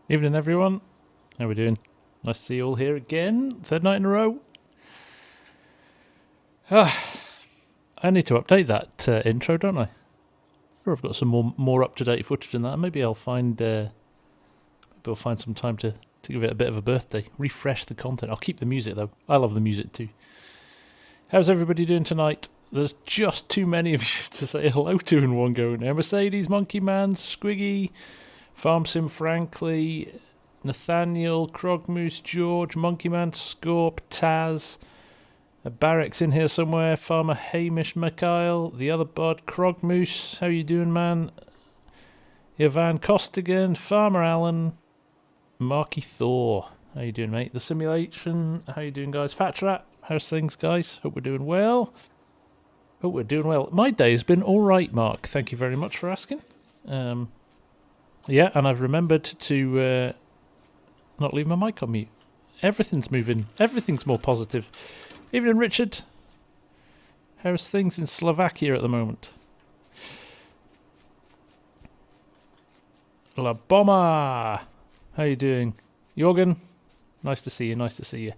Evening, everyone. How we doing? Nice to see you all here again. Third night in a row. I need to update that intro, don't I? Sure, I've got some more up-to-date footage than that. Maybe I'll find some time to give it a bit of a birthday. Refresh the content. I'll keep the music though. I love the music too. How's everybody doing tonight? There's just too many of you to say hello to in one go now. Mercedes, Monkey Man, Squiggy, Farm Sim Frankly, Nathaniel, Krogmoose, George, Monkey Man, Scorp, Taz, a Barracks in here somewhere, Farmer Hamish, Mikhail, the other bud, Krogmoose, how you doing, man? Ivan Costigan, Farmer Allen, Marky Thor, how you doing, mate? The Simulation, how you doing, guys? Fat Rat, how's things, guys? Hope we're doing well. Hope we're doing well. My day has been all right, Mark. Thank you very much for asking. Yeah, and I've remembered to not leave my mic on mute. Everything's moving. Everything's more positive. Evening, Richard. How's things in Slovakia at the moment? La Bomba. How you doing? Jorgen? Nice to see you, nice to see you.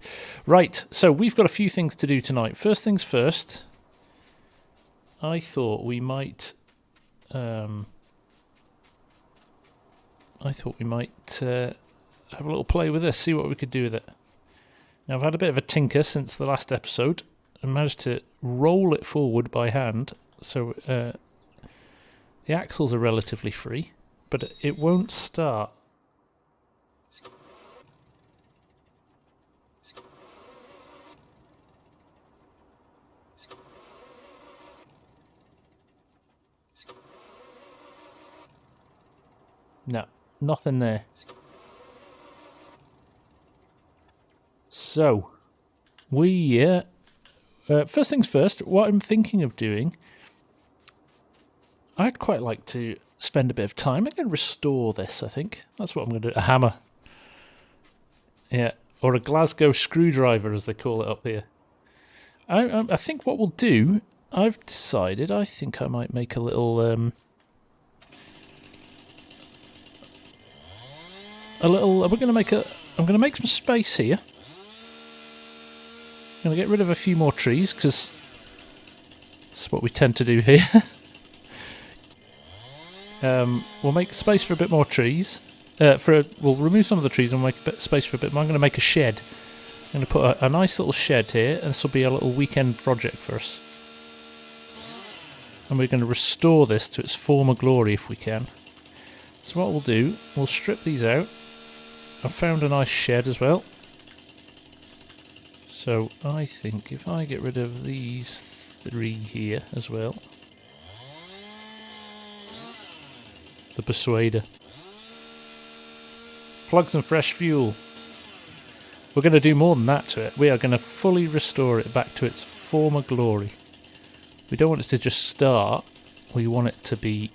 Right, so we've got a few things to do tonight. First things first, I thought we might... have a little play with this, see what we could do with it. Now, I've had a bit of a tinker since the last episode. I managed to roll it forward by hand, so the axles are relatively free, but it won't start. No, nothing there. So, first things first, what I'm thinking of doing, I'd quite like to spend a bit of time. I'm going to restore this, I think. That's what I'm going to do. A hammer. Yeah, or a Glasgow screwdriver, as they call it up here. I think what we'll do, I've decided, I think I might make a little... I'm going to make some space here. I'm going to get rid of a few more trees, because that's what we tend to do here. We'll make space for a bit more trees. We'll remove some of the trees and make a bit space for a bit more. I'm going to make a shed. I'm going to put a nice little shed here, and this will be a little weekend project for us. And we're going to restore this to its former glory if we can. So what we'll do, we'll strip these out. I've found a nice shed as well. So I think if I get rid of these three here as well. The Persuader. Plug some fresh fuel. We're going to do more than that to it. We are going to fully restore it back to its former glory. We don't want it to just start. We want it to be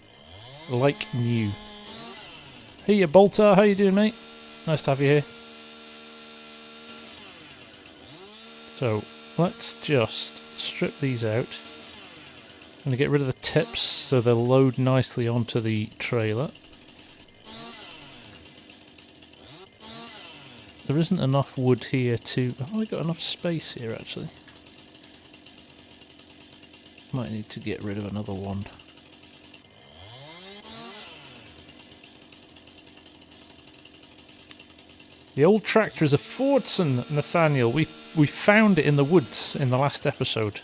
like new. Hey, Bolter, how you doing, mate? Nice to have you here. So, let's just strip these out. I'm going to get rid of the tips so they'll load nicely onto the trailer. There isn't enough wood here to... Have I got enough space here, actually? Might need to get rid of another one. The old tractor is a Fordson, Nathaniel. We found it in the woods in the last episode.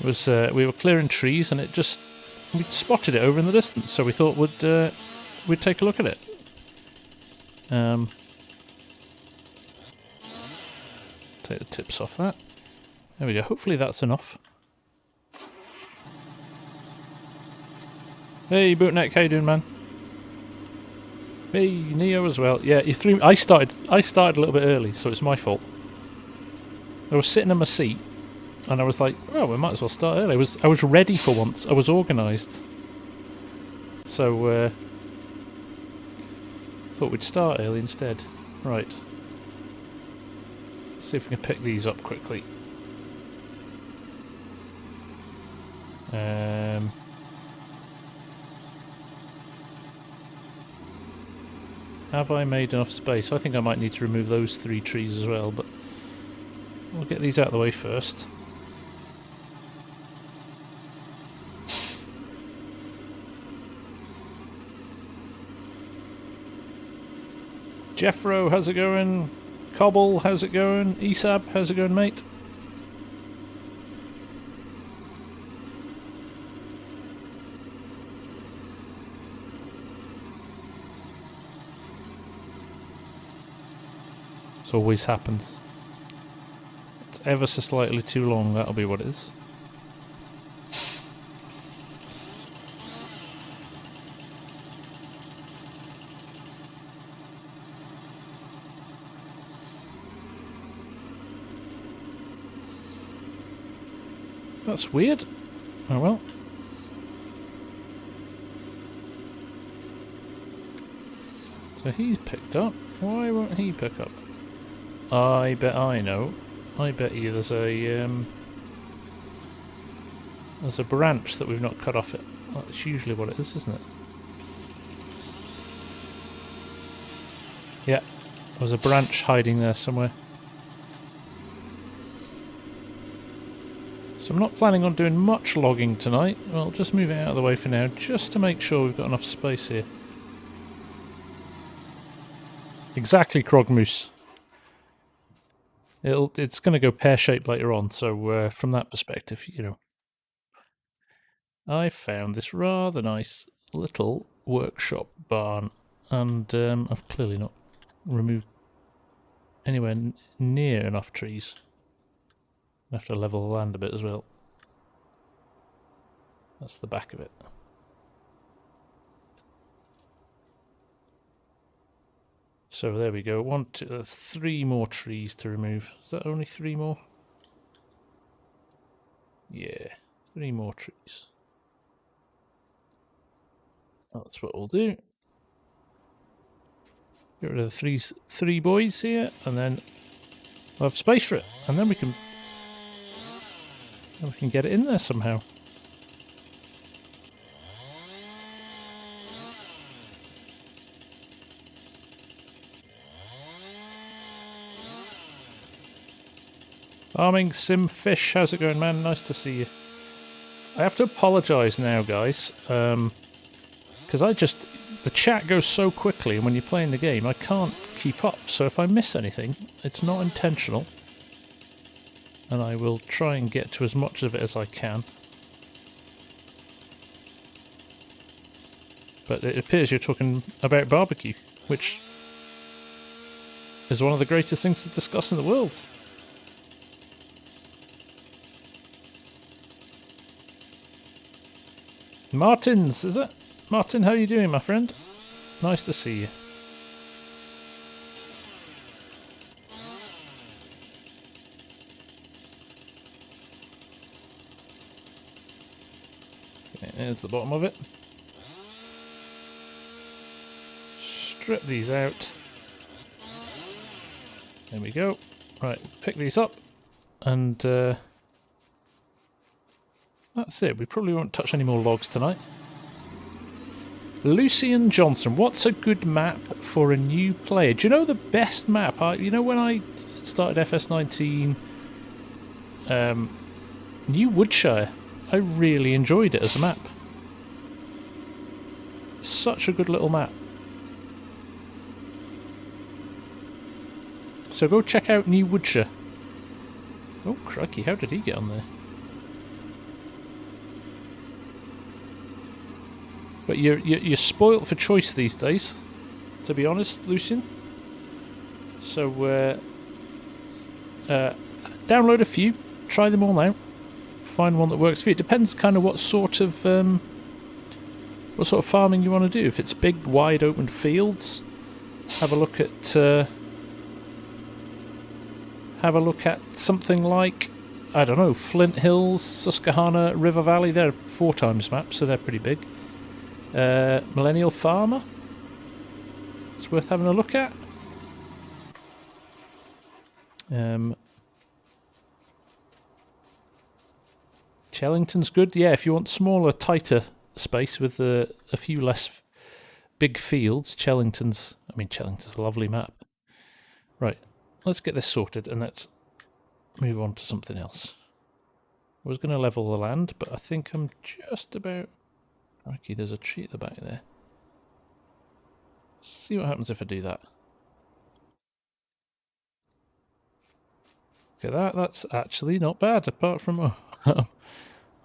It was we were clearing trees and we spotted it over in the distance, so we thought we'd take a look at it. Take the tips off that. There we go. Hopefully that's enough. Hey, Bootneck, how you doing, man? Hey, Neo as well. Yeah, you threw. I started a little bit early, so it's my fault. I was sitting in my seat, and I was like, "Oh, we might as well start early." I was ready for once. I was organised. So thought we'd start early instead. Right. Let's see if we can pick these up quickly. Have I made enough space? I think I might need to remove those 3 trees as well, but we'll get these out of the way first. Jeffro, how's it going? Cobble, how's it going? Esab, how's it going, mate? This always happens. It's ever so slightly too long, that'll be what it is. That's weird. Oh well. So he's picked up. Why won't he pick up? I bet I know. I bet you there's a branch that we've not cut off it. That's usually what it is, isn't it? Yeah. There's a branch hiding there somewhere. So I'm not planning on doing much logging tonight. Well, just move it out of the way for now, just to make sure we've got enough space here. Exactly, Krogmoose. It's going to go pear-shaped later on, so from that perspective, you know. I found this rather nice little workshop barn, and I've clearly not removed anywhere near enough trees. I have to level the land a bit as well. That's the back of it. So there we go. 1, 2, 3 more trees to remove. Is that only 3 more? Yeah, 3 more trees. That's what we'll do. Get rid of the 3 boys here, and then we'll have space for it, and then we can get it in there somehow. Farming Sim Fish, how's it going, man? Nice to see you. I have to apologise now, guys, because the chat goes so quickly, and when you're playing the game, I can't keep up. So if I miss anything, it's not intentional, and I will try and get to as much of it as I can. But it appears you're talking about barbecue, which is one of the greatest things to discuss in the world. Martins, is it? Martin, how are you doing, my friend? Nice to see you. Okay, there's the bottom of it. Strip these out. There we go. Right, pick these up, and that's it. We probably won't touch any more logs tonight. Lucian Johnson, what's a good map for a new player? Do you know the best map? You know when I started FS19, New Woodshire, I really enjoyed it as a map. Such a good little map. So go check out New Woodshire. Oh crikey, how did he get on there? But you're spoilt for choice these days, to be honest, Lucian. So download a few, try them all out, find one that works for you. It depends kind of what sort of farming you want to do. If it's big, wide open fields, have a look at something like, I don't know, Flint Hills, Susquehanna, River Valley. They're 4 times maps, so they're pretty big. Millennial Farmer, it's worth having a look at. Chellington's good, yeah, if you want smaller, tighter space with a few less big fields. Chellington's a lovely map. Right, let's get this sorted and let's move on to something else. I was going to level the land, but I think I'm just about... Okay, there's a tree at the back there. See what happens if I do that. Okay, that's actually not bad, apart from... Oh,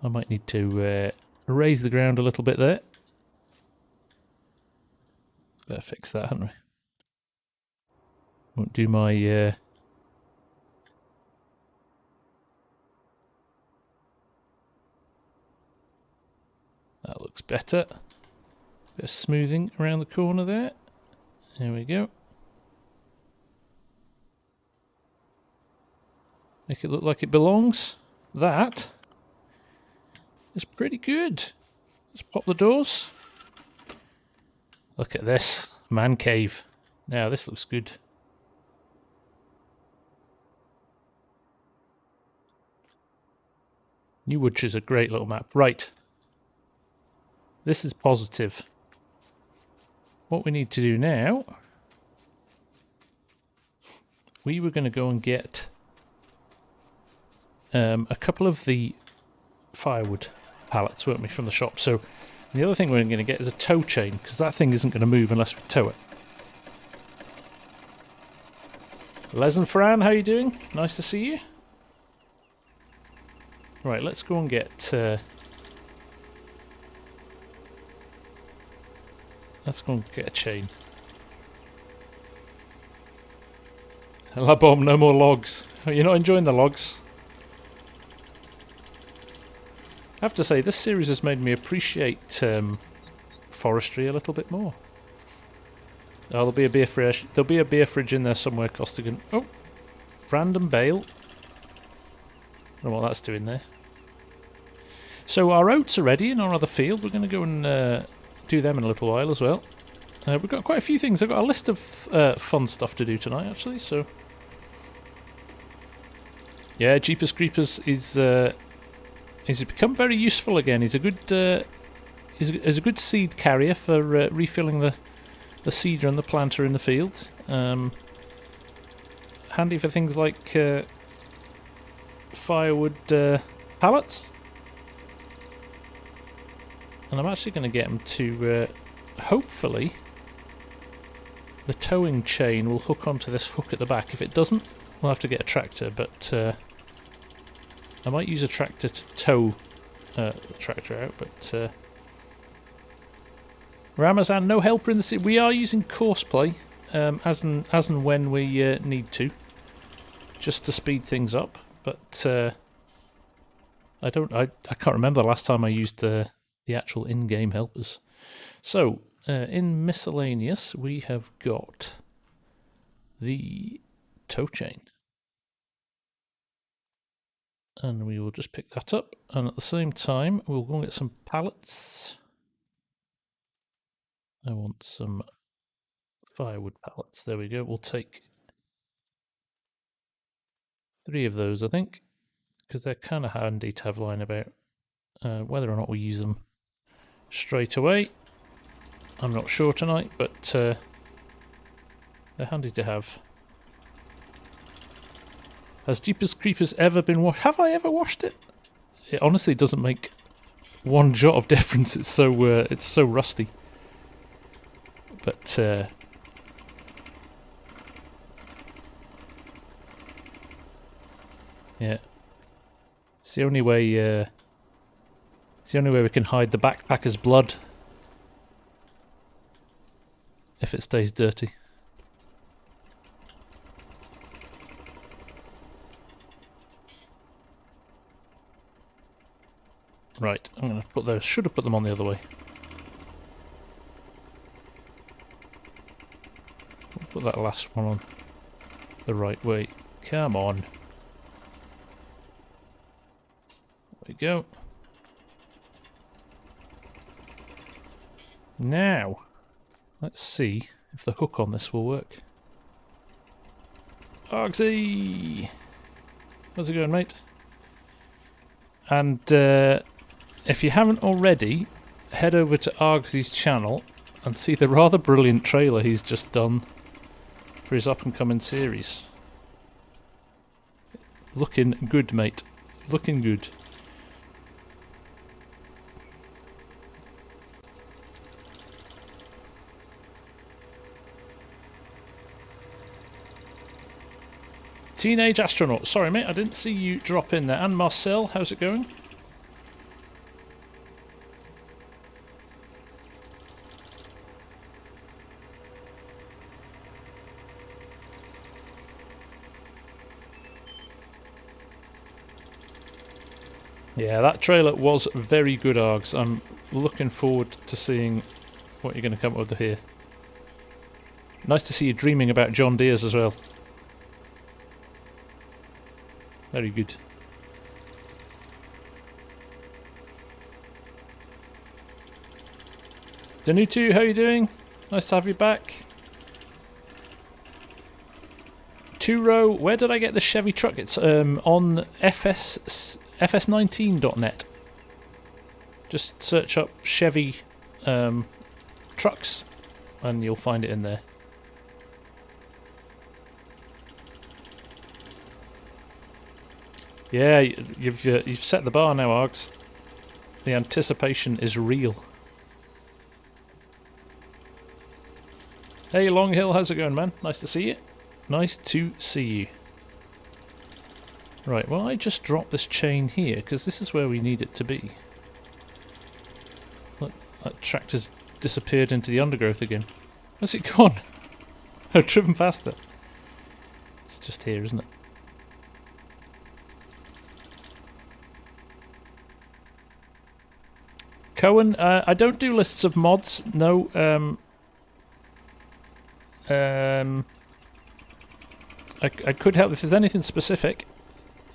I might need to raise the ground a little bit there. Better fix that, haven't we? Won't do my... That looks better. Bit of smoothing around the corner there. There we go. Make it look like it belongs. That is pretty good. Let's pop the doors. Look at this. Man cave. Now this looks good. New Woodch is a great little map. Right. This is positive. What we need to do now... We were going to go and get a couple of the firewood pallets, weren't we, from the shop. So the other thing we're going to get is a tow chain, because that thing isn't going to move unless we tow it. Les and Fran, how you doing? Nice to see you. Right, let's go and get... let's go and get a chain. La bomb, no more logs. Oh, you're not enjoying the logs? I have to say, this series has made me appreciate forestry a little bit more. Oh, there'll be a beer fridge. There'll be a beer fridge in there somewhere, Costigan. Oh, random bale. I don't know what that's doing there. So our oats are ready in our other field. We're going to go and do them in a little while as well. We've got quite a few things. I've got a list of fun stuff to do tonight, actually. So, yeah, Jeepers Creepers is become very useful again. He's a good is a good seed carrier for refilling the seeder and the planter in the field. Handy for things like firewood pallets. And I'm actually going to get him to, hopefully, the towing chain will hook onto this hook at the back. If it doesn't, we'll have to get a tractor, but I might use a tractor to tow the tractor out, but Ramazan, no helper in the city. We are using Courseplay as and when we need to, just to speed things up, but I can't remember the last time I used the actual in-game helpers. So, in miscellaneous, we have got the tow chain. And we will just pick that up. And at the same time, we'll go and get some pallets. I want some firewood pallets. There we go. We'll take 3 of those, I think, because they're kind of handy to have lying about. Whether or not we use them straight away, I'm not sure tonight, but they're handy to have. Has Jeepers Creepers ever been washed? Have I ever washed it? It honestly doesn't make one jot of difference. It's so rusty. But yeah, it's the only way. It's the only way we can hide the backpacker's blood if it stays dirty. Right, I'm going to put those. Should have put them on the other way. I'll put that last one on the right way. Come on. There we go. Now, let's see if the hook on this will work. Argsy! How's it going, mate? And if you haven't already, head over to Argsy's channel and see the rather brilliant trailer he's just done for his up-and-coming series. Looking good, mate. Looking good. Teenage Astronaut. Sorry, mate, I didn't see you drop in there. And Marcel, how's it going? Yeah, that trailer was very good, Args. I'm looking forward to seeing what you're going to come up with here. Nice to see you dreaming about John Deere's as well. Very good. Danutu, how are you doing? Nice to have you back. Two-row, where did I get the Chevy truck? It's on FS19.net. Just search up Chevy trucks and you'll find it in there. Yeah, you've set the bar now, Args. The anticipation is real. Hey, Long Hill, how's it going, man? Nice to see you. Nice to see you. Right, well, I just dropped this chain here because this is where we need it to be. Look, that tractor's disappeared into the undergrowth again. Where's it gone? I've driven past it. It's just here, isn't it? Cohen, I don't do lists of mods. No. I could help if there's anything specific.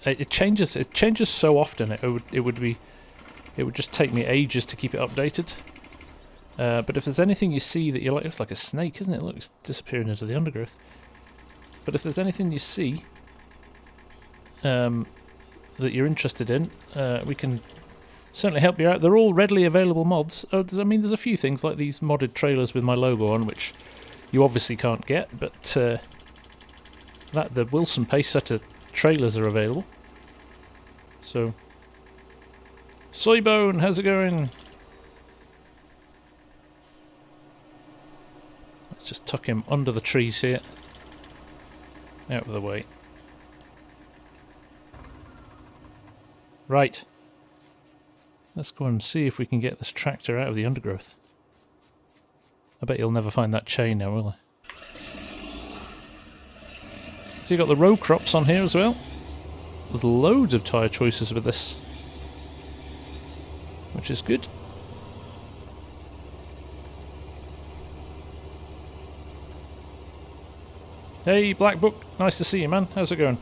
It changes. It changes so often. It would just take me ages to keep it updated. But if there's anything you see that you like, it's like a snake, isn't it? Look, it's disappearing into the undergrowth. But if there's anything you see that you're interested in, we can certainly help you out. They're all readily available mods. Oh, I mean, there's a few things like these modded trailers with my logo on, which you obviously can't get, but the Wilson Pacesetter trailers are available. So, Soybone, how's it going? Let's just tuck him under the trees here. Out of the way. Right. Let's go and see if we can get this tractor out of the undergrowth. I bet you'll never find that chain now, will I? So you got the row crops on here as well. There's loads of tyre choices with this, which is good. Hey, Black Book, nice to see you, man. How's it going?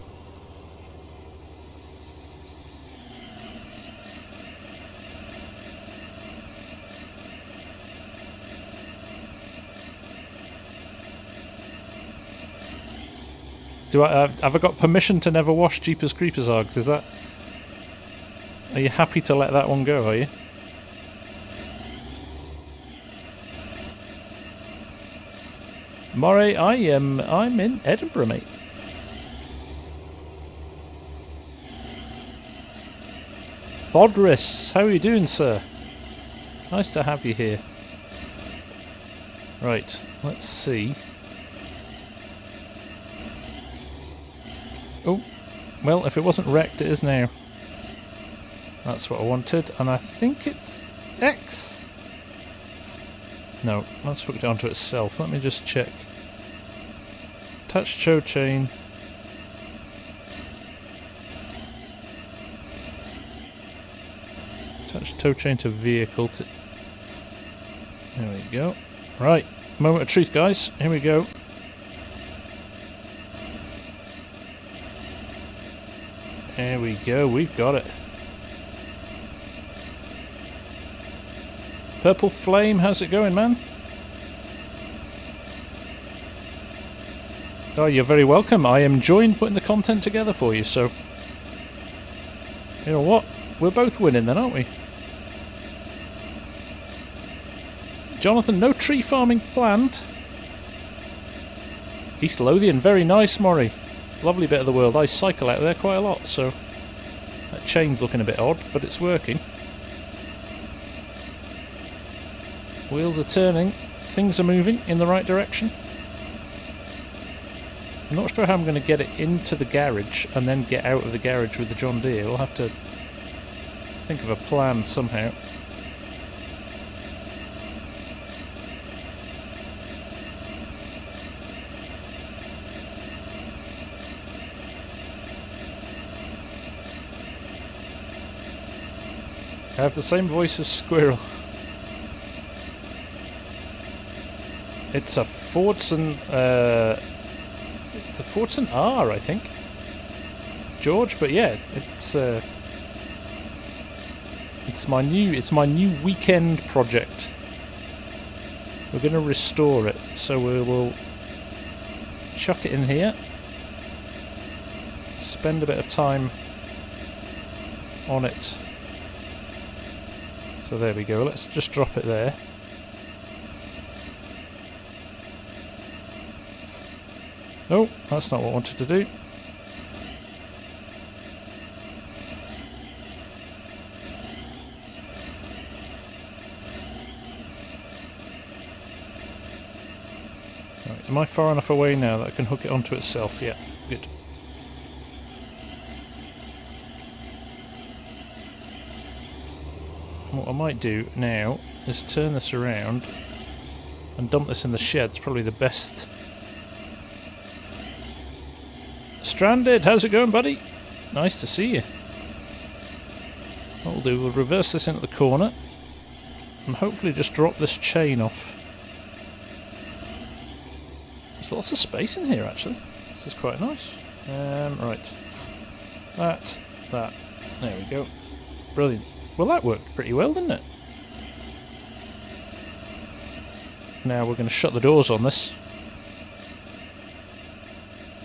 Have I got permission to never wash Jeepers Creepers Args? Is that... Are you happy to let that one go, are you? Moray, I'm in Edinburgh, mate. Fodris, how are you doing, sir? Nice to have you here. Right, let's see. Oh, well, if it wasn't wrecked, it is now. That's what I wanted, and I think it's X. No, let's hook it onto itself. Let me just check. Attach tow chain. Attach tow chain to vehicle. There we go. Right, moment of truth, guys. Here we go. There we go, we've got it. Purple Flame, how's it going, man? Oh, you're very welcome. I am enjoying putting the content together for you, so... You know what? We're both winning then, aren't we? Jonathan, no tree farming planned. East Lothian, very nice, Maury. Lovely bit of the world. I cycle out there quite a lot, so that chain's looking a bit odd, but it's working. Wheels are turning. Things are moving in the right direction. I'm not sure how I'm going to get it into the garage and then get out of the garage with the John Deere. We'll have to think of a plan somehow. I have the same voice as Squirrel. It's a Fordson. It's a Fordson R, I think. George, but yeah, it's my new weekend project. We're going to restore it, so we will chuck it in here. Spend a bit of time on it. So there we go. Let's just drop it there. Oh, that's not what I wanted to do. Right, am I far enough away now that I can hook it onto itself? Yeah, good. What I might do now is turn this around and dump this in the shed. It's probably the best. Stranded, how's it going, buddy? Nice to see you. What we'll do, we'll reverse this into the corner and hopefully just drop this chain off. There's lots of space in here, actually. This is quite nice. Right. That. There we go. Brilliant. Well, that worked pretty well, didn't it? Now we're going to shut the doors on this.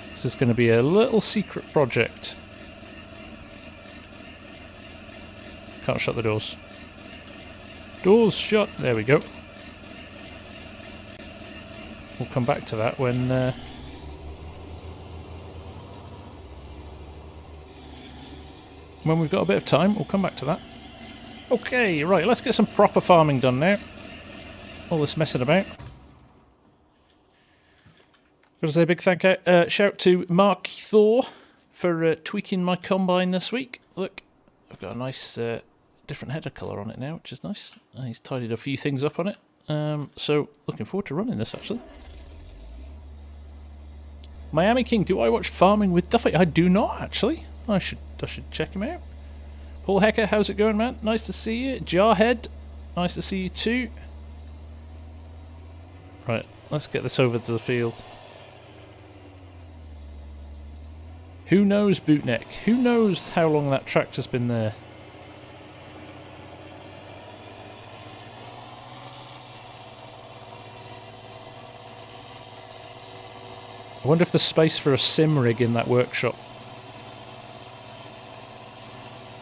This is going to be a little secret project. Can't shut the doors. Doors shut. There we go. We'll come back to that when we've got a bit of time. We'll come back to that. Okay, right. Let's get some proper farming done now. All this messing about. Got to say a big shout to Mark Thor for tweaking my combine this week. Look, I've got a nice different header colour on it now, which is nice. He's tidied a few things up on it. So looking forward to running this actually. Miami King, do I watch Farming with Duffy? I do not actually. I should check him out. Paul Hecker, how's it going, man? Nice to see you. Jarhead, nice to see you too. Right, let's get this over to the field. Who knows, Bootneck? Who knows how long that tractor's been there? I wonder if there's space for a sim rig in that workshop.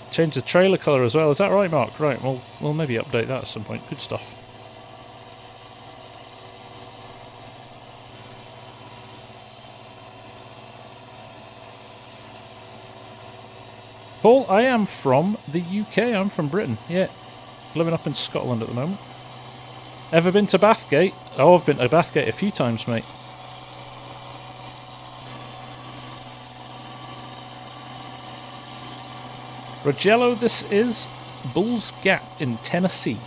Change the trailer colour as well, is that right, Mark? Right, we'll maybe update that at some point. Good stuff. Paul, I am from the UK. I'm from Britain. Yeah, living up in Scotland at the moment. Ever been to Bathgate? Oh, I've been to Bathgate a few times, mate. Rogello, this is Bull's Gap in Tennessee.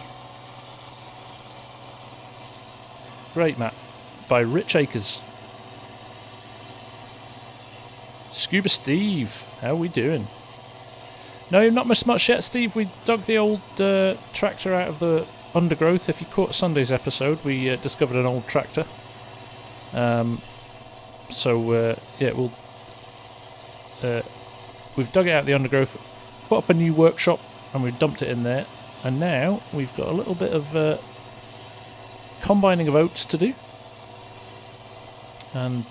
Great map by Rich Acres. Scuba Steve, how we doing? No, not much yet, Steve. We dug the old tractor out of the undergrowth. If you caught Sunday's episode, we discovered an old tractor. Yeah, we've dug it out of the undergrowth, put up a new workshop, and we've dumped it in there. And now we've got a little bit of combining of oats to do. And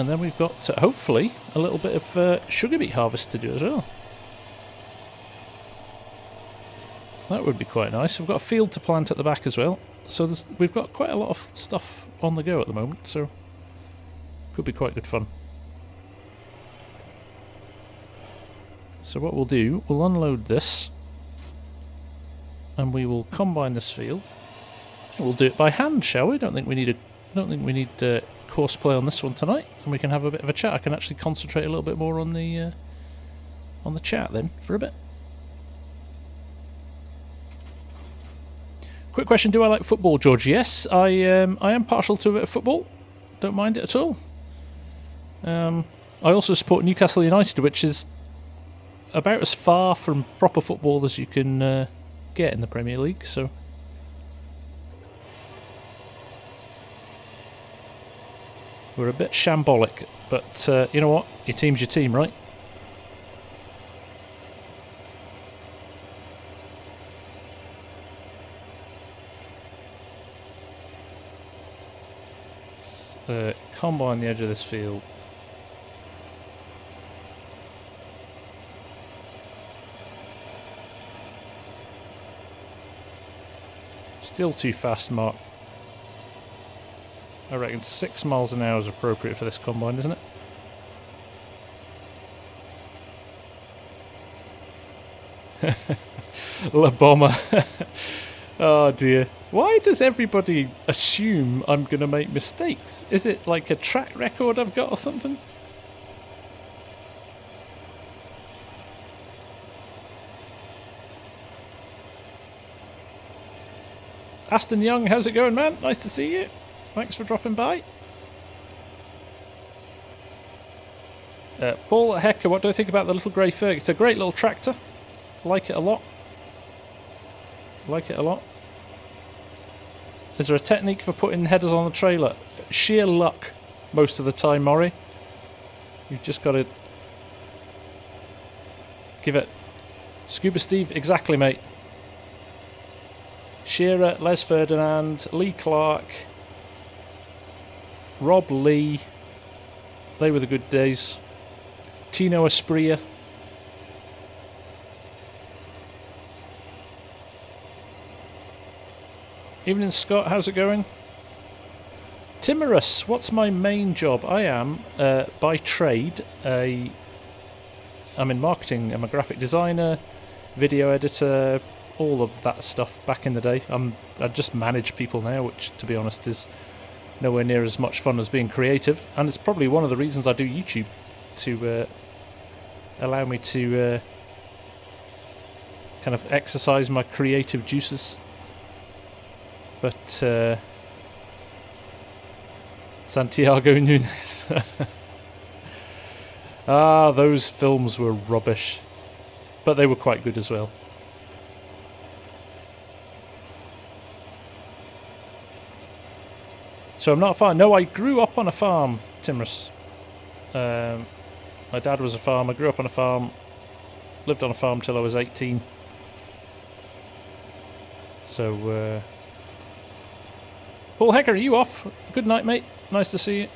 then we've got, hopefully, a little bit of sugar beet harvest to do as well. That would be quite nice. We've got a field to plant at the back as well. So we've got quite a lot of stuff on the go at the moment, so could be quite good fun. So what we'll do, we'll unload this and we will combine this field. We'll do it by hand, shall we? Don't think we need course play on this one tonight, and we can have a bit of a chat. I can actually concentrate a little bit more on the chat then for a bit. Quick question: do I like football, George? Yes, I am partial to a bit of football. Don't mind it at all. I also support Newcastle United, which is about as far from proper football as you can get in the Premier League. So. We're a bit shambolic, but you know what? Your team's your team, right? Combine the edge of this field. Still too fast, Mark. I reckon 6 miles an hour is appropriate for this combine, isn't it? La Bomber. Oh dear. Why does everybody assume I'm going to make mistakes? Is it like a track record I've got or something? Aston Young, how's it going, man? Nice to see you. Thanks for dropping by. Paul Hecker, what do I think about the little grey Ferg? It's a great little tractor. Like it a lot. Like it a lot. Is there a technique for putting headers on the trailer? Sheer luck most of the time, Maury. You've just got to give it. Scuba Steve, exactly, mate. Shearer, Les Ferdinand, Lee Clark, Rob Lee, they were the good days. Tino Espria. Evening, Scott, how's it going? Timorous, what's my main job? I am, by trade, I'm in marketing. I'm a graphic designer, video editor, all of that stuff back in the day. I just manage people now, which, to be honest, is nowhere near as much fun as being creative, and it's probably one of the reasons I do YouTube, to allow me to kind of exercise my creative juices. But Santiago Nunes. Ah, those films were rubbish, but they were quite good as well. So I'm not a farmer. No, I grew up on a farm, Timorous. My dad was a farmer, grew up on a farm, lived on a farm till I was 18. So, Paul Hecker, are you off? Good night, mate. Nice to see you.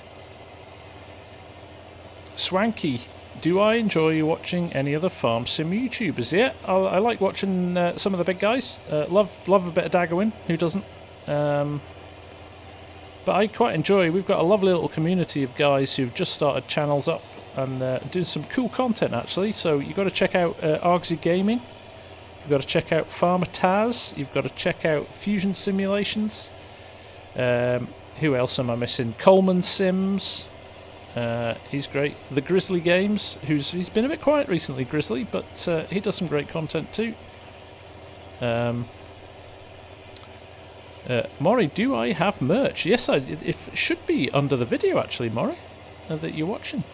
Swanky, do I enjoy watching any other farm sim YouTubers? Yeah, I like watching some of the big guys. Love a bit of daggerwin. Who doesn't? But I quite enjoy, we've got a lovely little community of guys who've just started channels up and doing some cool content, actually. So you've got to check out Argsy Gaming. You've got to check out Farmer Taz. You've got to check out Fusion Simulations. Who else am I missing? Coleman Sims. He's great. The Grizzly Games, he's been a bit quiet recently, Grizzly, but he does some great content too. Maury, do I have merch? Yes, it should be under the video, actually, Maury, that you're watching.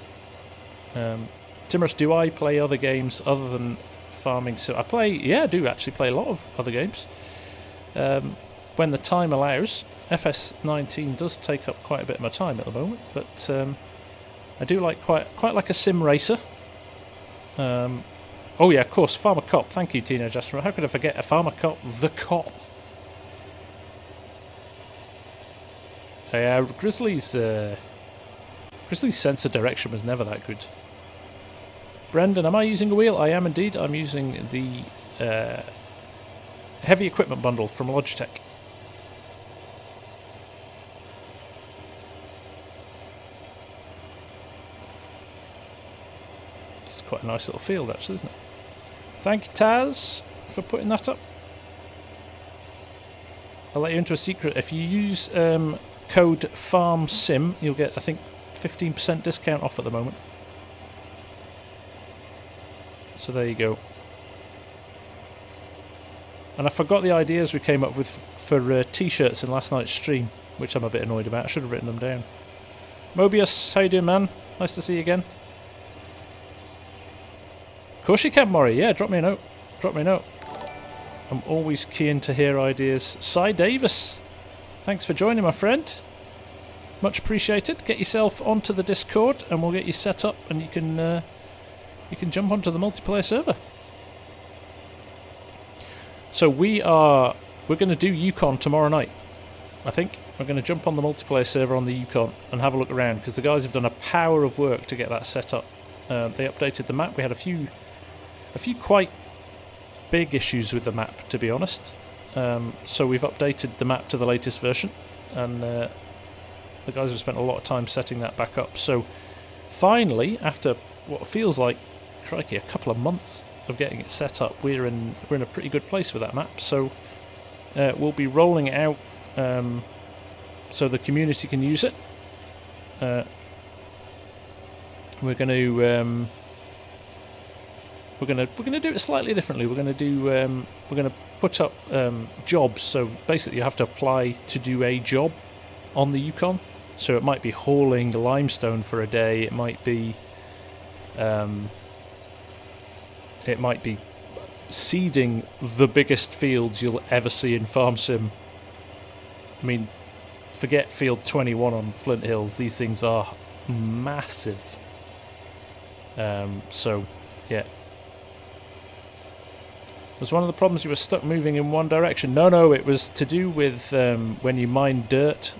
Timorous, do I play other games other than farming? So I do actually play a lot of other games. When the time allows. FS19 does take up quite a bit of my time at the moment, but I do like quite like a sim racer. Oh yeah, of course, Farmer Cop. Thank you, Teenage Astronaut. How could I forget a Farmer Cop, the cop? Grizzly's sense of direction was never that good. Brendan, am I using a wheel? I am indeed. I'm using the heavy equipment bundle from Logitech. It's quite a nice little field, actually, isn't it? Thank you, Taz, for putting that up. I'll let you into a secret. If you use code FARMSIM, you'll get, I think, 15% discount off at the moment. So there you go. And I forgot the ideas we came up with for t-shirts in last night's stream, which I'm a bit annoyed about. I should have written them down. Mobius, how you doing, man? Nice to see you again. Of course you can, Maury. Yeah, drop me a note. Drop me a note. I'm always keen to hear ideas. Cy Davis, thanks for joining, my friend. Much appreciated. Get yourself onto the Discord, and we'll get you set up, and you can jump onto the multiplayer server. So we're going to do Yukon tomorrow night. I think we're going to jump on the multiplayer server on the Yukon and have a look around, because the guys have done a power of work to get that set up. They updated the map. We had a few quite big issues with the map, to be honest. So we've updated the map to the latest version, and the guys have spent a lot of time setting that back up. So finally, after what feels like, crikey, a couple of months of getting it set up, we're in a pretty good place with that map. So we'll be rolling it out so the community can use it. We're going to do it slightly differently. We're going to put up jobs. So basically, you have to apply to do a job on the Yukon. So it might be hauling limestone for a day. It might be seeding the biggest fields you'll ever see in Farm Sim. I mean, forget Field 21 on Flint Hills. These things are massive. So, yeah. Was one of the problems you were stuck moving in one direction? No, it was to do with when you mine dirt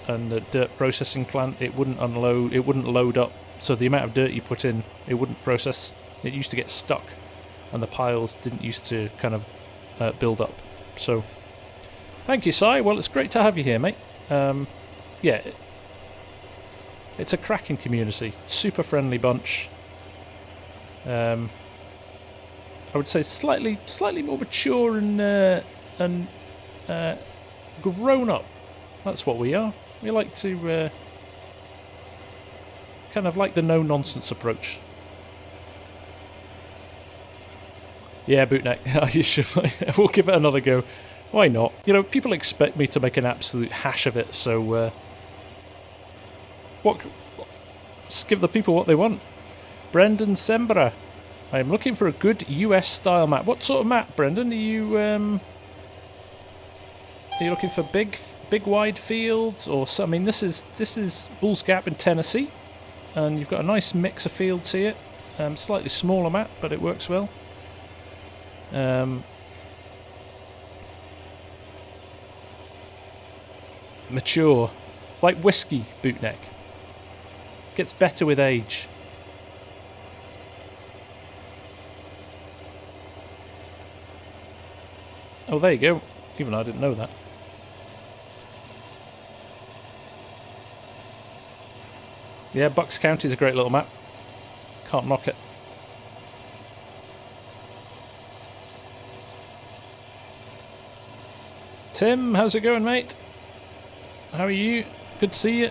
and the dirt processing plant, it wouldn't unload, it wouldn't load up. So the amount of dirt you put in, it wouldn't process. It used to get stuck, and the piles didn't used to kind of build up. So, thank you, Si. Well, it's great to have you here, mate. Yeah, it's a cracking community, super friendly bunch. I would say slightly more mature and grown up. That's what we are. We like to kind of like the no nonsense approach. Yeah, Bootneck, you should. We'll give it another go. Why not? You know, people expect me to make an absolute hash of it, so just give the people what they want. Brendan Sembra, I am looking for a good US style map. What sort of map, Brendan? Are you looking for big wide fields, or so? I mean, this is Bulls Gap in Tennessee, and you've got a nice mix of fields here. Slightly smaller map, but it works well. Mature, like whiskey, Bootneck. Gets better with age. Oh, there you go. Even I didn't know that. Yeah, Bucks County is a great little map. Can't knock it. Tim, how's it going, mate? How are you? Good to see you.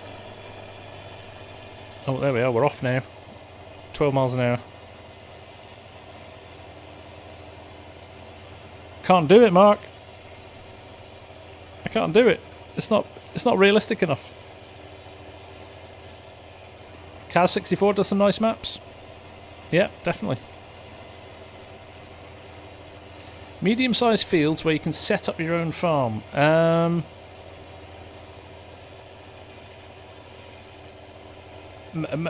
Oh, there we are. We're off now. 12 miles an hour. Can't do it, Mark. I can't do it. It's not realistic enough. Kaz64 does some nice maps. Yeah, definitely. Medium-sized fields where you can set up your own farm.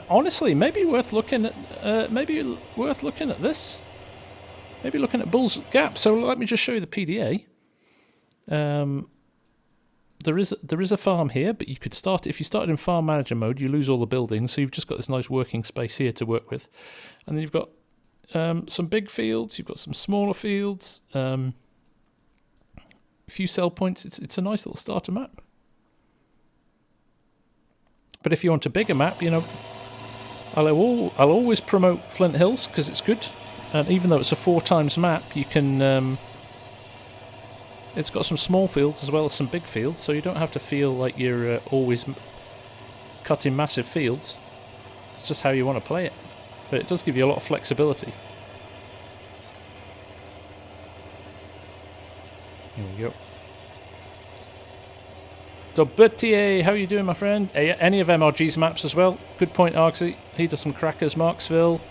Honestly, maybe worth looking at. This. Maybe looking at Bulls Gap. So let me just show you the PDA. There is a farm here, but you could start, if you started in farm manager mode, you lose all the buildings, so you've just got this nice working space here to work with. And then you've got some big fields, you've got some smaller fields. few sell points. It's a nice little starter map. But if you want a bigger map, you know, I'll always promote Flint Hills because it's good. And even though it's a 4 times map, you can... it's got some small fields as well as some big fields, so you don't have to feel like you're always cutting massive fields. It's just how you want to play it. But it does give you a lot of flexibility. Here we go. Dobutier, how are you doing, my friend? Any of MRG's maps as well? Good point, Argsy. He does some crackers. Marksville.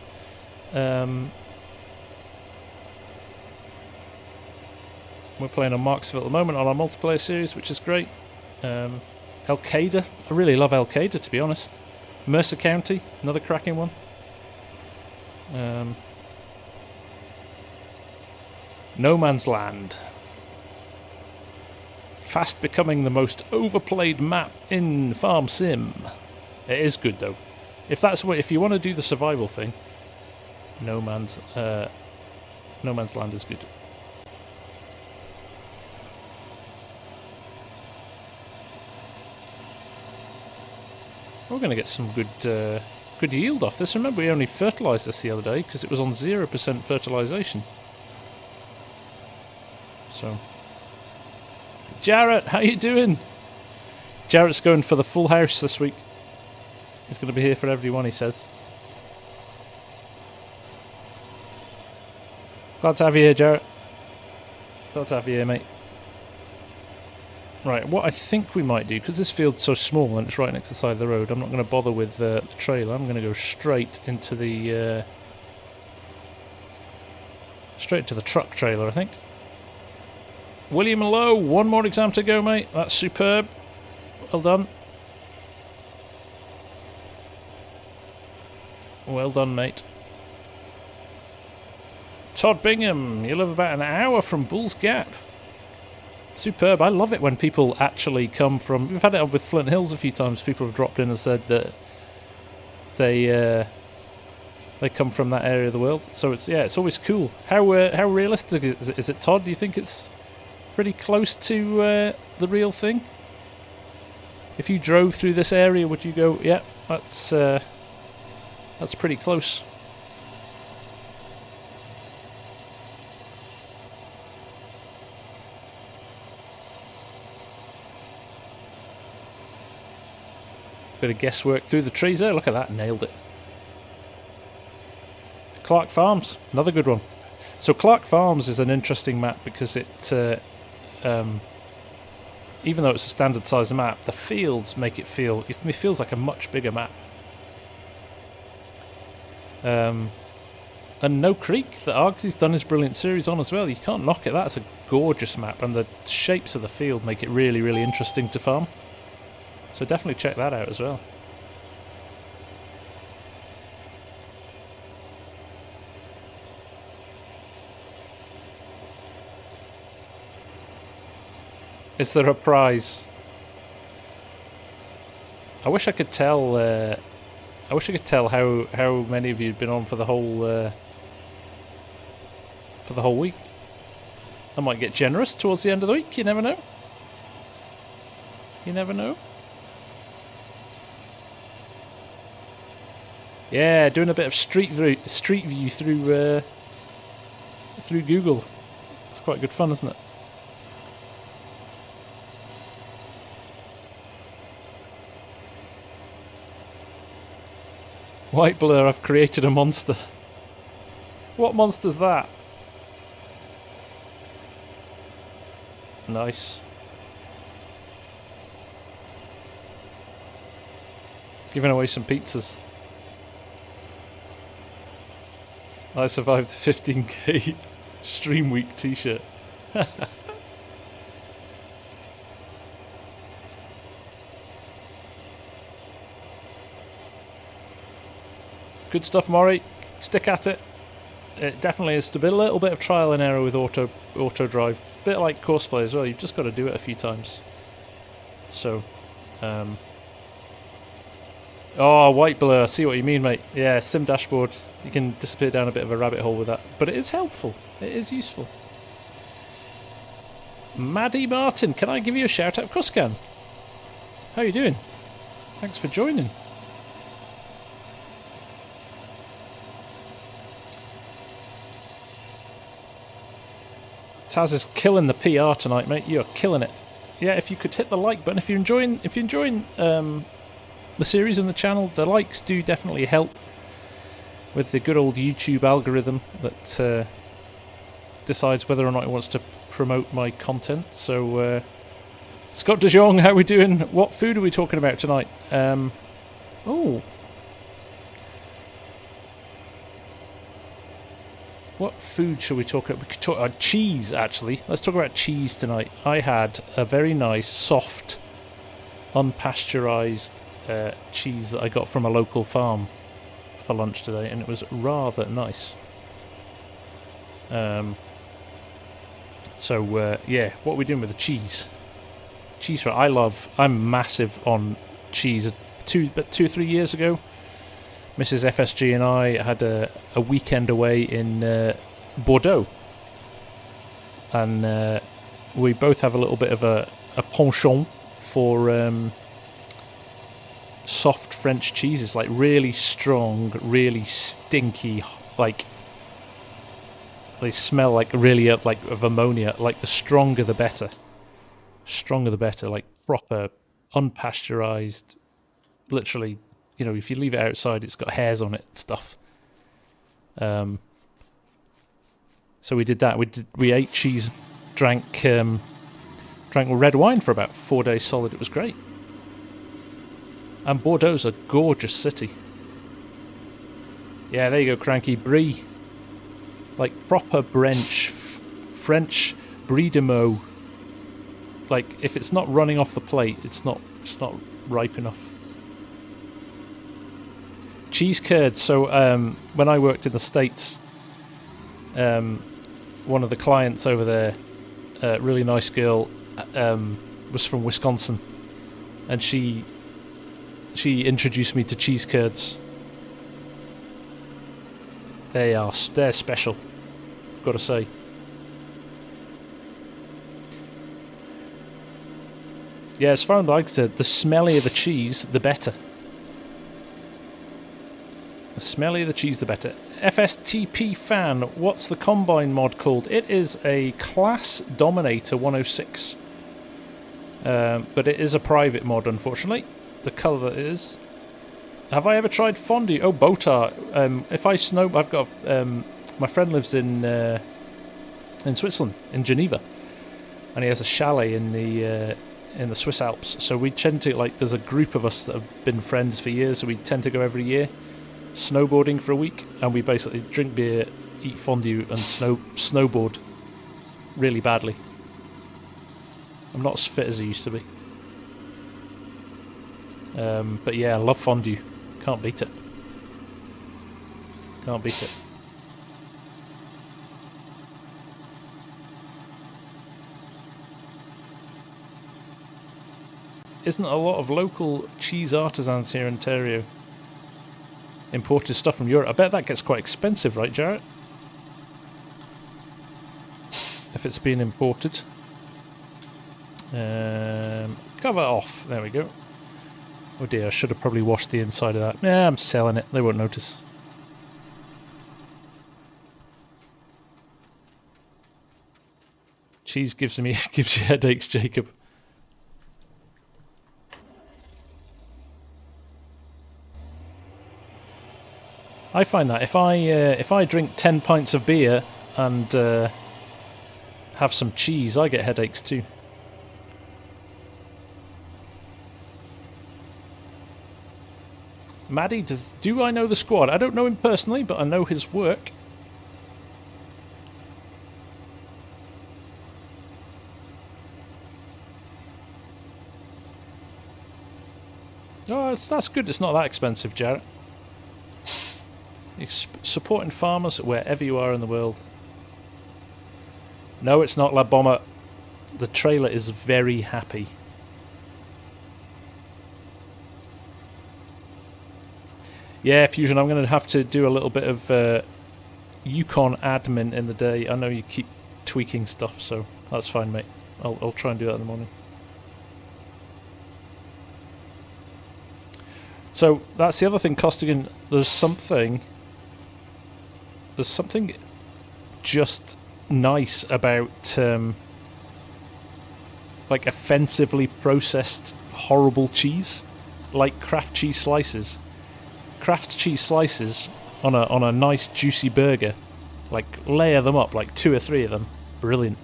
We're playing on Marksville at the moment on our multiplayer series, which is great. Al-Qaeda. I really love Al-Qaeda, to be honest. Mercer County, another cracking one. No Man's Land. Fast becoming the most overplayed map in Farm Sim. It is good though. If you want to do the survival thing, No Man's Land is good. We're going to get some good yield off this. Remember, we only fertilised this the other day because it was on 0% fertilisation. So, Jarrett, how you doing? Jarrett's going for the full house this week. He's going to be here for everyone, he says. Glad to have you here, Jarrett. Glad to have you here, mate. Right, what I think we might do, because this field's so small and it's right next to the side of the road, I'm not going to bother with the trailer. I'm going to go straight into the truck trailer, I think. William Lowe, one more exam to go, mate. That's superb. Well done. Well done, mate. Todd Bingham, you live about an hour from Bull's Gap. Superb. I love it when people actually come from... We've had it up with Flint Hills a few times. People have dropped in and said that they come from that area of the world. So it's always cool. How realistic is it, Todd? Do you think it's pretty close to the real thing? If you drove through this area, would you go, yeah, that's pretty close. Bit of guesswork through the trees there. Look at that, nailed it. Clark Farms, another good one. So Clark Farms is an interesting map because it, even though it's a standard size map, the fields make it feels like a much bigger map. And No Creek that Argsy's done his brilliant series on as well. You can't knock it. That's a gorgeous map, and the shapes of the field make it really, really interesting to farm. So definitely check that out as well. Is there a prize? I wish I could tell. I wish I could tell how many of you had been on for the whole week. I might get generous towards the end of the week. You never know. You never know. Yeah, doing a bit of street view through Google. It's quite good fun, isn't it? White Blur, I've created a monster. What monster's that? Nice. Giving away some pizzas. I survived the 15k Stream Week t-shirt. Good stuff, Maury. Stick at it. It definitely is to be a little bit of trial and error with auto drive. A bit like Courseplay as well. You've just got to do it a few times. So, oh, White Blur. I see what you mean, mate. Yeah, Sim Dashboard. You can disappear down a bit of a rabbit hole with that. But it is helpful. It is useful. Maddie Martin, can I give you a shout out? Of course I can. How you doing? Thanks for joining. Taz is killing the PR tonight, mate. You're killing it. Yeah, if you could hit the like button, if you're enjoying the series and the channel, the likes do definitely help with the good old YouTube algorithm that decides whether or not it wants to promote my content. So, Scott De Jong, how are we doing? What food are we talking about tonight? Oh. What food shall we talk about? We could talk about cheese, actually. Let's talk about cheese tonight. I had a very nice, soft, unpasteurised cheese that I got from a local farm for lunch today, and it was rather nice. Yeah, what are we doing with the cheese? Cheese for I'm massive on cheese. About 2 or 3 years ago, Mrs. FSG and I had a weekend away in Bordeaux, and we both have a little bit of a penchant for soft French cheeses, like really strong, really stinky, like they smell like really like of ammonia. Like the stronger the better. Stronger the better, like proper unpasteurized, literally, you know, if you leave it outside it's got hairs on it and stuff. So we did that. We ate cheese, drank red wine for about 4 days solid. It was great. And Bordeaux's a gorgeous city. Yeah, there you go, Cranky. Brie. Like proper French Brie de Meaux. Like, if it's not running off the plate, it's not ripe enough. Cheese curds. So when I worked in the States, one of the clients over there, really nice girl, was from Wisconsin, and she introduced me to cheese curds. They're special, I've got to say. Yeah, as far as I said, the smellier the cheese, the better. The smellier the cheese, the better. FSTP fan, what's the combine mod called? It is a Class Dominator 106. But it is a private mod, unfortunately. The colour that it is. Have I ever tried fondue? Oh, Botar. If I I've got my friend lives in Switzerland, in Geneva, and he has a chalet in the Swiss Alps. So we tend to, like, there's a group of us that have been friends for years, so we tend to go every year snowboarding for a week, and we basically drink beer, eat fondue, and snowboard really badly. I'm not as fit as I used to be. But yeah, I love fondue. Can't beat it. Can't beat it. Isn't a lot of local cheese artisans here in Ontario? Imported stuff from Europe. I bet that gets quite expensive, right, Jarrett? If it's being imported. Cover off. There we go. Oh dear, I should have probably washed the inside of that. Yeah, I'm selling it. They won't notice. Cheese gives you headaches, Jacob. I find that if I drink 10 pints of beer and have some cheese, I get headaches too. Maddie, do I know the squad? I don't know him personally, but I know his work. Oh, that's good. It's not that expensive, Jarrett. You're supporting farmers wherever you are in the world. No, it's not La Bomba. The trailer is very happy. Yeah, Fusion, I'm going to have to do a little bit of Yukon admin in the day. I know you keep tweaking stuff, so that's fine, mate. I'll try and do that in the morning. So that's the other thing, Costigan. There's something just nice about like offensively processed horrible cheese, like Kraft cheese slices. Kraft cheese slices on a nice juicy burger, like layer them up, like 2 or 3 of them. Brilliant.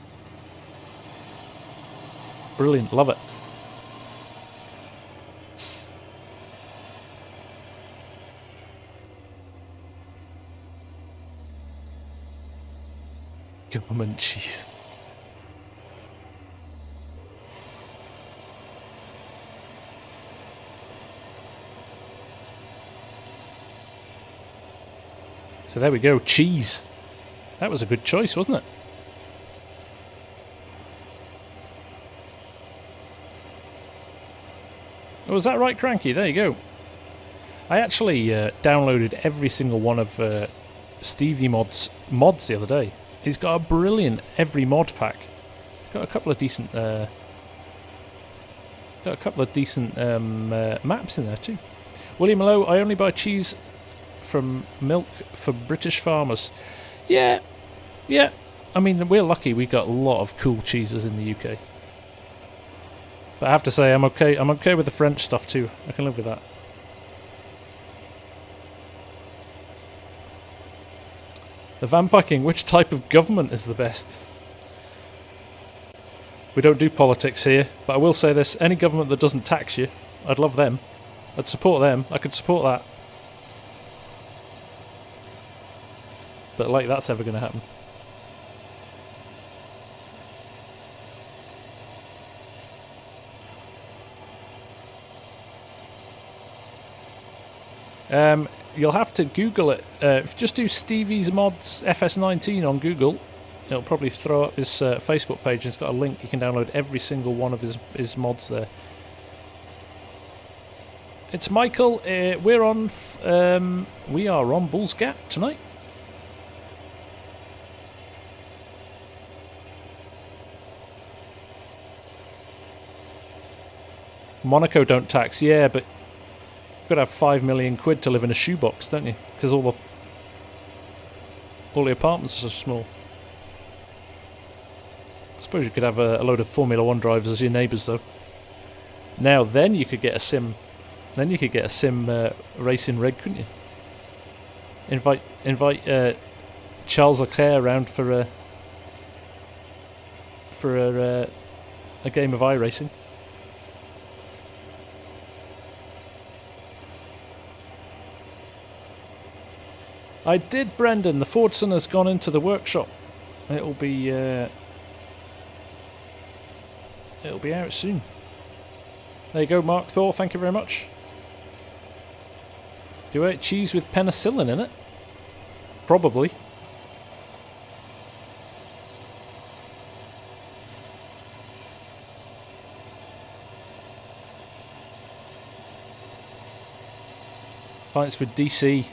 Brilliant, love it. Government cheese. So there we go, cheese. That was a good choice, wasn't it? Oh, was that right, Cranky? There you go. I actually downloaded every single one of Stevie mods the other day. He's got a brilliant every mod pack. He's got a couple of decent maps in there too. William Lowe, I only buy cheese from milk for British farmers. Yeah. I mean, we're lucky. We got a lot of cool cheeses in the UK. But I have to say, I'm okay. I'm okay with the French stuff too. I can live with that. The Vampacking, which type of government is the best? We don't do politics here, but I will say this, any government that doesn't tax you, I'd love them. I'd support them. I could support that. But like that's ever going to happen. You'll have to Google it. If you just do Stevie's Mods FS19 on Google, it'll probably throw up his Facebook page. It's got a link. You can download every single one of his mods there. It's Michael. We are on Bull's Gap tonight. Monaco don't tax, yeah, but you've got to have 5 million quid to live in a shoebox, don't you? Because all the apartments are so small. I suppose you could have a load of Formula 1 drivers as your neighbours, though. Now, then you could get a sim. Then you could get a sim racing rig, couldn't you? Invite Charles Leclerc around for a game of iRacing. I did, Brendan. The Fordson has gone into the workshop. It'll be out soon. There you go, Mark Thor. Thank you very much. Do I eat cheese with penicillin in it? Probably. Pints with DC.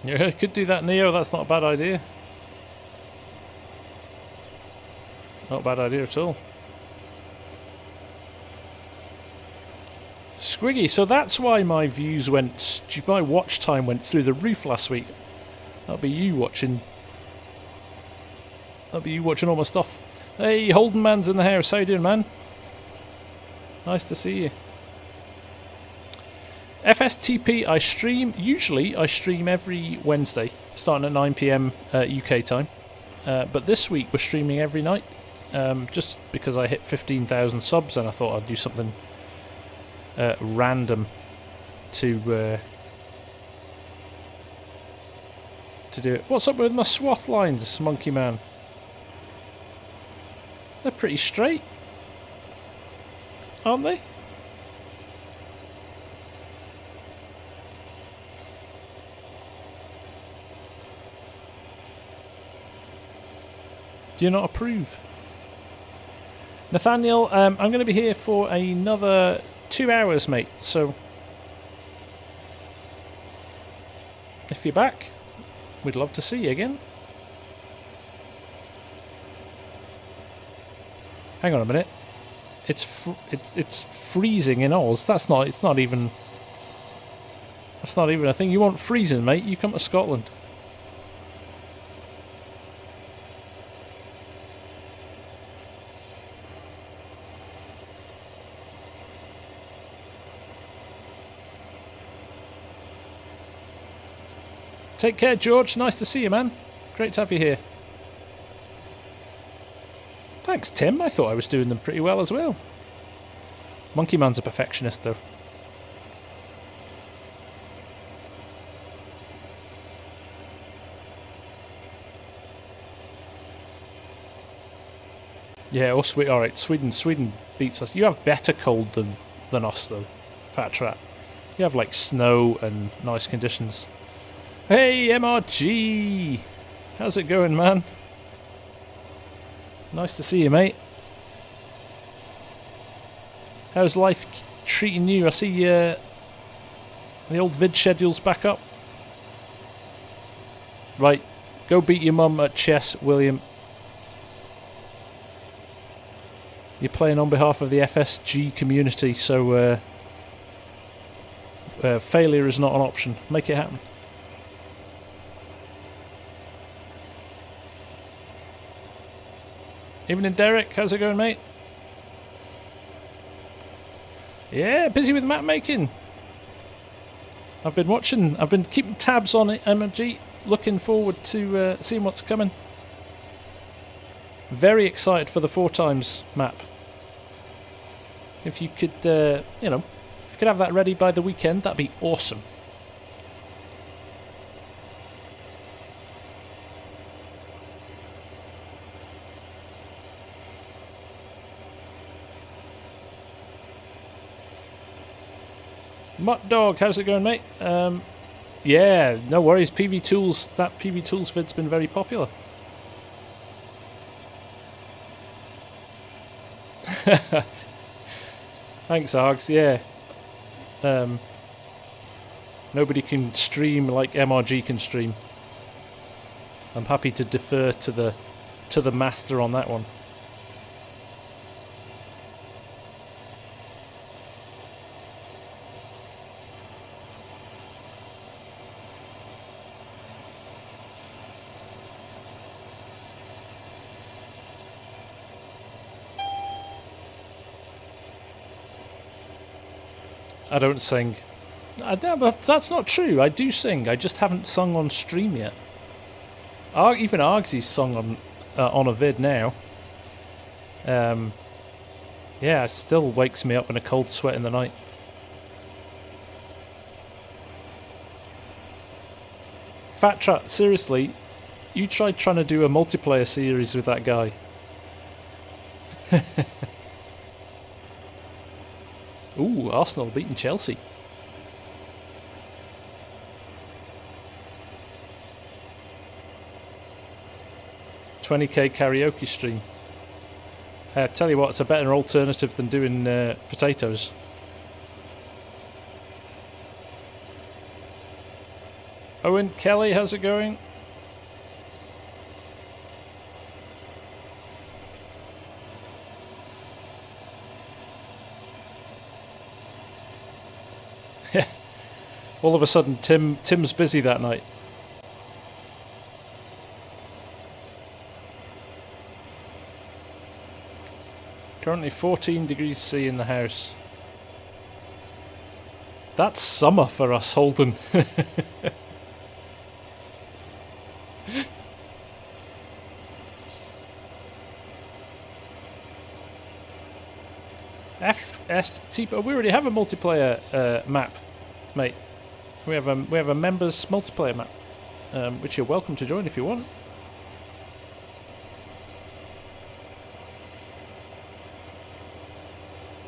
Yeah, could do that, Neo. That's not a bad idea. Not a bad idea at all. Squiggy, so that's why my views went... my watch time went through the roof last week. That'll be you watching... all my stuff. Hey, Holden Man's in the house. How you doing, man? Nice to see you. FSTP, usually I stream every Wednesday, starting at 9 PM UK time. But this week we're streaming every night, just because I hit 15,000 subs and I thought I'd do something random to do it. What's up with my swath lines, Monkey Man? They're pretty straight, aren't they? Do you not approve? Nathaniel, I'm going to be here for another 2 hours, mate. So, if you're back, we'd love to see you again. Hang on a minute. It's freezing in Oz. It's not even a thing. You want freezing, mate? You come to Scotland. Take care, George. Nice to see you, man. Great to have you here. Thanks, Tim. I thought I was doing them pretty well as well. Monkey Man's a perfectionist, though. Yeah, or Sweden. All right, Sweden beats us. You have better cold than us, though. Fat Rat. You have like snow and nice conditions. Hey, MRG! How's it going, man? Nice to see you, mate. How's life treating you? I see the old vid schedule's back up. Right, go beat your mum at chess, William. You're playing on behalf of the FSG community, so failure is not an option. Make it happen. Evening, Derek. How's it going, mate? Yeah, busy with map making. I've been keeping tabs on it, MG. Looking forward to seeing what's coming. Very excited for the 4x map. If you could, if you could have that ready by the weekend, that'd be awesome. Mutt Dog, how's it going, mate? Yeah, no worries. PV Tools, that PV Tools vid's been very popular. Thanks, Args. Yeah. Nobody can stream like MRG can stream. I'm happy to defer to the master on that one. I don't sing. But that's not true. I do sing. I just haven't sung on stream yet. Even Argsy's sung on a vid now. Yeah, it still wakes me up in a cold sweat in the night. Fat Trap, seriously, you tried trying to do a multiplayer series with that guy. Ooh, Arsenal beating Chelsea. $20k karaoke stream. Tell you what, it's a better alternative than doing potatoes. Owen Kelly, how's it going? All of a sudden, Tim's busy that night. Currently 14 degrees C in the house. That's summer for us, Holden. FST, but we already have a multiplayer map, mate. We have a members multiplayer map, which you're welcome to join if you want.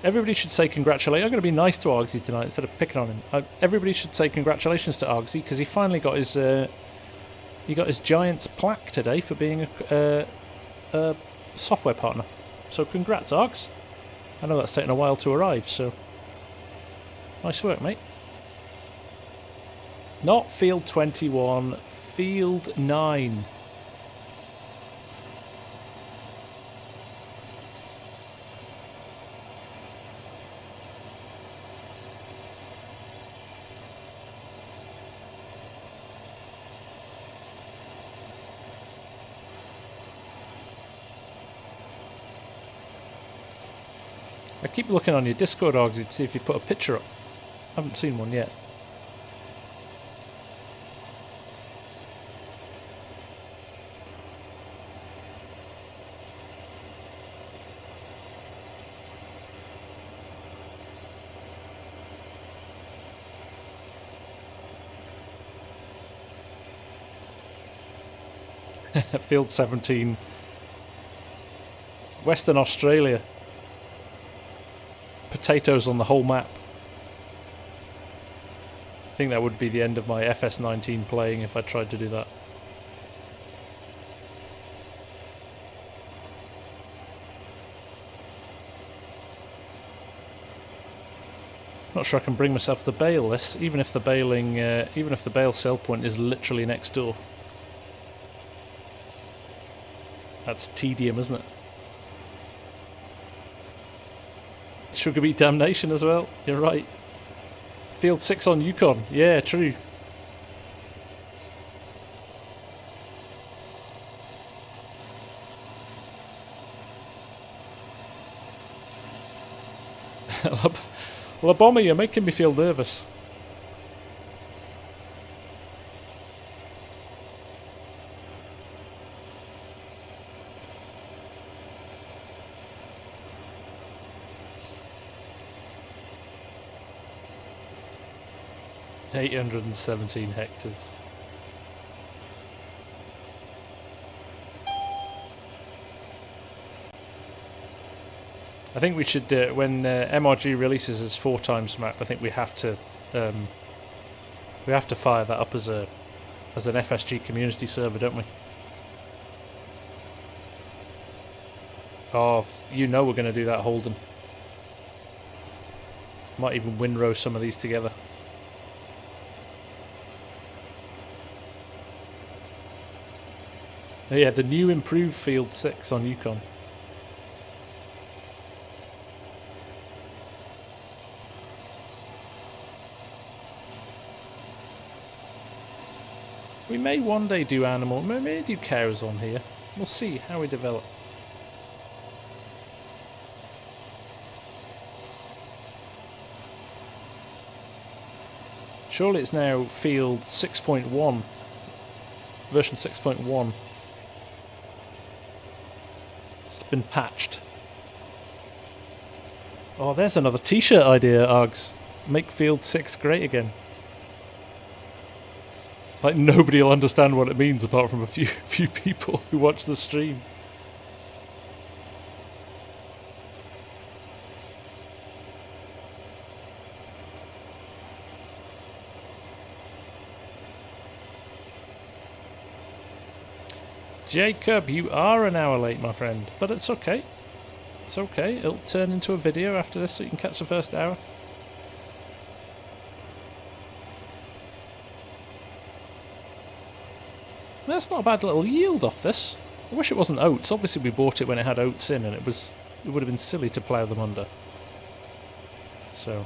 Everybody should say congratulations. I'm going to be nice to Argsy tonight instead of picking on him. Everybody should say congratulations to Argsy because he finally got his Giants plaque today for being a software partner. So congrats, Args. I know that's taken a while to arrive, so nice work, mate. Not field 21, field 9. I keep looking on your Discord, Argsy, to see if you put a picture up. I haven't seen one yet. Field 17. Western Australia. Potatoes on the whole map. I think that would be the end of my FS19 playing if I tried to do that. Not sure I can bring myself to bale this, even if the baling, even if the bale sell point is literally next door. That's tedium, isn't it? Sugar Beet Damnation as well. You're right. Field 6 on Yukon. Yeah, true. La Bomber, you're making me feel nervous. $817 hectares. I think we should, when MRG releases its 4 times map, I think we have to fire that up as an FSG community server, don't we? Oh, you know we're going to do that, Holden. Might even windrow some of these together. Oh yeah, the new improved Field 6 on Yukon. We may one day do animal, we may do cows on here. We'll see how we develop. Surely it's now field 6.1, version 6.1. It's been patched. Oh, there's another t-shirt idea, Args. Make field 6 great again. Like, nobody will understand what it means apart from a few people who watch the stream. Jacob, you are an hour late, my friend, but it's okay. It's okay. It'll turn into a video after this so you can catch the first hour. That's not a bad little yield off this. I wish it wasn't oats. Obviously we bought it when it had oats in, and it would have been silly to plough them under. So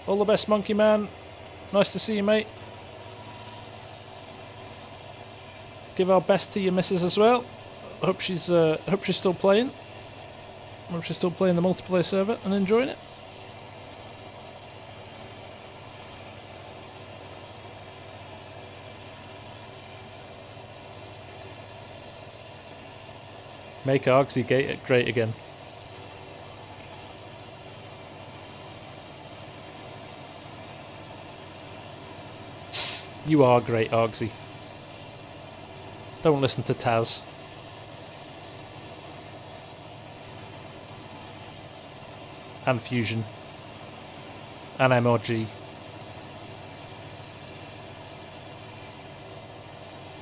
all the best, Monkey Man. Nice to see you, mate. Give our best to your missus as well. I hope she's still playing. I hope she's still playing the multiplayer server and enjoying it. Make AMD Gator great again. You are great, AMD. Don't listen to Taz. And Fusion. And MRG.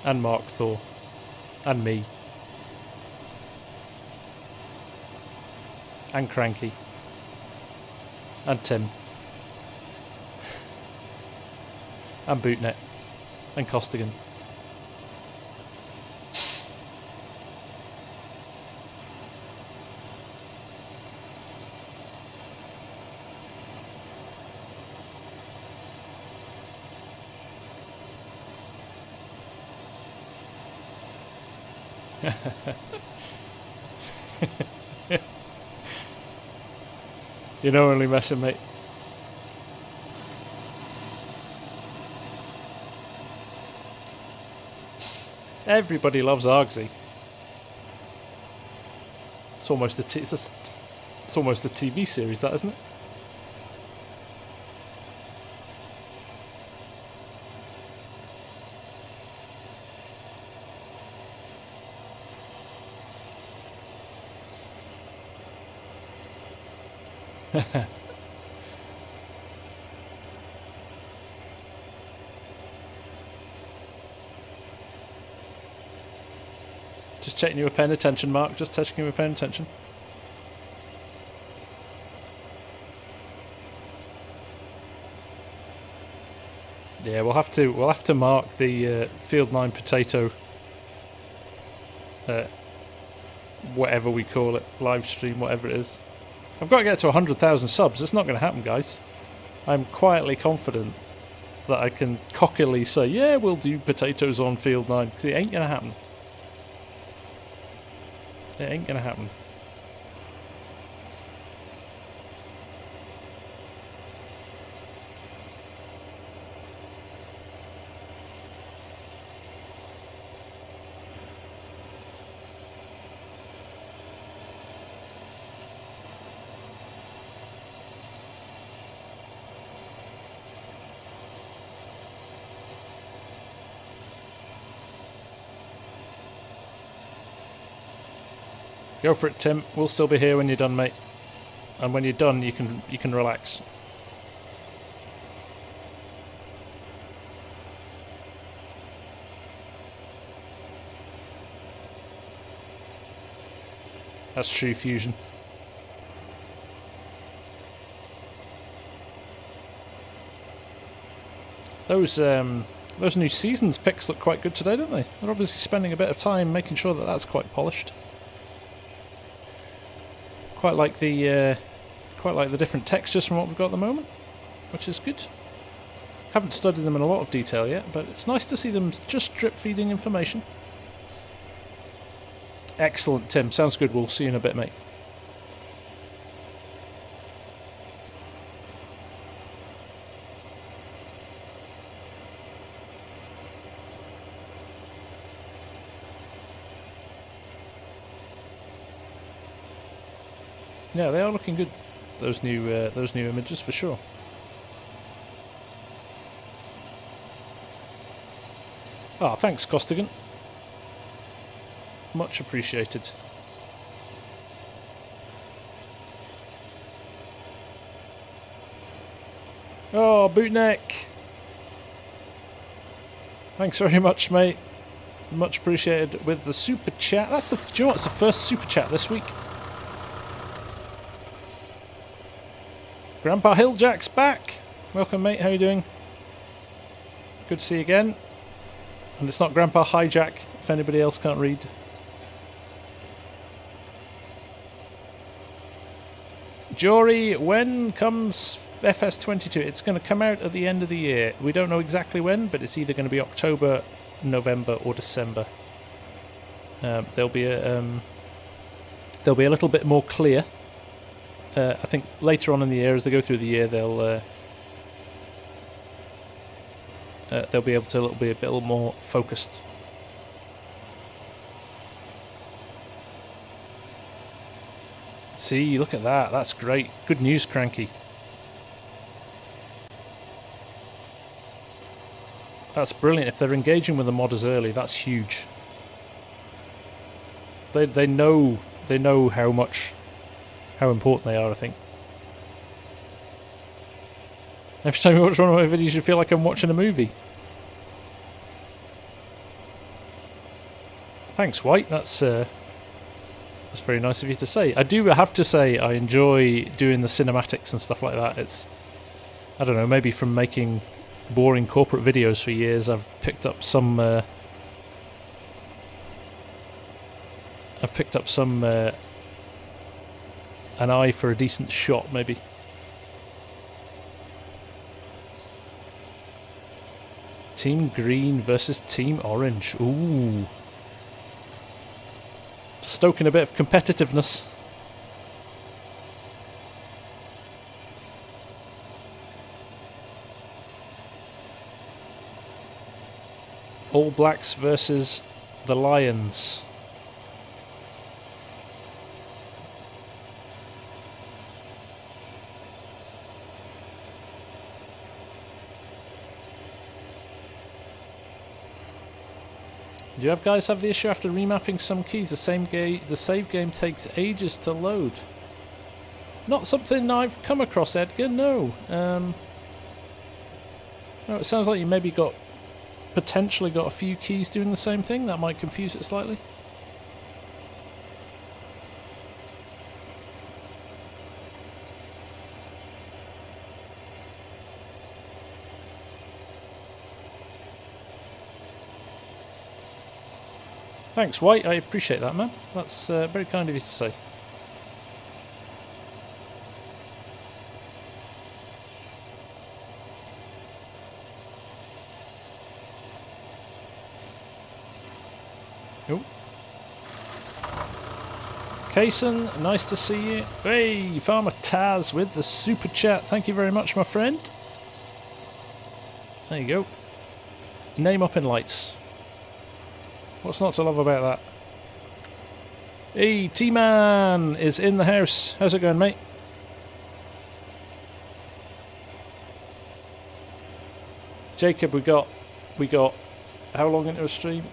And Mark Thor. And me. And Cranky. And Tim. And Bootnet. And Costigan. You're not only messing, mate. Everybody loves Argsy. It's almost it's almost a TV series, that, isn't it? Just checking you were paying attention, Mark. Just checking you were paying attention. Yeah, we'll have to mark the Field 9 potato, whatever we call it, live stream, whatever it is. I've got to get to 100,000 subs. It's not going to happen, guys. I'm quietly confident that I can cockily say, yeah, we'll do potatoes on Field 9, because it ain't going to happen. It ain't going to happen. Go for it, Tim. We'll still be here when you're done, mate. And when you're done, you can relax. That's true fusion. Those new seasons picks look quite good today, don't they? They're obviously spending a bit of time making sure that that's quite polished. Quite like the different textures from what we've got at the moment, which is good. Haven't studied them in a lot of detail yet, but it's nice to see them just drip feeding information. Excellent, Tim. Sounds good. We'll see you in a bit, mate. Yeah, they are looking good. Those new images for sure. Ah, thanks, Costigan. Much appreciated. Oh, Bootneck. Thanks very much, mate. Much appreciated with the super chat. That's the. Do you know what? It's the first super chat this week. Grandpa Hilljack's back. Welcome, mate. How you doing? Good to see you again. And it's not Grandpa Hijack, if anybody else can't read. Jory, when comes FS22? It's going to come out at the end of the year. We don't know exactly when, but it's either going to be October, November, or December. They'll be a little bit more clear. I think later on in the year, as they go through the year, they'll be able to be a bit more focused. See, look at that. That's great. Good news, Cranky. That's brilliant. If they're engaging with the modders early, that's huge. They know how important they are, I think. Every time you watch one of my videos, you feel like I'm watching a movie. Thanks, White. That's very nice of you to say. I do have to say I enjoy doing the cinematics and stuff like that. It's, I don't know, maybe from making boring corporate videos for years, I've picked up some an eye for a decent shot, maybe. Team Green versus Team Orange. Ooh. Stoking a bit of competitiveness. All Blacks versus the Lions. Do you guys have the issue after remapping some keys? The save game takes ages to load. Not something I've come across, Edgar. No. No, it sounds like you maybe potentially got a few keys doing the same thing. That might confuse it slightly. Thanks, White. I appreciate that, man. That's very kind of you to say. Oh. Kaysen, nice to see you. Hey, Farmer Taz with the super chat. Thank you very much, my friend. There you go. Name up in lights. What's not to love about that? Hey, T-Man is in the house. How's it going, mate? Jacob, we got how long into a stream?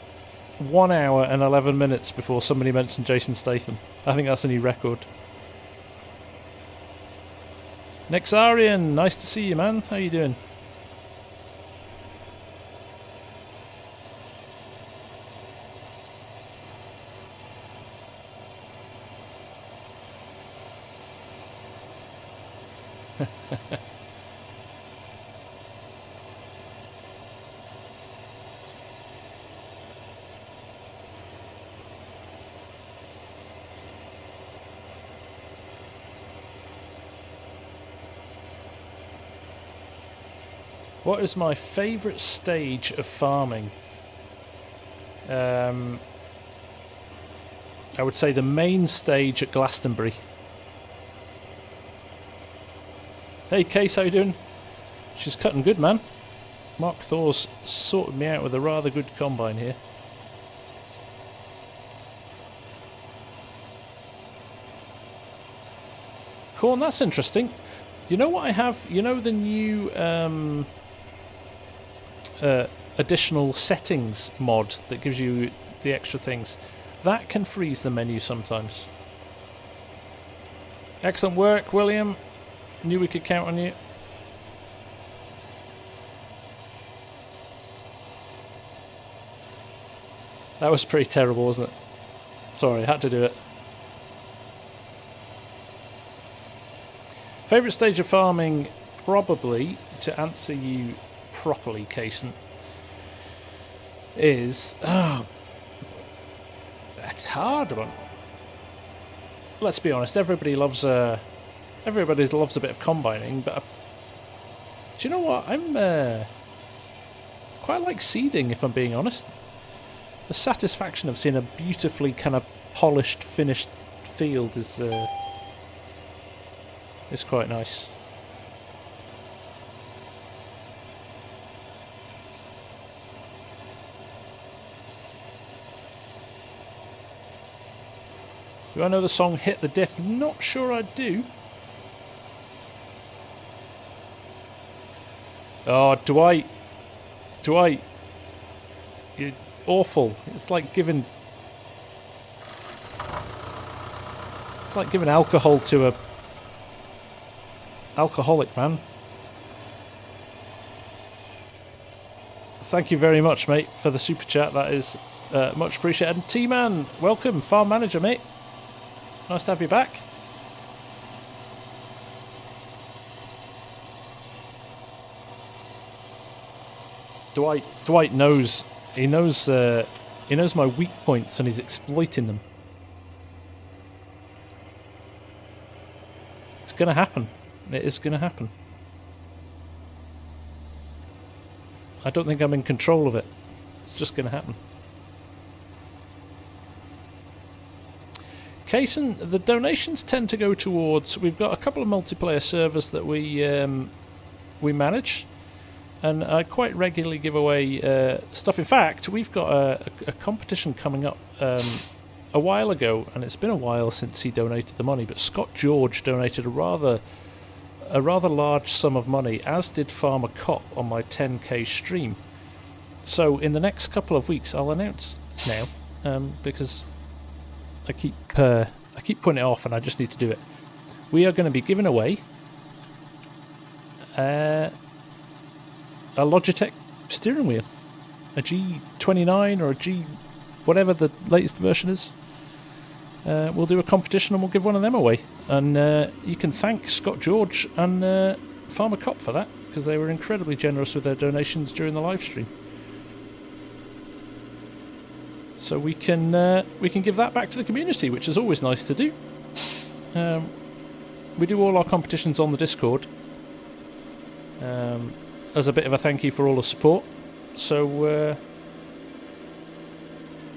1 hour and 11 minutes before somebody mentioned Jason Statham. I think that's a new record. Nexarian, nice to see you, man. How you doing? What is my favourite stage of farming? I would say the main stage at Glastonbury. Hey Case, how you doing? She's cutting good, man. Mark Thor's sorted me out with a rather good combine here. Corn, that's interesting. You know what I have? You know the new additional settings mod that gives you the extra things? That can freeze the menu sometimes. Excellent work, William. Knew we could count on you. That was pretty terrible, wasn't it? Sorry, I had to do it. Favourite stage of farming, probably, to answer you properly, Kaysen, is... Oh, that's a hard one. Let's be honest, everybody loves a bit of combining, but do you know what? I'm quite like seeding, if I'm being honest. The satisfaction of seeing a beautifully kind of polished, finished field is quite nice. Do I know the song Hit the Diff? Not sure I do. Oh, Dwight. Dwight. You're awful. It's like giving alcohol to a alcoholic, man. Thank you very much, mate, for the super chat. That is Much appreciated. And T-Man, welcome, farm manager, mate. Nice to have you back. Dwight knows. He knows my weak points, and he's exploiting them. It's going to happen. It is going to happen. I don't think I'm in control of it. It's just going to happen. Kaysen, the donations tend to go towards... We've got a couple of multiplayer servers that we manage, and I quite regularly give away stuff. In fact, we've got a competition coming up a while ago, and it's been a while since he donated the money, but Scott George donated a rather large sum of money, as did Farmer Cop on my 10k stream. So in the next couple of weeks, I'll announce now, because I keep putting it off, and I just need to do it. We are going to be giving away a Logitech steering wheel, a G29 or a G, whatever the latest version is. We'll do a competition and we'll give one of them away. And you can thank Scott George and Farmer Cop for that, because they were incredibly generous with their donations during the live stream. So we can give that back to the community, which is always nice to do. We do all our competitions on the Discord as a bit of a thank you for all the support. So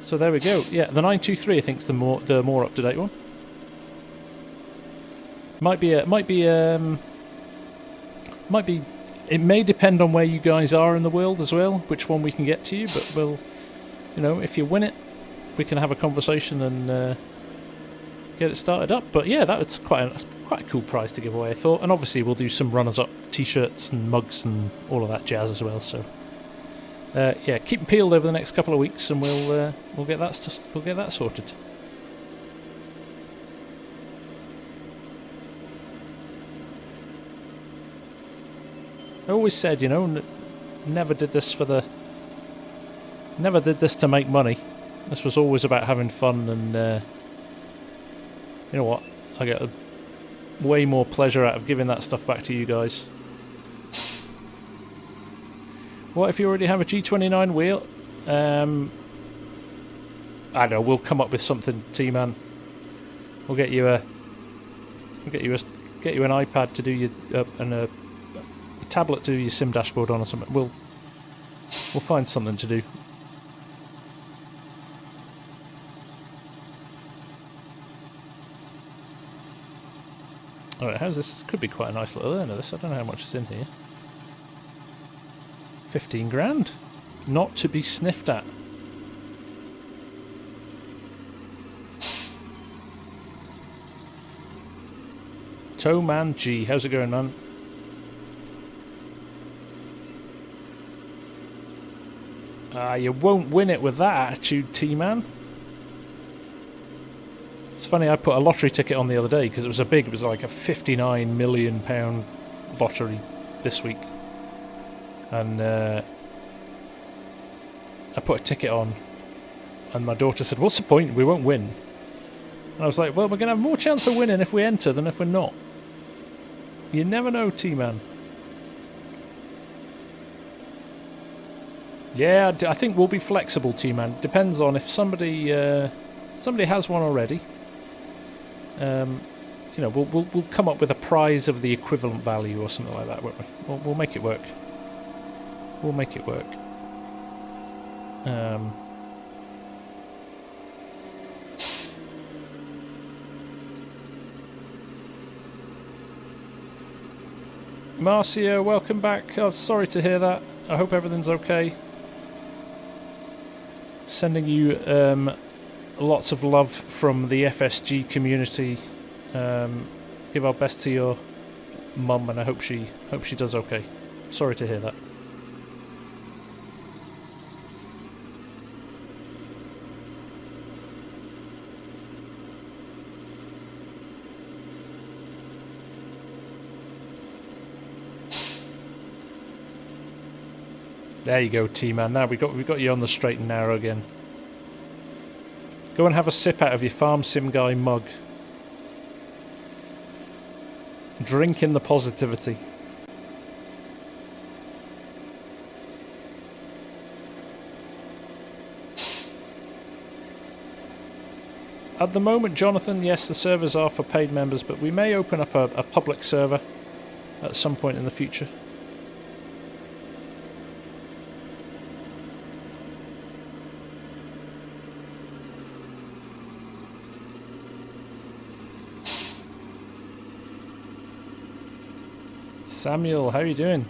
so there we go. Yeah, the 923 I think is the more up to date one. It may depend on where you guys are in the world as well, which one we can get to you. But we'll, you know, if you win it, we can have a conversation and get it started up. But yeah, that's quite a cool prize to give away, I thought. And obviously we'll do some runners-up t-shirts and mugs and all of that jazz as well. So yeah, keep them peeled over the next couple of weeks, and we'll get that sorted. I always said, you know, never did this to make money. This was always about having fun, and you know what? I get way more pleasure out of giving that stuff back to you guys. What if you already have a G29 wheel? I don't know. We'll come up with something, T-Man. We'll get you an iPad to do your and a tablet to do your sim dashboard on, or something. We'll find something to do. Alright, how's this? This could be quite a nice little earner, this. I don't know how much is in here. 15 grand. Not to be sniffed at. Towman G. How's it going, man? You won't win it with that attitude, T-Man. It's funny, I put a lottery ticket on the other day because it was like a £59 million lottery this week. And I put a ticket on, and my daughter said, "What's the point? We won't win." And I was like, "Well, we're going to have more chance of winning if we enter than if we're not. You never know, T-Man." Yeah, I think we'll be flexible, T-Man. Depends on if somebody has one already. You know, we'll come up with a prize of the equivalent value or something like that, won't we? We'll make it work. We'll make it work. Marcia, welcome back. Oh, sorry to hear that. I hope everything's okay. Sending you lots of love from the FSG community. Give our best to your mum, and I hope she does okay. Sorry to hear that. There you go, T-Man. Now we got you on the straight and narrow again. Go and have a sip out of your Farm Sim Guy mug. Drink in the positivity. At the moment, Jonathan, yes, the servers are for paid members, but we may open up a public server at some point in the future. Samuel, how are you doing?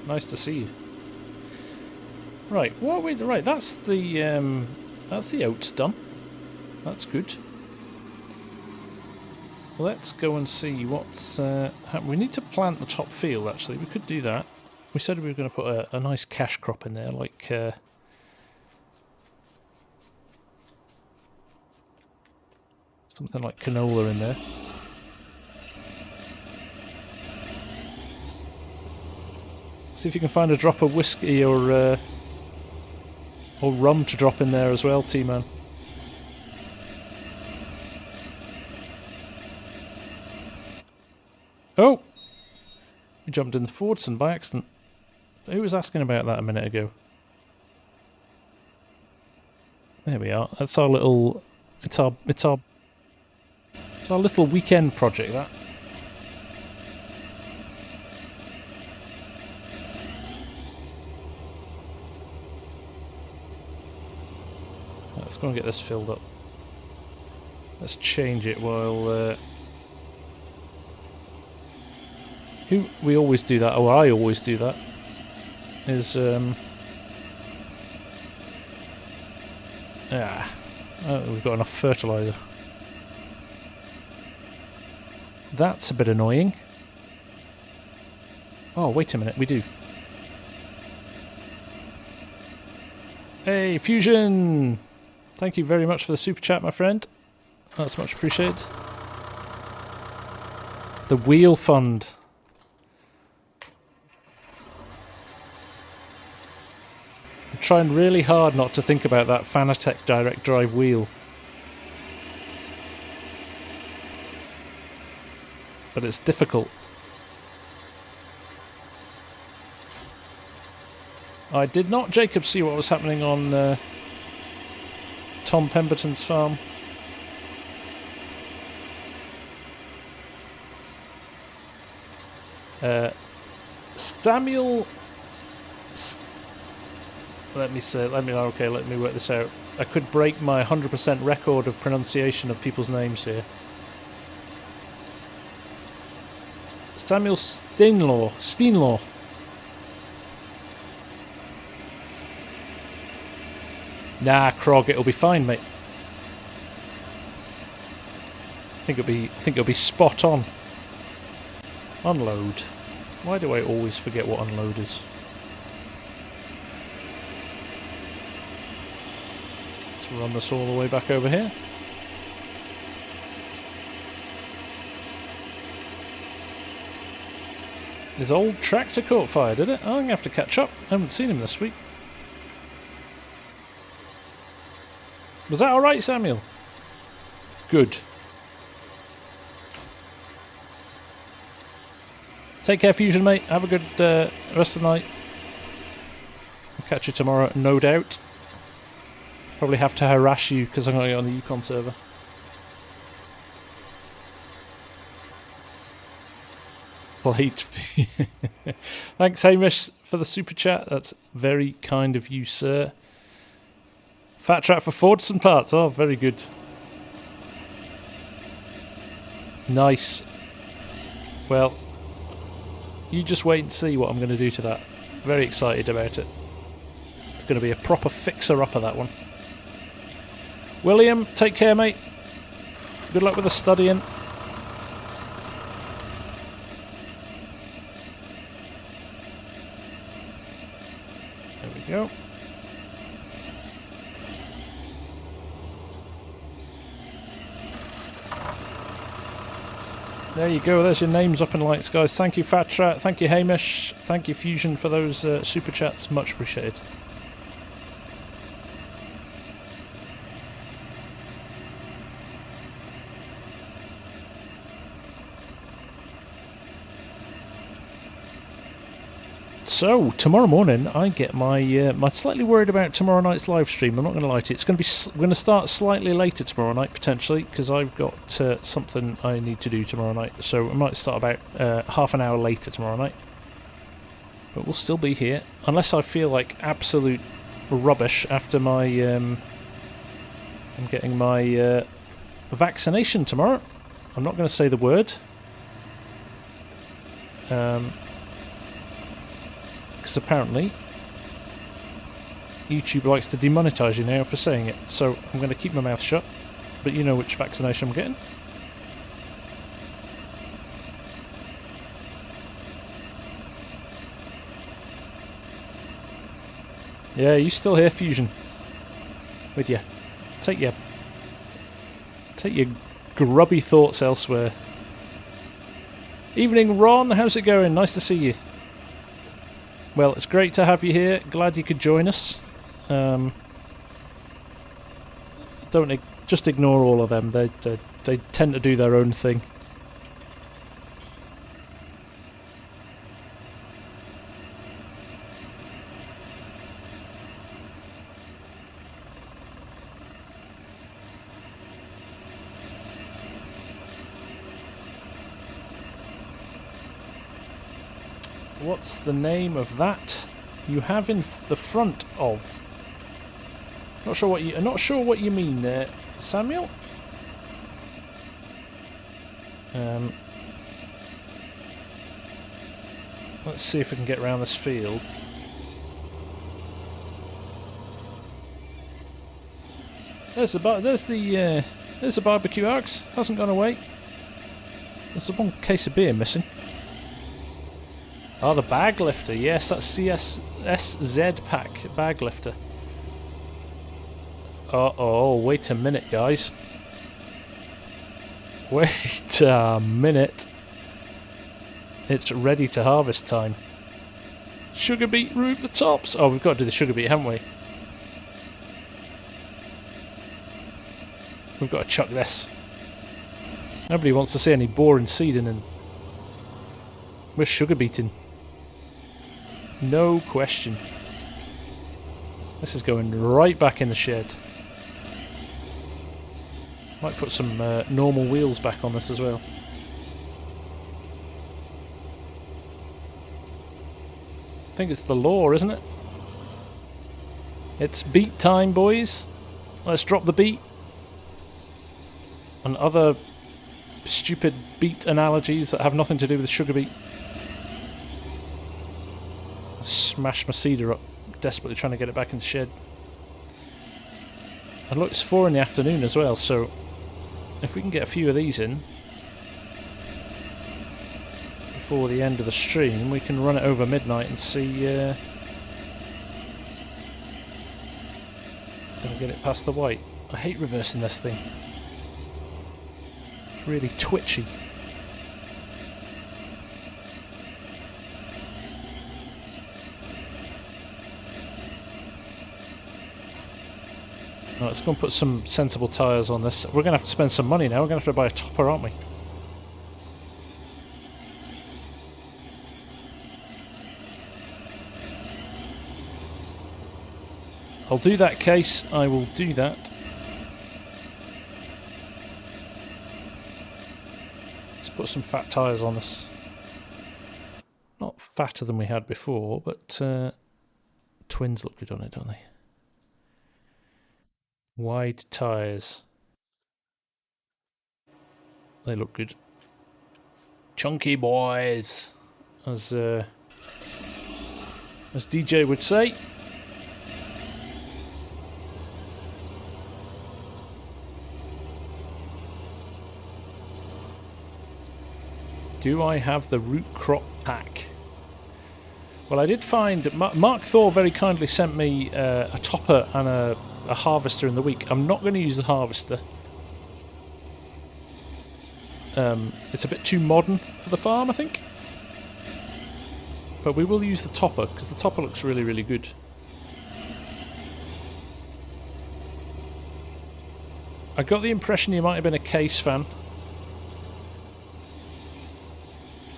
Nice to see you. Right, what we right? That's the oats done. That's good. Let's go and see what's happening. We need to plant the top field. Actually, we could do that. We said we were going to put a nice cash crop in there, like something like canola in there. See if you can find a drop of whiskey or rum to drop in there as well, T-Man. Oh! We jumped in the Fordson by accident. Who was asking about that a minute ago? There we are. That's our little... It's our little weekend project, that. Let's go and get this filled up. Let's change it while... we always do that, or I always do that, is... we've got enough fertiliser. That's a bit annoying. Oh, wait a minute, we do. Hey, Fusion! Thank you very much for the super chat, my friend. That's much appreciated. The Wheel Fund. I'm trying really hard not to think about that Fanatec direct drive wheel. But it's difficult. I did not, Jacob, see what was happening on Tom Pemberton's farm. Samuel... Let me work this out. I could break my 100% record of pronunciation of people's names here. Samuel Steenlaw. Nah, Krog, it'll be fine, mate. I think it'll be spot on. Unload. Why do I always forget what unload is? Let's run this all the way back over here. His old tractor caught fire, did it? I'm going to have to catch up. I haven't seen him this week. Was that alright, Samuel? Good. Take care, Fusion, mate. Have a good rest of the night. I'll catch you tomorrow, no doubt. Probably have to harass you because I'm going to get on the Yukon server. Plate. Thanks, Hamish, for the super chat. That's very kind of you, sir. Fat trap for Fordson parts. Oh, very good. Nice. Well, you just wait and see what I'm going to do to that. Very excited about it. It's going to be a proper fixer-upper, that one. William, take care, mate. Good luck with the studying. There we go. There you go, there's your names up in lights, guys. Thank you, Fat Chat. Thank you, Hamish. Thank you, Fusion, for those super chats. Much appreciated. So tomorrow morning I get my. I'm slightly worried about tomorrow night's live stream. I'm not going to lie to you. It's going to be. We're going to start slightly later tomorrow night potentially because I've got something I need to do tomorrow night. So I might start about half an hour later tomorrow night. But we'll still be here unless I feel like absolute rubbish after my. I'm getting my vaccination tomorrow. I'm not going to say the word. Because apparently YouTube likes to demonetize you now for saying it, so I'm going to keep my mouth shut, but you know which vaccination I'm getting. Yeah, you still here, Fusion? With you. Take your grubby thoughts elsewhere. Evening, Ron. How's it going? Nice to see you. Well, it's great to have you here. Glad you could join us. Don't just ignore all of them. They tend to do their own thing. What's the name of that you have in the front of? Not sure what you mean there, Samuel. Let's see if we can get around this field. There's the barbecue axe. Hasn't gone away. There's the one case of beer missing. Oh, the bag lifter. Yes, that's CSSZ pack bag lifter. Uh-oh, wait a minute, guys. Wait a minute. It's ready to harvest time. Sugar beet, remove the tops. Oh, we've got to do the sugar beet, haven't we? We've got to chuck this. Nobody wants to see any boring seeding and we're sugar beeting. No question. This is going right back in the shed. Might put some normal wheels back on this as well. I think it's the law, isn't it? It's beet time, boys. Let's drop the beet. And other stupid beet analogies that have nothing to do with sugar beet. Smash my cedar up, desperately trying to get it back in the shed. And look, it's 4 in the afternoon as well, so if we can get a few of these in before the end of the stream, we can run it over midnight and see gonna get it past the white. I hate reversing this thing. It's really twitchy. Right, let's go and put some sensible tyres on this. We're going to have to spend some money now. We're going to have to buy a topper, aren't we? I'll do that, Case. I will do that. Let's put some fat tyres on this. Not fatter than we had before, but twins look good on it, don't they? Wide tyres. They look good. Chunky boys, as DJ would say. Do I have the root crop pack? Well, I did find Mark Thor very kindly sent me a topper and a harvester in the week. I'm not going to use the harvester. It's a bit too modern for the farm, I think. But we will use the topper, because the topper looks really, really good. I got the impression you might have been a Case fan.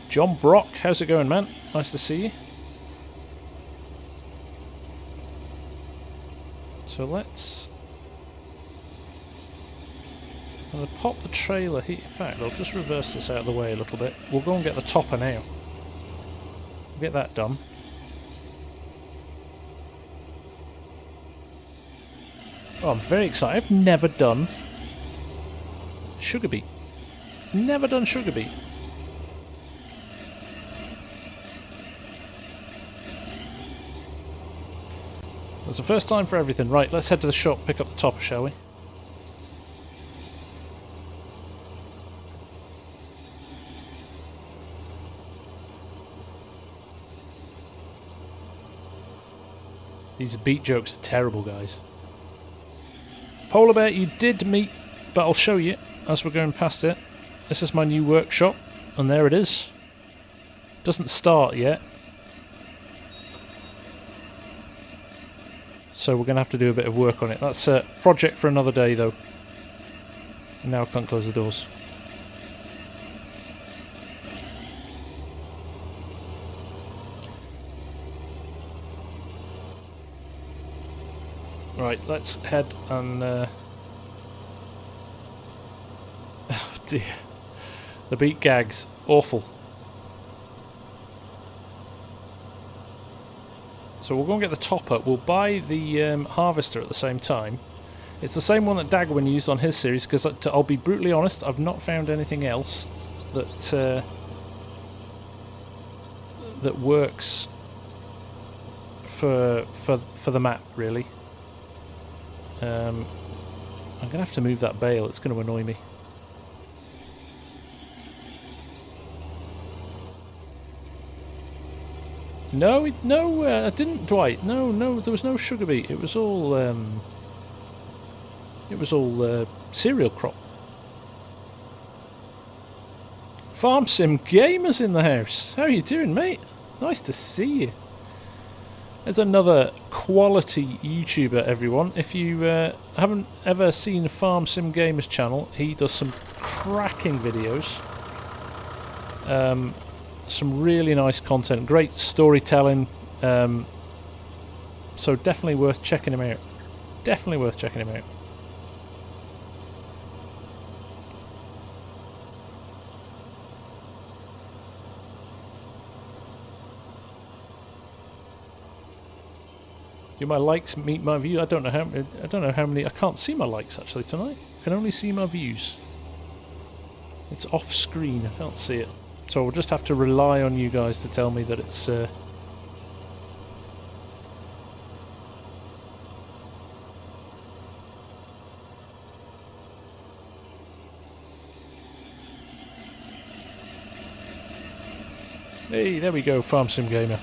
John Brock, how's it going, man? Nice to see you. So let's... I'm going to pop the trailer here. In fact, I'll just reverse this out of the way a little bit. We'll go and get the topper now. Get that done. Oh, I'm very excited. I've never done sugar beet. Never done sugar beet. That's the first time for everything. Right, let's head to the shop, pick up the topper, shall we? These beat jokes are terrible, guys. Polar Bear, you did meet, but I'll show you as we're going past it. This is my new workshop, and there it is. Doesn't start yet. So we're going to have to do a bit of work on it. That's a project for another day, though. Now I can't close the doors. Right, let's head and... oh dear. The beat gags. Awful. So we'll go and get the topper. We'll buy the harvester at the same time. It's the same one that Daggerwin used on his series, because I'll be brutally honest, I've not found anything else that that works for the map, really. I'm going to have to move that bale. It's going to annoy me. No, I didn't, Dwight. No, there was no sugar beet. It was all cereal crop. Farm Sim Gamers in the house. How are you doing, mate? Nice to see you. There's another quality YouTuber, everyone. If you haven't ever seen Farm Sim Gamers channel, he does some cracking videos. Some really nice content, great storytelling. So definitely worth checking him out. Definitely worth checking him out. Do my likes meet my views? I don't know how many. I can't see my likes actually tonight. I can only see my views. It's off screen. I can't see it. So we'll just have to rely on you guys to tell me that it's Hey, there we go, Farm Sim Gamer.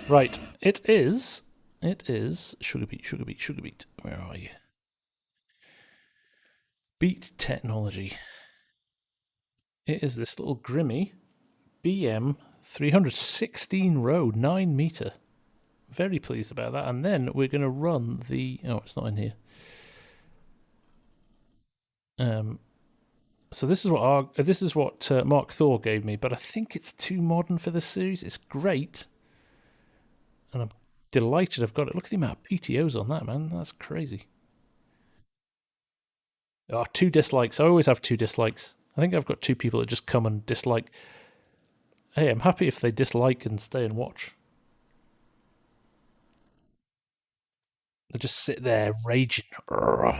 Right, it is sugar beet. Where are you? Beat technology. It is this little Grimmy BM 316 row, 9 meter. Very pleased about that. And then we're going to run the... Oh, it's not in here. So this is what Mark Thor gave me, but I think it's too modern for this series. It's great, and I'm delighted I've got it. Look at the amount of PTOs on that, man. That's crazy. Oh, 2 dislikes. I always have 2 dislikes. I think I've got 2 people that just come and dislike. Hey, I'm happy if they dislike and stay and watch. They just sit there raging.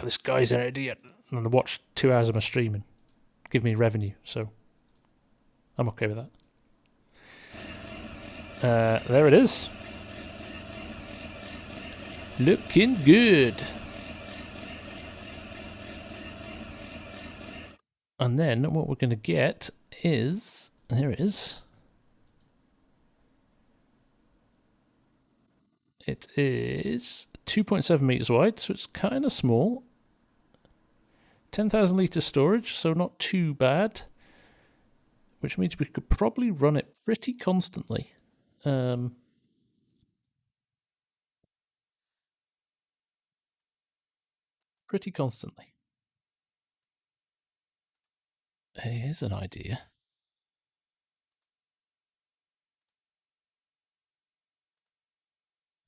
This guy's an idiot. And they watch 2 hours of my streaming. Give me revenue, so I'm okay with that. There it is. Looking good. And then what we're going to get is... There it is. It is 2.7 meters wide, so it's kind of small. 10,000 litre storage, so not too bad. Which means we could probably run it pretty constantly. Pretty constantly. Here's an idea.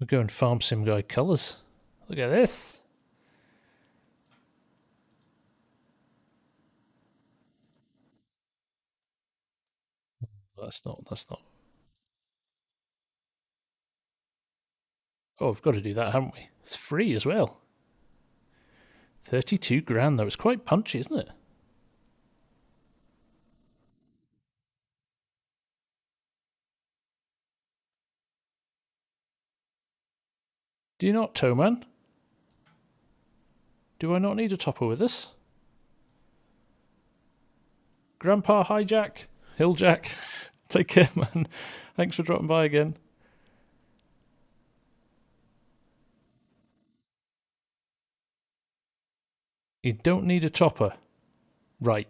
We're going Farm Sim Guy colours. Look at this. That's not. Oh, we've got to do that, haven't we? It's free as well. 32 grand though. It's quite punchy, isn't it? Do you not, Towman? Do I not need a topper with this? Grandpa Hijack, Hilljack, take care, man. Thanks for dropping by again. You don't need a topper. Right.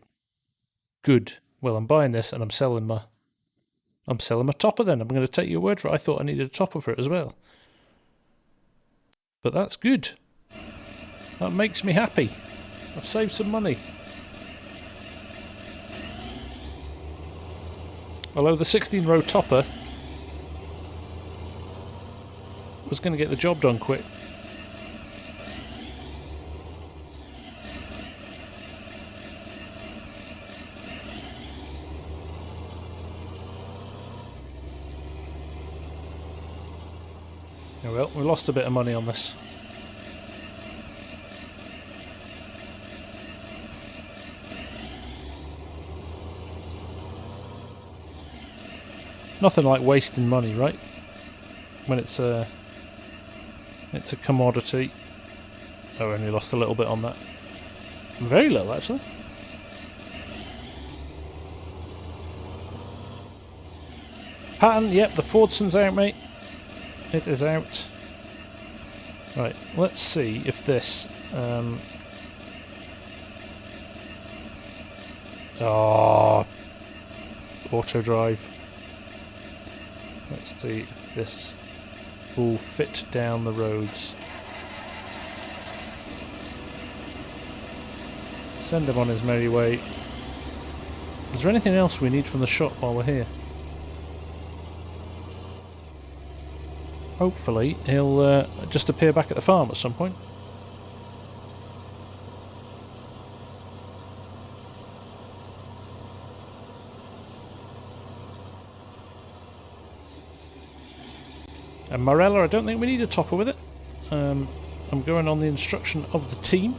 Good. Well, I'm buying this and I'm selling my topper then. I'm going to take your word for it. I thought I needed a topper for it as well. But that's good. That makes me happy. I've saved some money. Although the 16-row topper was going to get the job done quick. Oh well, we lost a bit of money on this. Nothing like wasting money, right? When it's a commodity. Oh, I only lost a little bit on that. Very little, actually. Pattern, yep, the Fordson's out, mate. It is out. Right, let's see if this... auto drive. Let's see if this will fit down the roads. Send him on his merry way. Is there anything else we need from the shop while we're here? Hopefully he'll just appear back at the farm at some point. And Morella, I don't think we need a topper with it. I'm going on the instruction of the team.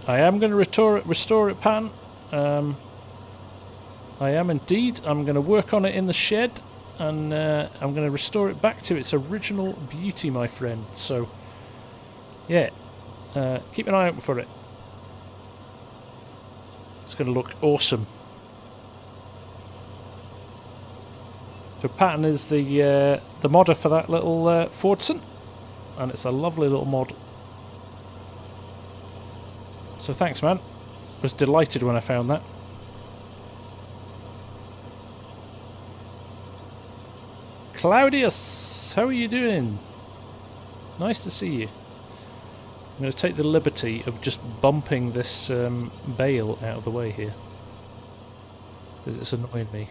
I am going to restore it, Pan. I am indeed. I'm going to work on it in the shed, and I'm going to restore it back to its original beauty, my friend. So, yeah, keep an eye out for it. It's going to look awesome. So Patton is the modder for that little Fordson, and it's a lovely little mod. So thanks, man. I was delighted when I found that. Claudius, how are you doing? Nice to see you. I'm going to take the liberty of just bumping this bale out of the way here, because it's annoying me.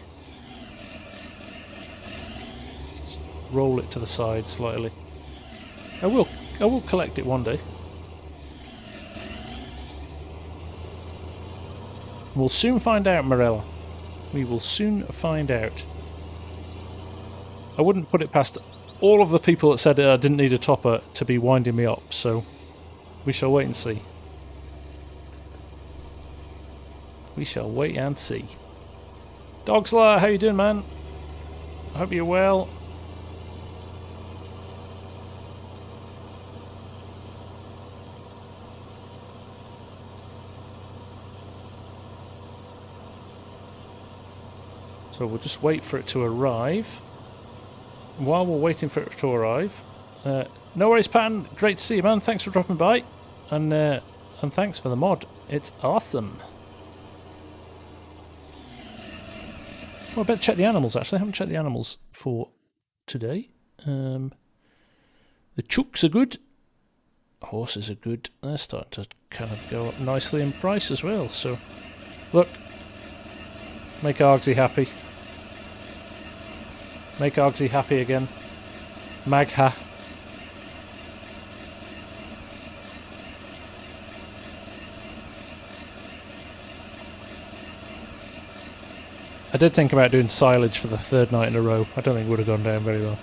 Just roll it to the side slightly. I will collect it one day. We'll soon find out, Morella. We will soon find out. I wouldn't put it past all of the people that said I didn't need a topper to be winding me up, so we shall wait and see. We shall wait and see. Dogslar, how you doing, man? I hope you're well. So we'll just wait for it to arrive. While we're waiting for it to arrive, no worries, Patton. Great to see you, man. Thanks for dropping by, and thanks for the mod. It's awesome. Well, I better check the animals. Actually, I haven't checked the animals for today. The chooks are good. Horses are good. They're starting to kind of go up nicely in price as well. So, look, make Argsy happy. Make Argsy happy again. Magha. I did think about doing silage for the third night in a row. I don't think it would have gone down very well.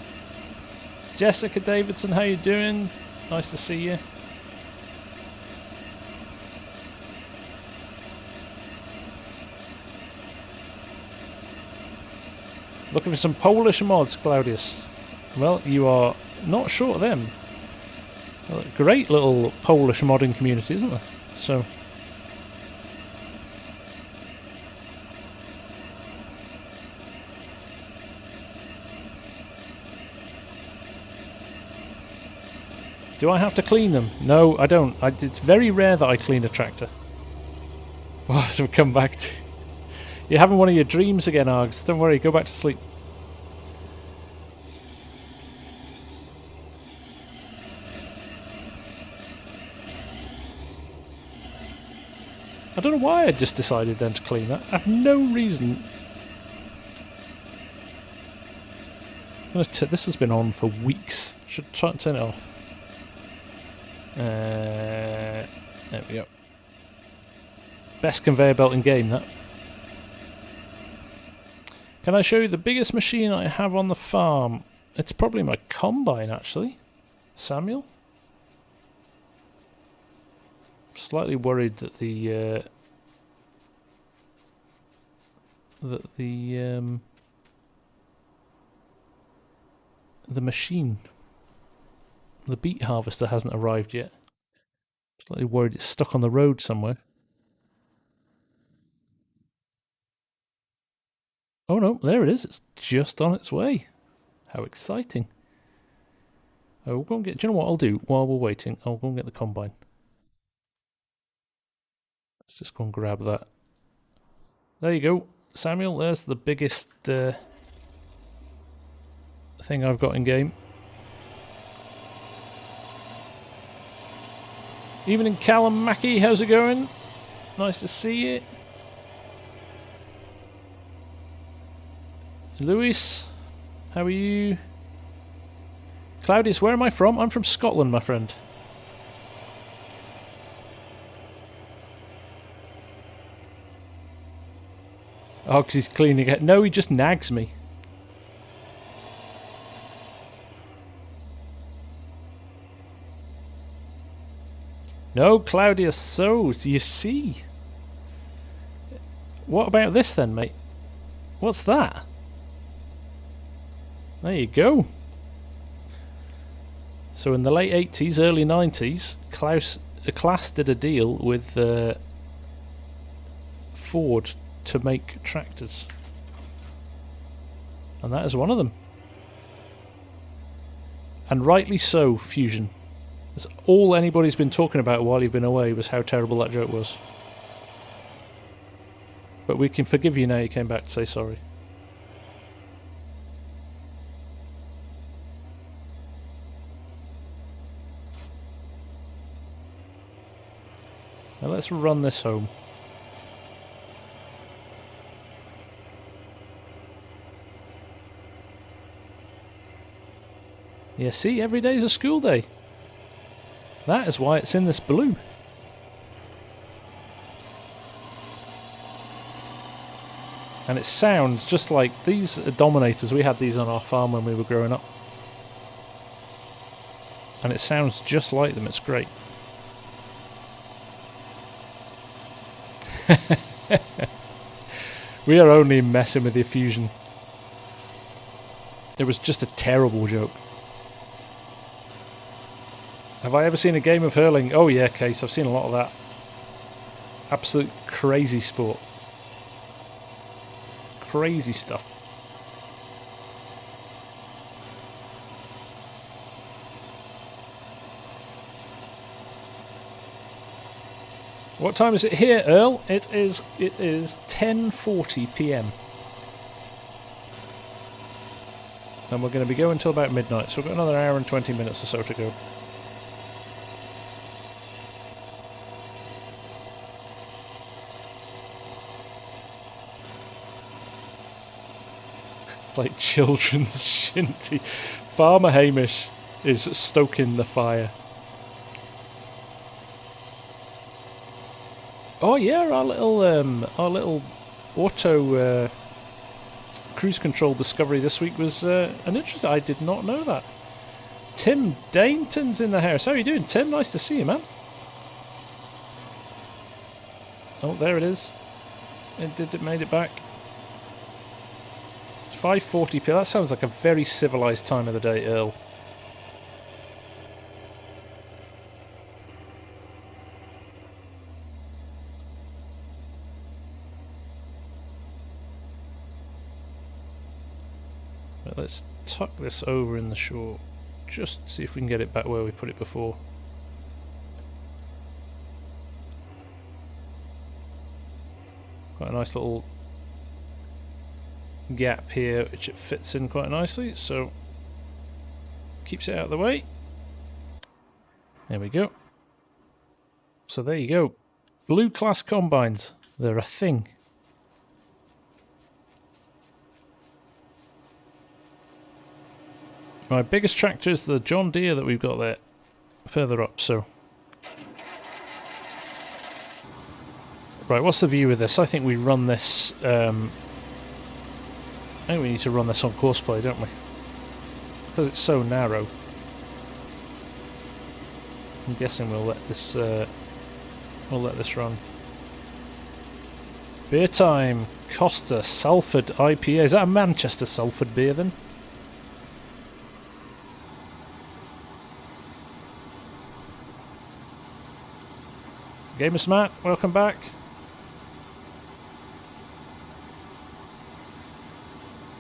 Jessica Davidson, how you doing? Nice to see you. Looking for some Polish mods, Claudius. Well, you are not short of them. Well, great little Polish modding community, isn't there? So... do I have to clean them? No, I don't. It's very rare that I clean a tractor. Well, so we come back to... You're having one of your dreams again, Args. Don't worry, go back to sleep. I don't know why I just decided then to clean that. I have no reason. This has been on for weeks. Should try and turn it off. There we go. Best conveyor belt in game, that. Can I show you the biggest machine I have on the farm? It's probably my combine, actually. Samuel? Slightly worried that the machine, the beet harvester, hasn't arrived yet. Slightly worried it's stuck on the road somewhere. Oh no, there it is. It's just on its way. How exciting. Oh, we'll go and get... Do you know what I'll do while we're waiting? I'll go and get the combine. Let's just go and grab that. There you go, Samuel. There's the biggest thing I've got in game. Evening, Callum Mackey. How's it going? Nice to see you. Lewis, how are you? Claudius, where am I from? I'm from Scotland, my friend. Oh, because he's cleaning it. No, he just nags me. No, Claudius, so you see. What about this then, mate? What's that? There you go. So in the late 80s, early 90s, Class did a deal with Ford to make tractors. And that is one of them. And rightly so, Fusion. That's all anybody's been talking about while you've been away, was how terrible that joke was. But we can forgive you now you came back to say sorry. Now let's run this home. Yeah, see, every day's a school day. That is why it's in this blue. And it sounds just like these Dominators. We had these on our farm when we were growing up. And it sounds just like them. It's great. We are only messing with the Fusion. It was just a terrible joke. Have I ever seen a game of hurling? Oh yeah, Case, I've seen a lot of that. Absolute crazy sport. Crazy stuff. What time is it here, Earl? It is 10:40 PM. And we're going to be going until about midnight, so we've got another hour and 20 minutes or so to go. like children's shinty. Farmer Hamish is stoking the fire. Oh yeah, our little auto cruise control discovery this week was an interesting. I did not know that. Tim Dainton's in the house. How are you doing, Tim? Nice to see you, man. Oh, there it is. It made it back. 5:40p. That sounds like a very civilized time of the day, Earl. But let's tuck this over in the shore. Just see if we can get it back where we put it before. Quite a nice little gap here which it fits in quite nicely, so keeps it out of the way. There we go. So there you go. Blue class combines, they're a thing. My biggest tractor is the John Deere that we've got there further up, so right, what's the view with this? I think we run this I think we need to run this on courseplay, don't we? Because it's so narrow. I'm guessing we'll let this run. Beer time, Costa Salford IPA. Is that a Manchester Salford beer then? Gamers Matt, welcome back.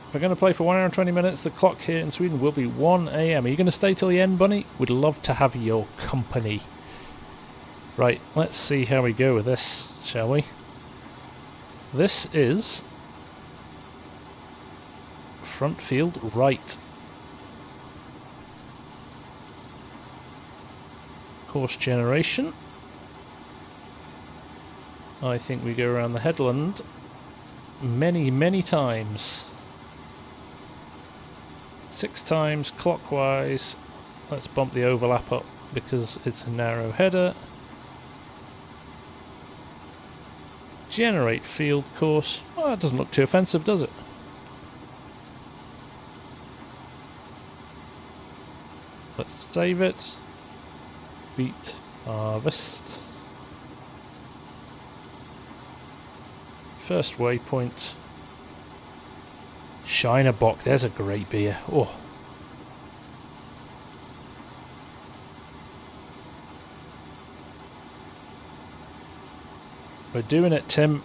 If we're going to play for 1 hour and 20 minutes, the clock here in Sweden will be 1 AM. Are you going to stay till the end, Bunny? We'd love to have your company. Right, let's see how we go with this, shall we? This is front field right. Course generation. I think we go around the headland many, many times. 6 times clockwise. Let's bump the overlap up because it's a narrow header. Generate field course. Well, that doesn't look too offensive, does it? Let's save it. Beat harvest. First waypoint. Shiner Bock, there's a great beer. Oh. We're doing it, Tim.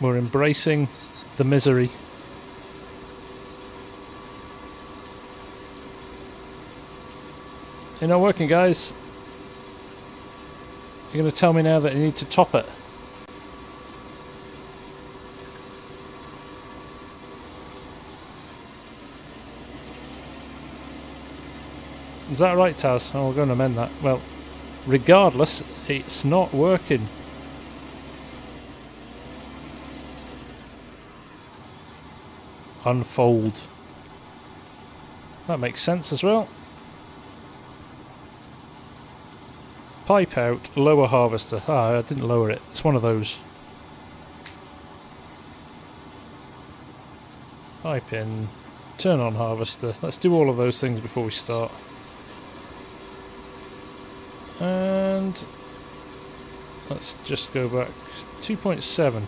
We're embracing the misery. You're not working, guys. You're going to tell me now that you need to top it. Is that right, Taz? Oh, we're going to amend that. Well, regardless, it's not working. Unfold. That makes sense as well. Pipe out, lower harvester. Ah, I didn't lower it. It's one of those. Pipe in, turn on harvester. Let's do all of those things before we start. And let's just go back 2.7.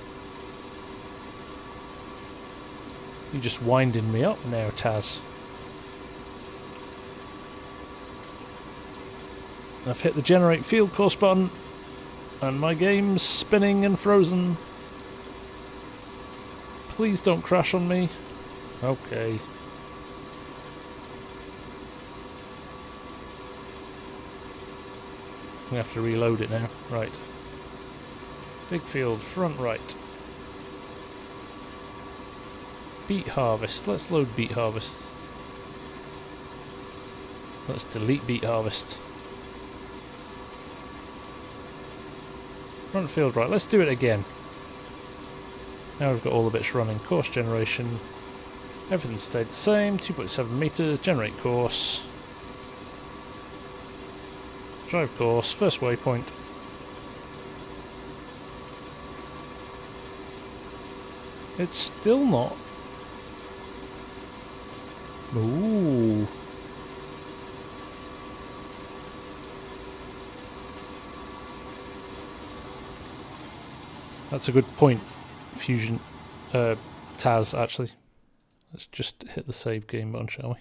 You're just winding me up now, Taz. I've hit the generate field course button and my game's spinning and frozen. Please don't crash on me. Okay. We have to reload it now. Right. Big field, front right. Beet harvest. Let's load beet harvest. Let's delete beet harvest. Front field right. Let's do it again. Now we've got all the bits running. Course generation. Everything stayed the same. 2.7 meters. Generate course. Drive course. First waypoint. It's still not. Ooh. That's a good point, Fusion. Taz, actually. Let's just hit the save game button, shall we?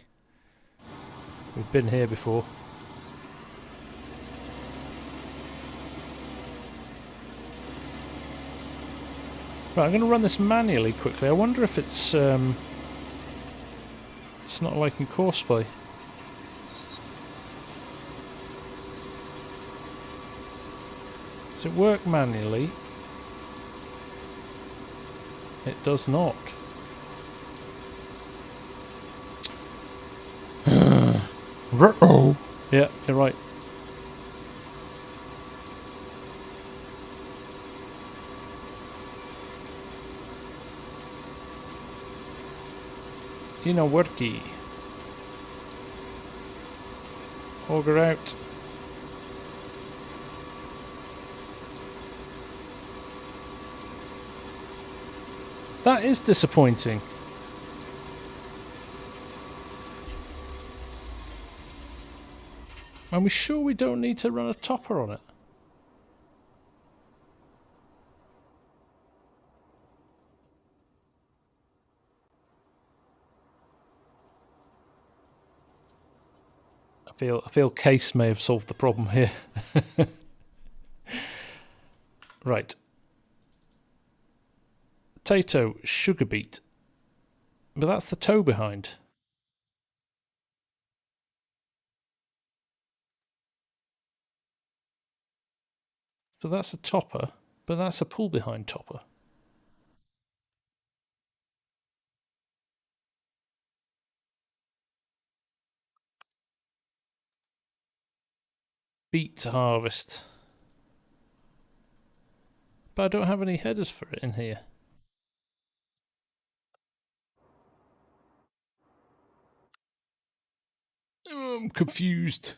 We've been here before. Right, I'm going to run this manually quickly. I wonder if it's not like in Courseplay. Does it work manually? It does not. Yeah, you're right. Worky. Auger out. That is disappointing. Are we sure we don't need to run a topper on it? I feel Case may have solved the problem here. Right. Potato, sugar beet. But that's the toe behind. So that's a topper, but that's a pull behind topper. Beet to harvest. But I don't have any headers for it in here. Oh, I'm confused.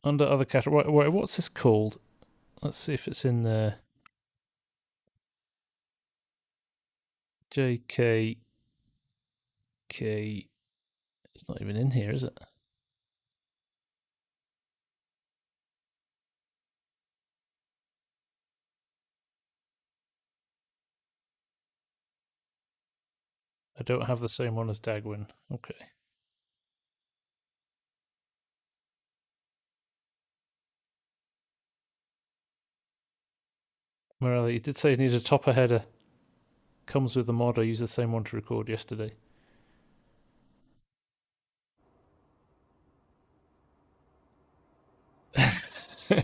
Under other category. Wait, what's this called? Let's see if it's in there. JK. K. It's not even in here, is it? I don't have the same one as Dagwin. Okay. Morelli, you did say you need a topper header. Comes with the mod. I used the same one to record yesterday. I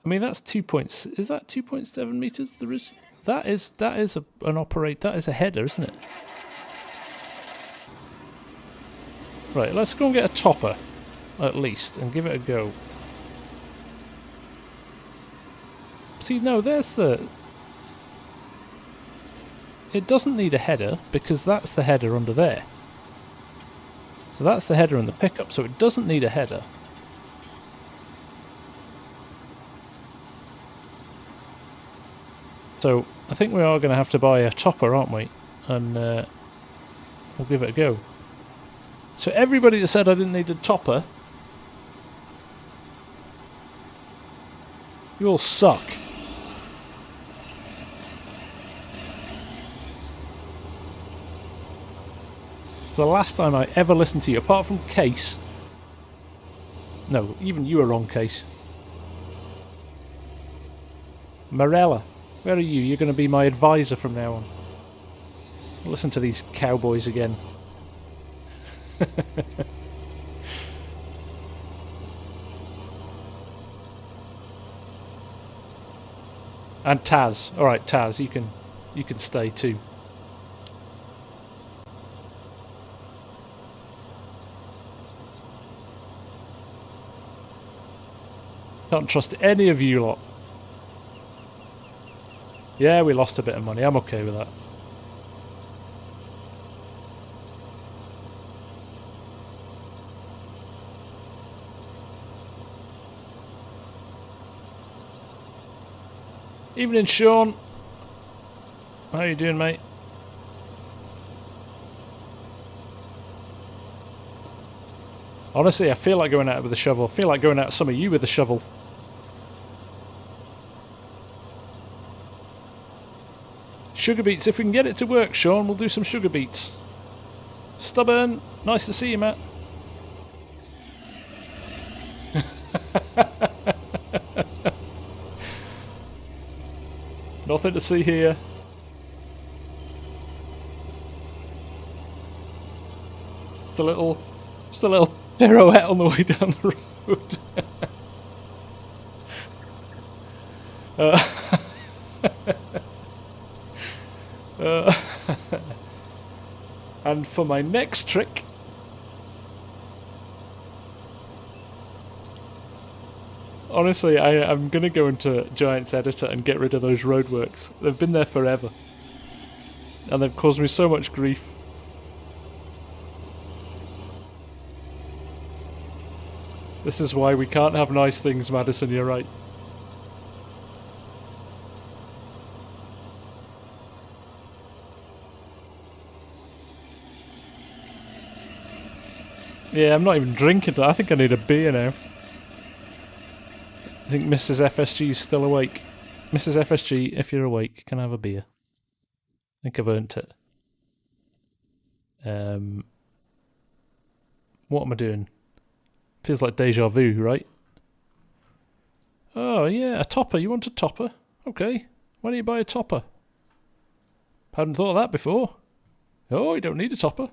mean, that's 2 points. Is that 2.7 meters? There is. That is an operate. That is a header, isn't it? Right. Let's go and get a topper, at least, and give it a go. See, no, there's the. It doesn't need a header because that's the header under there. So that's the header and the pickup. So it doesn't need a header. So I think we are going to have to buy a topper, aren't we? And we'll give it a go. So everybody that said I didn't need a topper, you all suck. It's the last time I ever listened to you, apart from Case. No, even you are wrong, Case. Morella. Where are you? You're going to be my advisor from now on. Listen to these cowboys again. And Taz. Alright, Taz, you can stay too. Can't trust any of you lot. Yeah, we lost a bit of money. I'm okay with that. Evening, Sean. How you doing, mate? Honestly, I feel like going out with a shovel. I feel like going out with some of you with a shovel. Sugar beets, if we can get it to work, Sean, we'll do some sugar beets. Stubborn, nice to see you, Matt. Nothing to see here. Just a little pirouette on the way down the road. And for my next trick, honestly, I'm going to go into Giant's Editor and get rid of those roadworks. They've been there forever. And they've caused me so much grief. This is why we can't have nice things, Madison, you're right. Yeah, I'm not even drinking. I think I need a beer now. I think Mrs. FSG is still awake. Mrs. FSG, if you're awake, can I have a beer? I think I've earned it. What am I doing? Feels like deja vu, right? Oh yeah, a topper. You want a topper? Okay. Why don't you buy a topper? Hadn't thought of that before. Oh, you don't need a topper.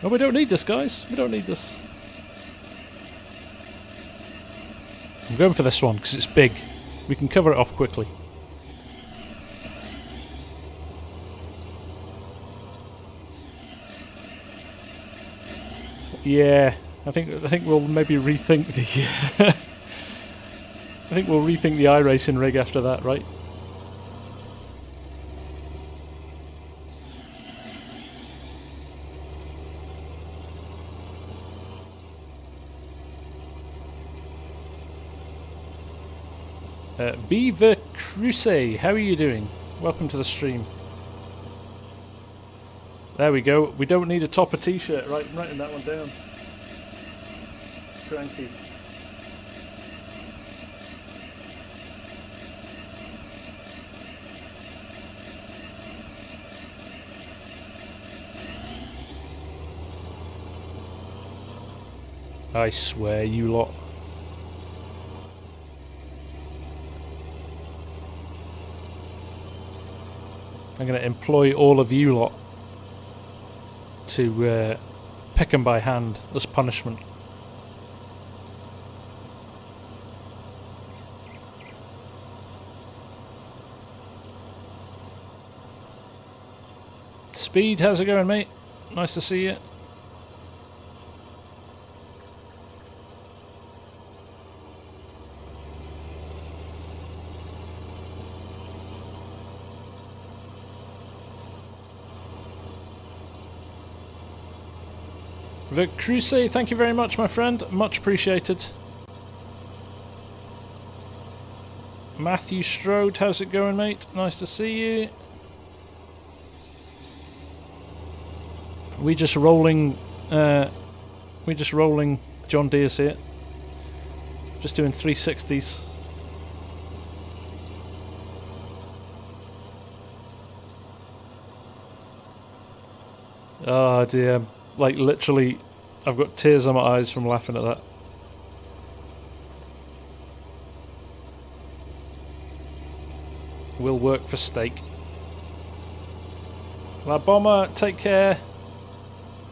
Oh, we don't need this, guys. We don't need this. I'm going for this one because it's big. We can cover it off quickly. Yeah, I think we'll maybe rethink the. I think we'll rethink the iRacing rig after that, right? Beaver Crusade, how are you doing? Welcome to the stream. There we go. We don't need a topper t-shirt, right? I'm writing that one down. Cranky. I swear, you lot. I'm going to employ all of you lot to pick them by hand as punishment. Speed, how's it going, mate? Nice to see you. The Crusade, thank you very much, my friend. Much appreciated. Matthew Strode, how's it going, mate? Nice to see you. We just rolling John Deere's here. Just doing 360s. Oh dear. Like literally, I've got tears in my eyes from laughing at that. Will work for steak. La Bomber, take care.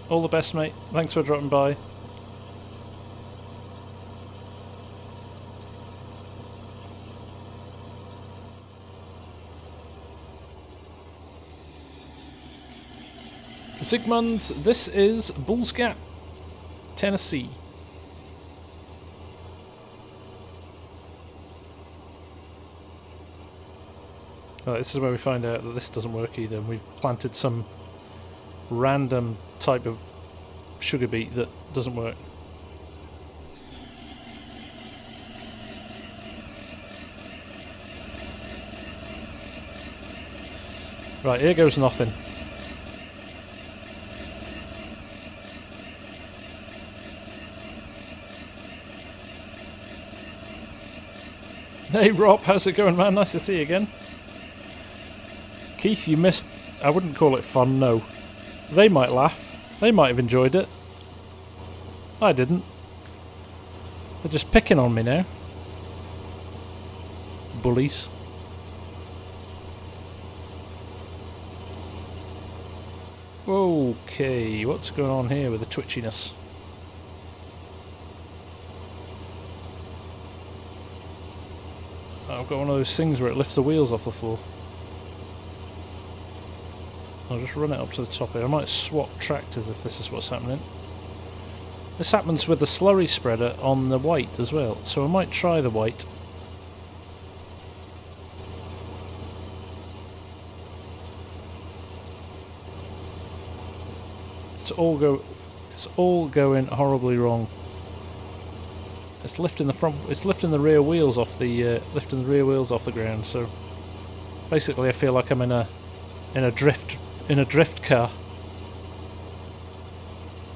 All the best, mate. Thanks for dropping by. Sigmunds, this is Bulls Gap, Tennessee. Right, this is where we find out that this doesn't work either. We've planted some random type of sugar beet that doesn't work. Right, here goes nothing. Hey Rob, how's it going, man? Nice to see you again. Keith, you missed... I wouldn't call it fun, no. They might laugh. They might have enjoyed it. I didn't. They're just picking on me now. Bullies. Okay, what's going on here with the twitchiness? I've got one of those things where it lifts the wheels off the floor. I'll just run it up to the top here. I might swap tractors if this is what's happening. This happens with the slurry spreader on the white as well, so I might try the white. It's all going horribly wrong. It's lifting the front. It's lifting the rear wheels off the ground. So basically, I feel like I'm in a drift car.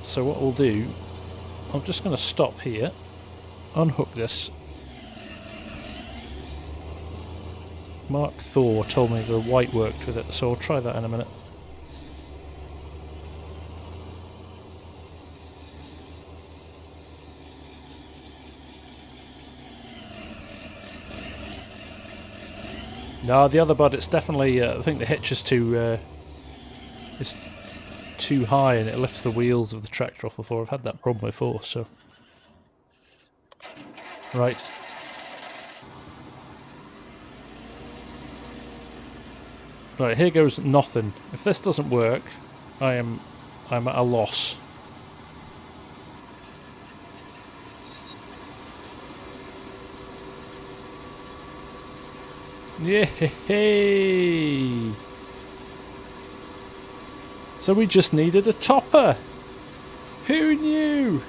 So what we'll do, I'm just going to stop here, unhook this. Mark Thor told me the white worked with it, so I'll try that in a minute. No, the other bud, it's definitely, I think the hitch is too high and it lifts the wheels of the tractor off the floor. I've had that problem before, so... Right. Right, here goes nothing. If this doesn't work, I'm at a loss. Yay! So we just needed a topper. Who knew?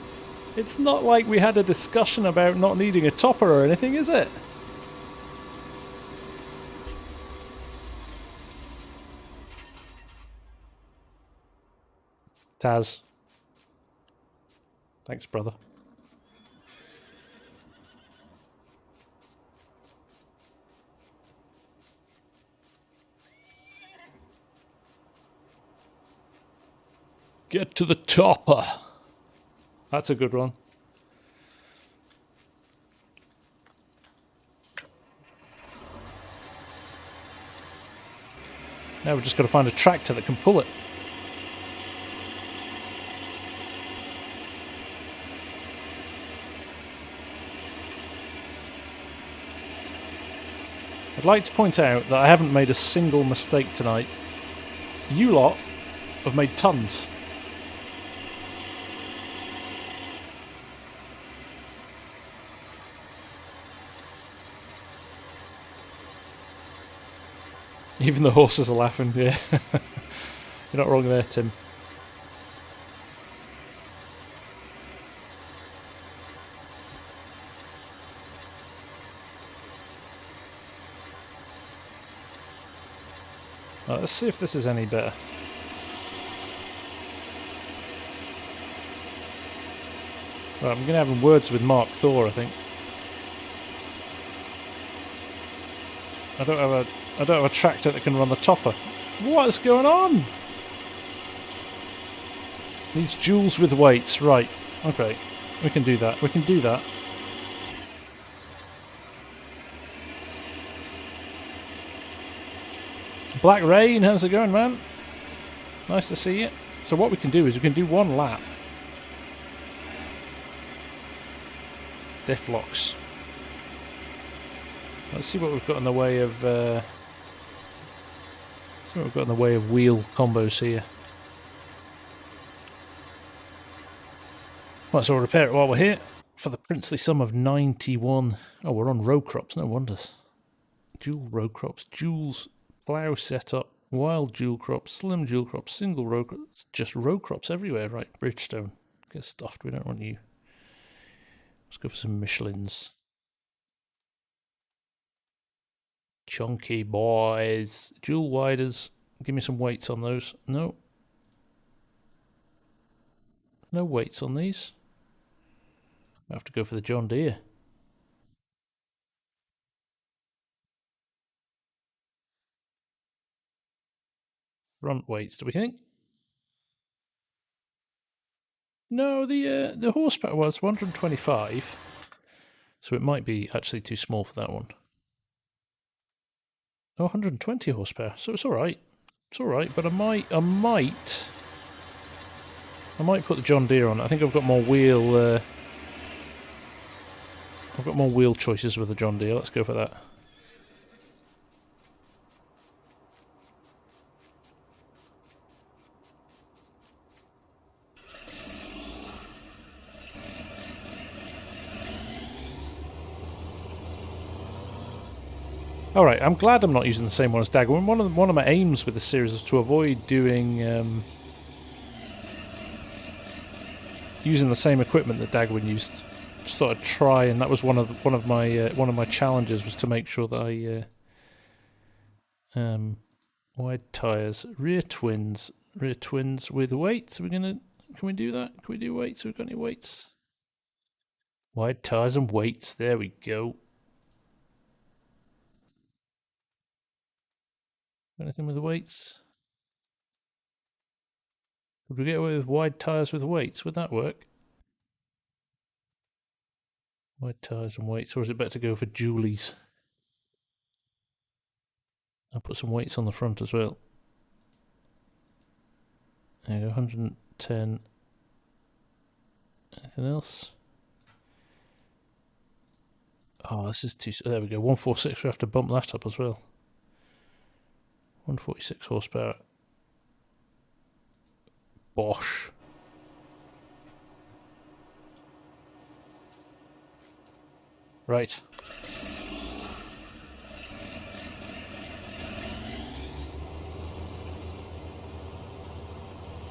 It's not like we had a discussion about not needing a topper or anything, is it? Taz. Thanks, brother. Get to the topper. That's a good one. Now we've just got to find a tractor that can pull it. I'd like to point out that I haven't made a single mistake tonight. You lot have made tons. Even the horses are laughing, yeah. You're not wrong there, Tim. Right, let's see if this is any better. Right, I'm going to have words with Mark Thor, I think. I don't have a tractor that can run the topper. What is going on? Needs joules with weights, right. Okay, we can do that. We can do that. Black Rain, how's it going, man? Nice to see you. So what we can do is we can do one lap. Diff locks. Let's see what we've got in the way of wheel combos here. Right, so we'll repair it while we're here for the princely sum of 91. Oh, we're on row crops, no wonders. Dual row crops, joules Plough setup, wild dual crop, slim dual crop, single row crops, just row crops everywhere, right? Bridgestone. Get stuffed, we don't want you. Let's go for some Michelins. Chunky boys. Dual widers. Give me some weights on those. No. No weights on these. I have to go for the John Deere. Front weights, do we think? No, the horsepower was 125, so it might be actually too small for that one. Oh, 120 horsepower, so it's all right. It's all right, but I might put the John Deere on. I think I've got more wheel. I've got more wheel choices with the John Deere. Let's go for that. Alright, I'm glad I'm not using the same one as daggerwin. One of my aims with this series is to avoid doing using the same equipment that daggerwin used. Just thought I'd try, and that was one of my challenges, was to make sure that I wide tires, rear twins with weights. Can we do that? Can we do weights? Have we got any weights? Wide tires and weights. There we go. Anything with the weights? Would we get away with wide tyres with weights? Would that work? Wide tyres and weights, or is it better to go for dualies? I'll put some weights on the front as well. There you go, 110. Anything else? Oh, this is too... There we go, 146, we have to bump that up as well. 146 horsepower. Bosh. Right.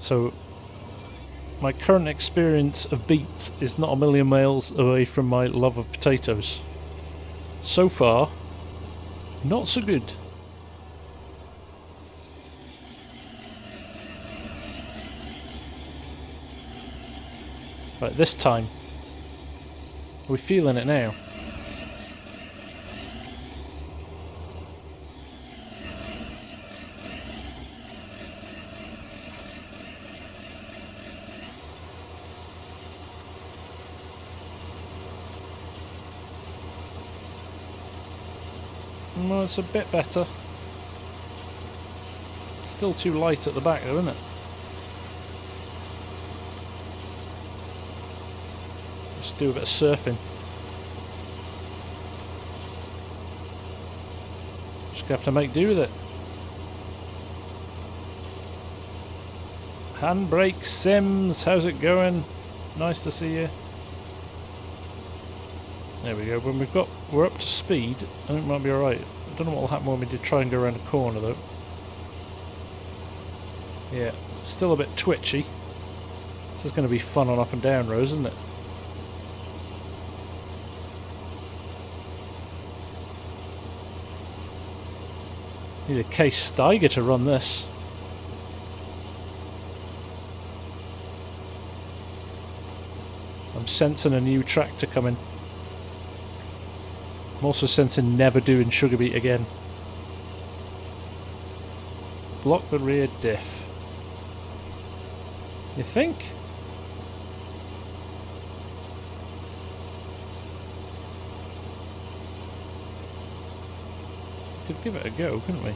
So, my current experience of beets is not a million miles away from my love of potatoes. So far, not so good. Right, this time, we're feeling it now. Well, it's a bit better. It's still too light at the back though, isn't it? Just do a bit of surfing. Just gonna have to make do with it. Handbrake Sims, how's it going? Nice to see you. There we go. When we're up to speed, I think it might be alright. I don't know what will happen when we do try and go around a corner though. Yeah, still a bit twitchy. This is going to be fun on up and down rows, isn't it? Need a Case Steiger to run this. I'm sensing a new tractor coming. I'm also sensing never doing sugar beet again. Block the rear diff. You think? Could give it a go, couldn't we?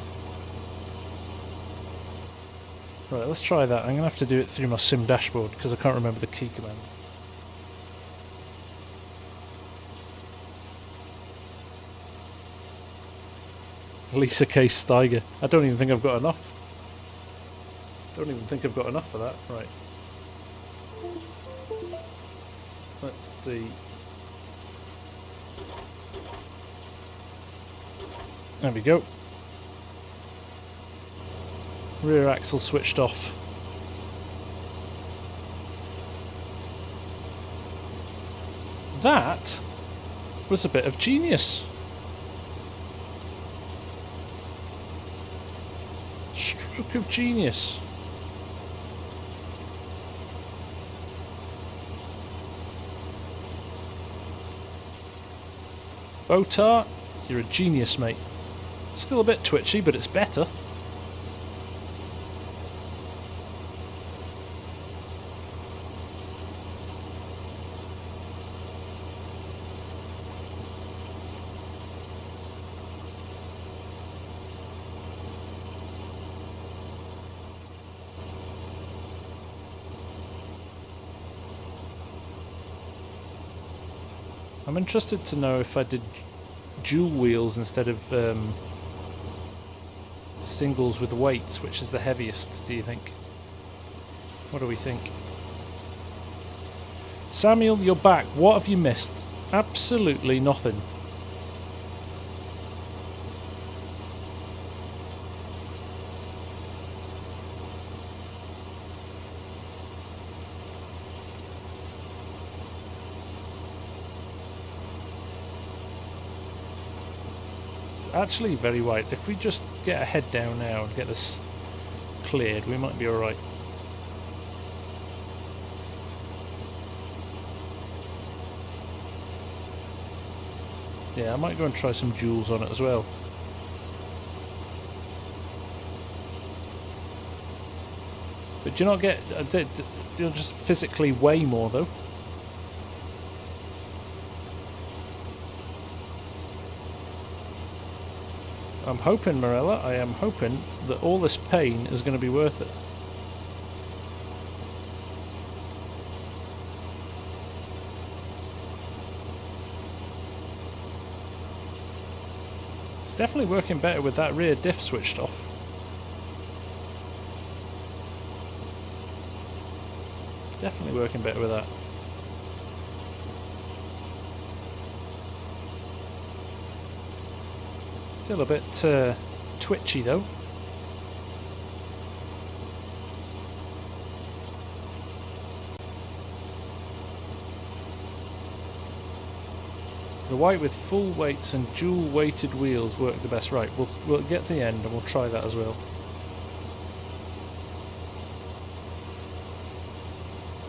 Right, let's try that. I'm going to have to do it through my sim dashboard because I can't remember the key command. Lisa Case Steiger. I don't even think I've got enough. Don't even think I've got enough for that. Right. Let's see. There we go. Rear axle switched off. That was a bit of genius. Stroke of genius. Botar, you're a genius, mate. Still a bit twitchy, but it's better. I'm interested to know if I did dual wheels instead of singles with weights, which is the heaviest, do you think? What do we think? Samuel, you're back. What have you missed? Absolutely nothing. Actually very white. If we just get a head down now and get this cleared, we might be alright. Yeah, I might go and try some jewels on it as well. But do you not get... they'll just physically weigh more though. I'm hoping, Morella, I am hoping that all this pain is going to be worth it. It's definitely working better with that rear diff switched off. Definitely working better with that. Still a bit twitchy though. The white with full weights and dual weighted wheels work the best. Right, we'll get to the end and we'll try that as well.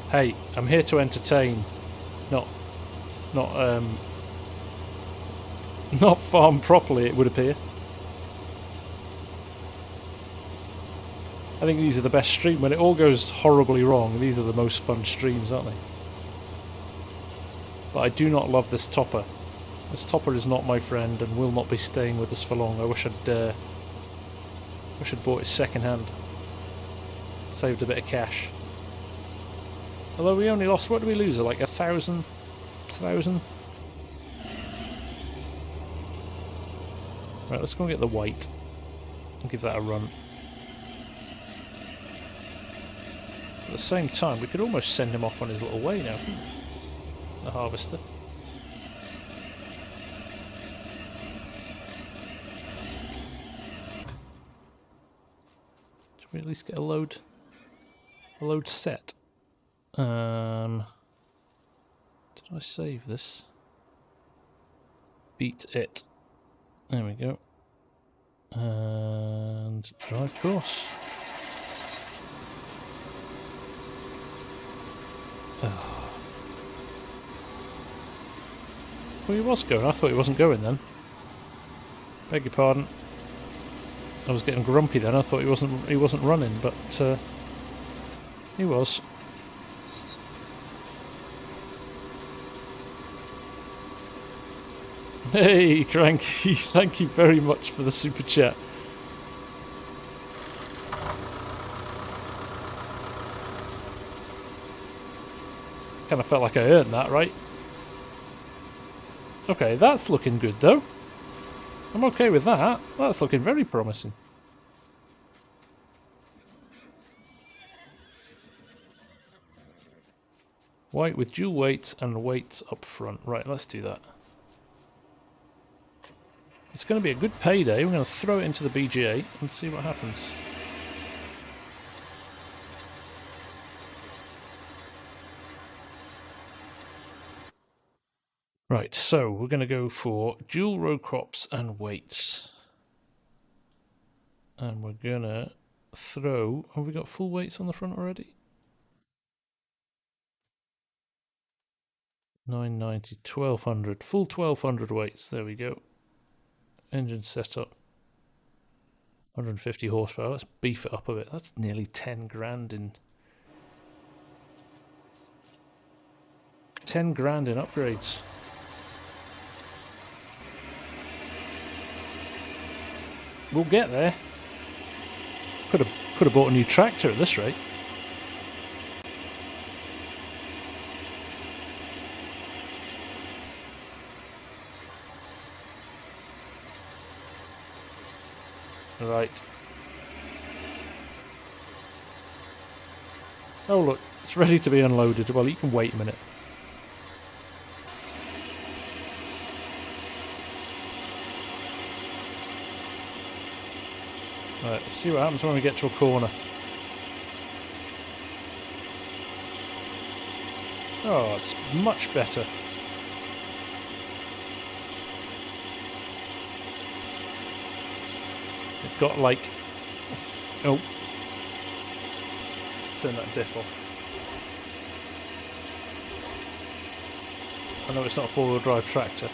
Hey, I'm here to entertain, not farm properly, it would appear. I think these are the best streams. When it all goes horribly wrong, these are the most fun streams, aren't they? But I do not love this topper. This topper is not my friend and will not be staying with us for long. I wish I'd bought it second hand. Saved a bit of cash. Although we only lost, what did we lose? Like 1,000? Right, let's go and get the white and give that a run. At the same time, we could almost send him off on his little way now. The harvester. Should we at least get a load set? Did I save this? Beat it. There we go. And drive course. Oh. Well, he was going. I thought he wasn't going then. Beg your pardon. I was getting grumpy then. I thought he wasn't running, but he was. Hey, Cranky, thank you very much for the super chat. Kind of felt like I earned that, right? Okay, that's looking good though. I'm okay with that. That's looking very promising. White with dual weights and weights up front. Right, let's do that. It's going to be a good payday. We're going to throw it into the BGA and see what happens. Right, so we're going to go for dual row crops and weights. And we're going to throw... Have we got full weights on the front already? 990, 1200. Full 1200 weights. There we go. Engine setup. 150 horsepower. Let's beef it up a bit. That's nearly 10 grand in... 10 grand in upgrades. We'll get there. Could have bought a new tractor at this rate. Right. Oh look, it's ready to be unloaded. Well, you can wait a minute. Right, let's see what happens when we get to a corner. Oh, it's much better. It got like... Oh. Let's turn that diff off. I know it's not a four-wheel drive tractor.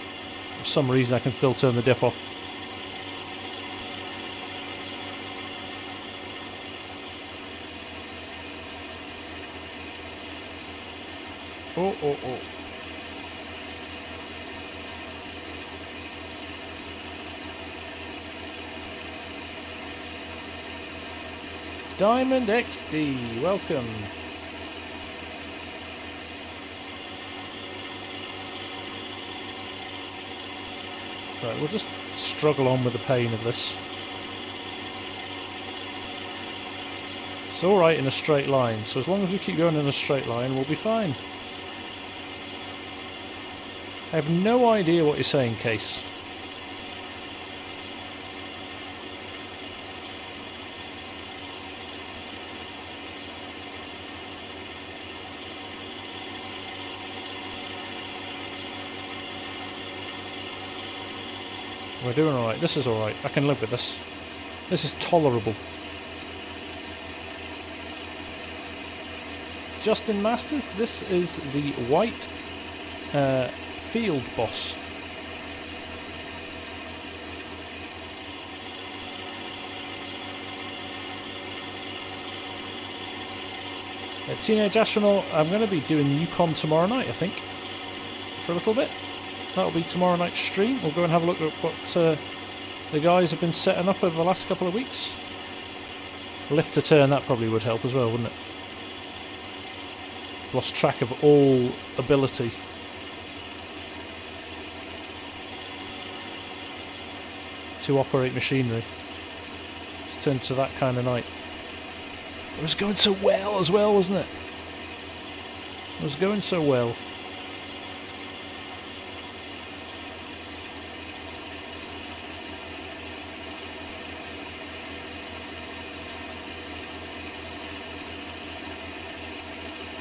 For some reason I can still turn the diff off. Oh, oh, oh. Diamond XD, welcome. Right, we'll just struggle on with the pain of this. It's alright in a straight line, so as long as we keep going in a straight line, we'll be fine. I have no idea what you're saying, Case. We're doing alright. This is alright. I can live with this. This is tolerable. Justin Masters, this is the white Field Boss. Teenage Astronaut, I'm going to be doing Yukon tomorrow night, I think, for a little bit. That'll be tomorrow night's stream. We'll go and have a look at what the guys have been setting up over the last couple of weeks. Lift to turn, that probably would help as well, wouldn't it? Lost track of all ability. To operate machinery. It's turned to that kind of night. It was going so well as well, wasn't it? It was going so well.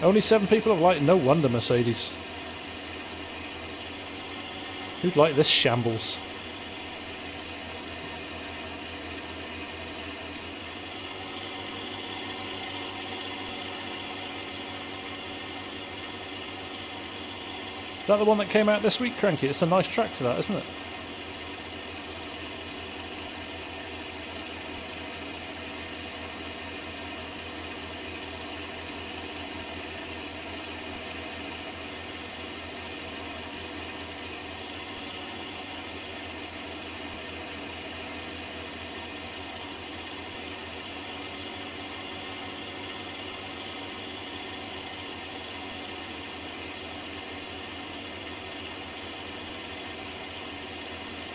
Only 7 people have liked it. No wonder, Mercedes. Who'd like this shambles? Is that the one that came out this week, Cranky? It's a nice track to that, isn't it?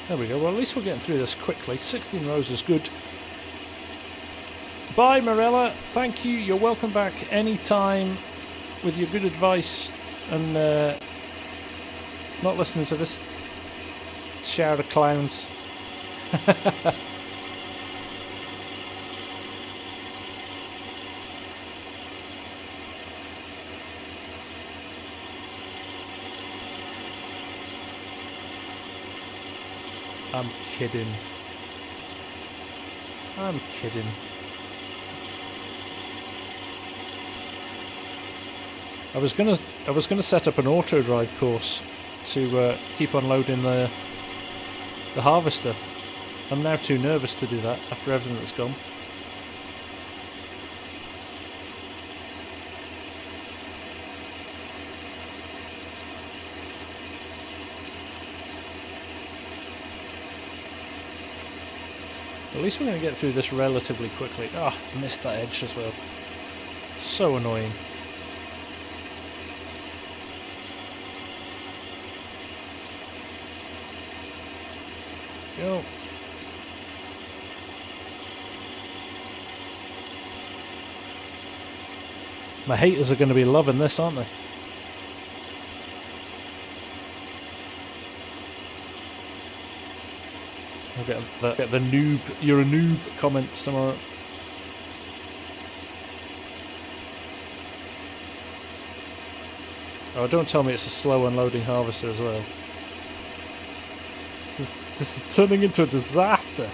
There we go. Well, at least we're getting through this quickly. 16 rows is good. Bye, Morella. Thank you. You're welcome back anytime with your good advice and not listening to this shower of clowns. I'm kidding. I'm kidding. I was gonna set up an auto drive course to keep unloading the harvester. I'm now too nervous to do that after everything that's gone. At least we're going to get through this relatively quickly. Ah, oh, missed that edge as well. So annoying. Go. My haters are going to be loving this, aren't they? I'll get the noob, you're a noob comments tomorrow. Oh, don't tell me it's a slow unloading harvester as well. This is turning into a disaster.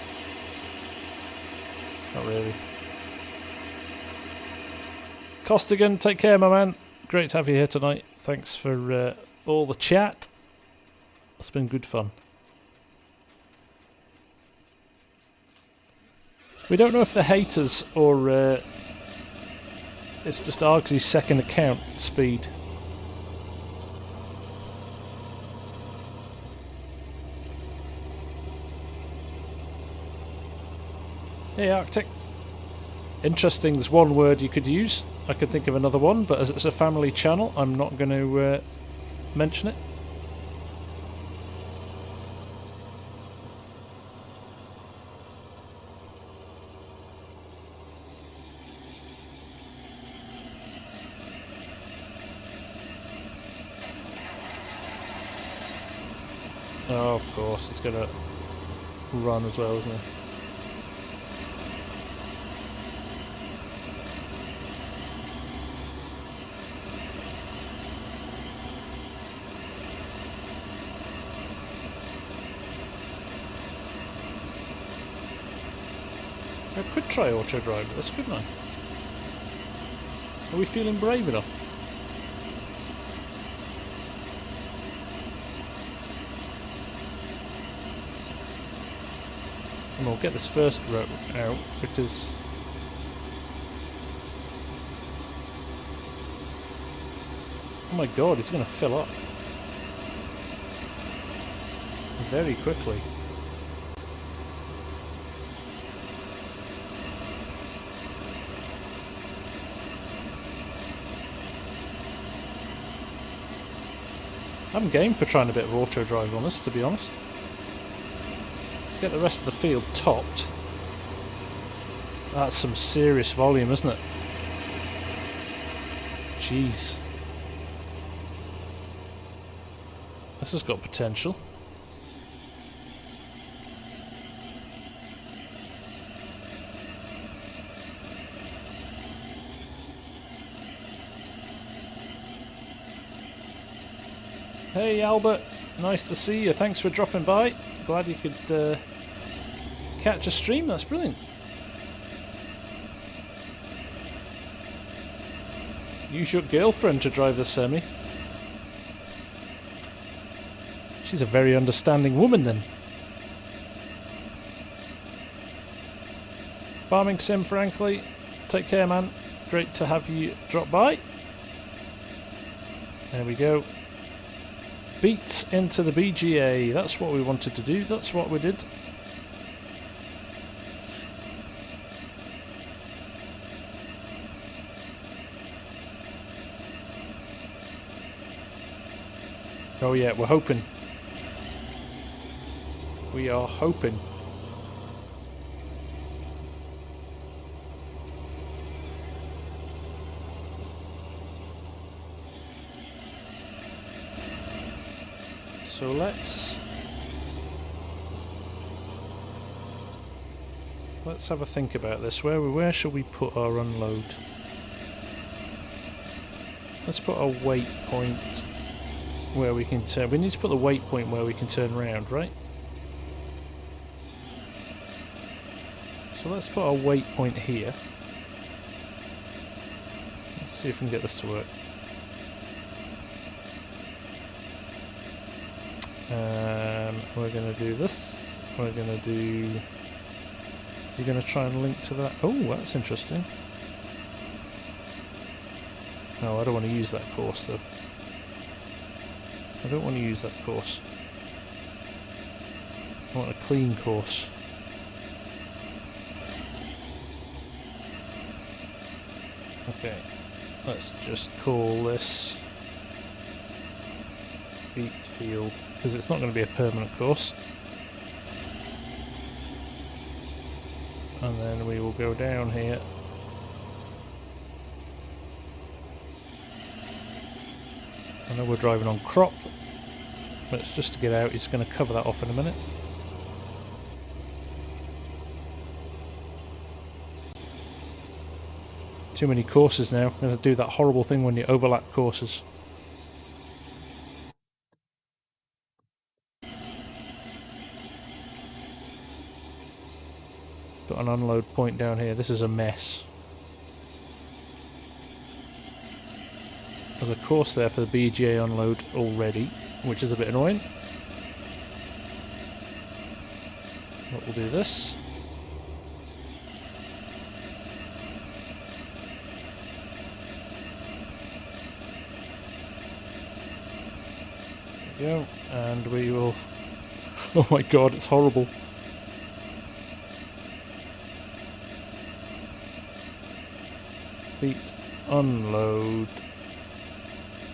Not really. Costigan, take care, my man. Great to have you here tonight. Thanks for all the chat. It's been good fun. We don't know if they're haters or it's just Argsy's second account speed. Hey Arctic. Interesting, there's one word you could use. I could think of another one, but as it's a family channel, I'm not going to mention it. Oh, of course, it's going to run as well, isn't it? I could try auto drive this, couldn't I? Are we feeling brave enough? And we'll get this first route out because oh my god, it's going to fill up very quickly. I'm game for trying a bit of auto drive on this, to be honest. Get the rest of the field topped. That's some serious volume, isn't it? Jeez. This has got potential. Hey Albert, nice to see you. Thanks for dropping by. Glad you could catch a stream. That's brilliant. Use your girlfriend to drive the semi. She's a very understanding woman then. Farming Sim, frankly. Take care, man. Great to have you drop by. There we go. Beats into the BGA. That's what we wanted to do. That's what we did. Oh yeah, we're hoping. We are hoping. So let's have a think about this. Where should we put our unload? Let's put a waypoint where we can turn. We need to put the waypoint where we can turn around, right? So let's put our waypoint here. Let's see if we can get this to work. We're going to do this. We're going to do... You're going to try and link to that. Oh, that's interesting. No, I don't want to use that course though. I don't want to use that course. I want a clean course. Okay, let's just call this beat field, because it's not going to be a permanent course. And then we will go down here. I know we're driving on crop, but it's just to get out. He's going to cover that off in a minute. Too many courses now. I'm going to do that horrible thing when you overlap courses. Got an unload point down here. This is a mess. There's a course there for the BGA unload already, which is a bit annoying. But we'll do this. There we go, and we will... Oh my god, it's horrible. Beat unload.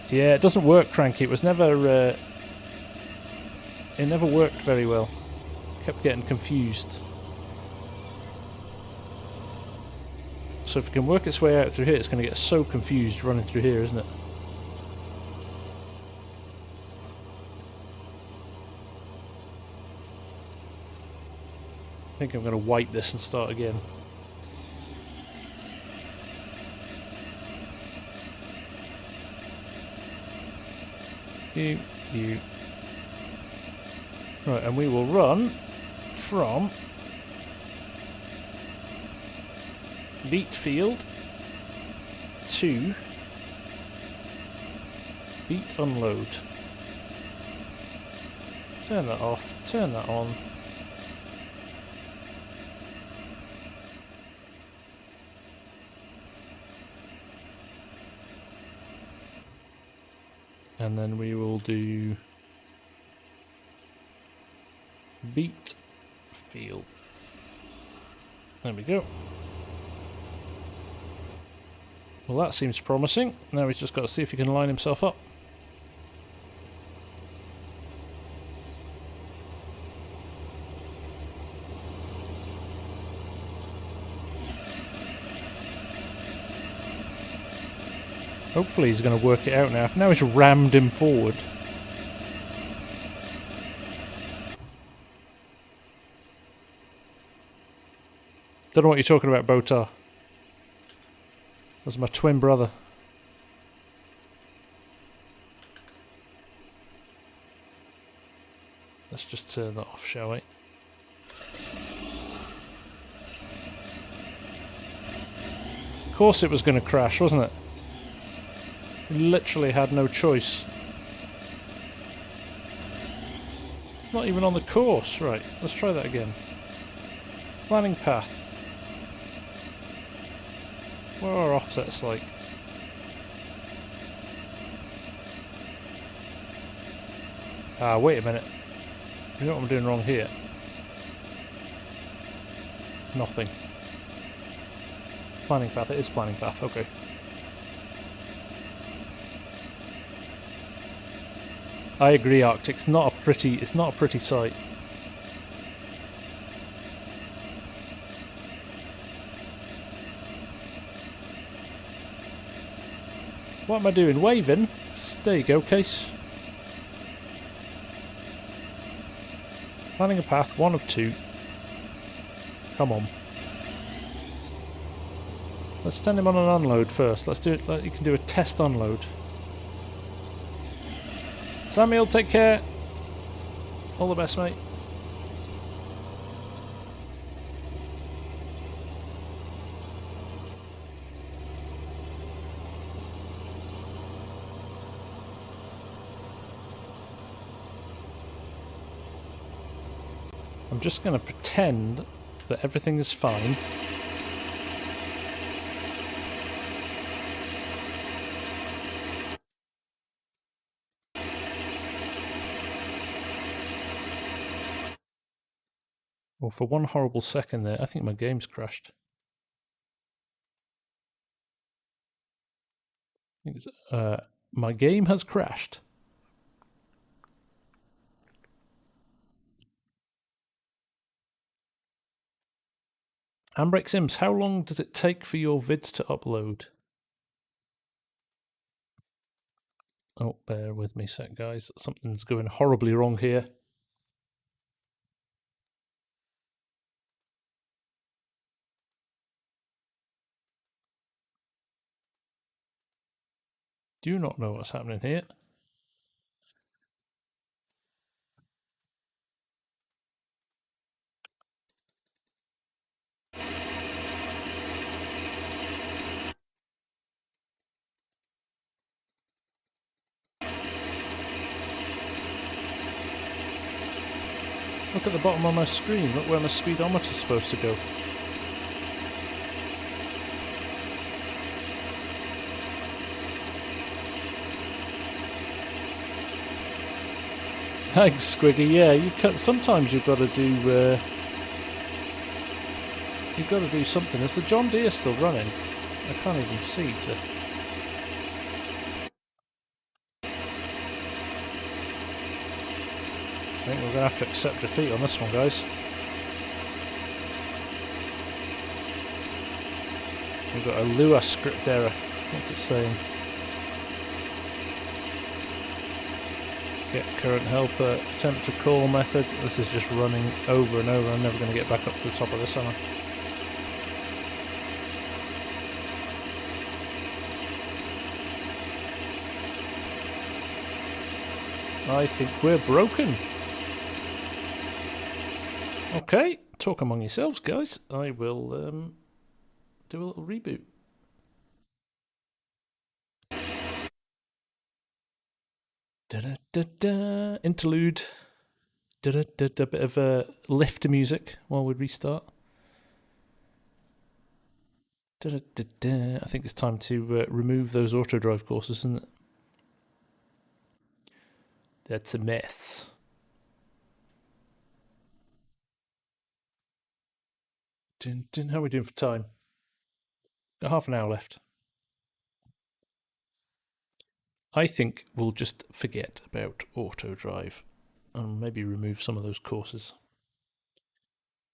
Yeah, it doesn't work, Cranky. It was never... it never worked very well. Kept getting confused. So if it can work its way out through here, it's going to get so confused running through here, isn't it? I think I'm going to wipe this and start again. You. Right, and we will run from beat field to beat unload. Turn that off, turn that on. And then we will do beat field. There we go. Well, that seems promising. Now he's just got to see if he can line himself up. Hopefully he's going to work it out now. Now he's rammed him forward. Don't know what you're talking about, Botar. That's my twin brother. Let's just turn that off, shall we? Of course it was going to crash, wasn't it? We literally had no choice. It's not even on the course. Right, let's try that again. Planning path. What are our offsets like? Ah, wait a minute. You know what I'm doing wrong here? Nothing. Planning path, it is planning path, okay. I agree, Arctic. It's not a pretty sight. What am I doing? Waving? There you go, Case. Planning a path, 1 of 2. Come on. Let's send him on an unload first. Let's do it. You can do a test unload. Samuel, take care. All the best, mate. I'm just going to pretend that everything is fine. Well, for one horrible second there, I think my game's crashed. My game has crashed. Handbrake Sims, how long does it take for your vids to upload? Oh, bear with me a sec, guys. Something's going horribly wrong here. Do not know what's happening here. Look at the bottom of my screen. Look where my speedometer's supposed to go. Thanks, Squiggy. Yeah, sometimes you've got to do. You've got to do something. Is the John Deere still running? I can't even see to. I think we're going to have to accept defeat on this one, guys. We've got a Lua script error. What's it saying? Get current helper, attempt to call method. This is just running over and over. I'm never going to get back up to the top of this, am I? I think we're broken. Okay, talk among yourselves, guys. I will do a little reboot. Da-da-da-da. Interlude. Da-da-da-da. Bit of lift music while we restart. Da-da-da-da. I think it's time to remove those auto drive courses, isn't it? That's a mess. How are we doing for time? Got half an hour left. I think we'll just forget about auto drive and maybe remove some of those courses.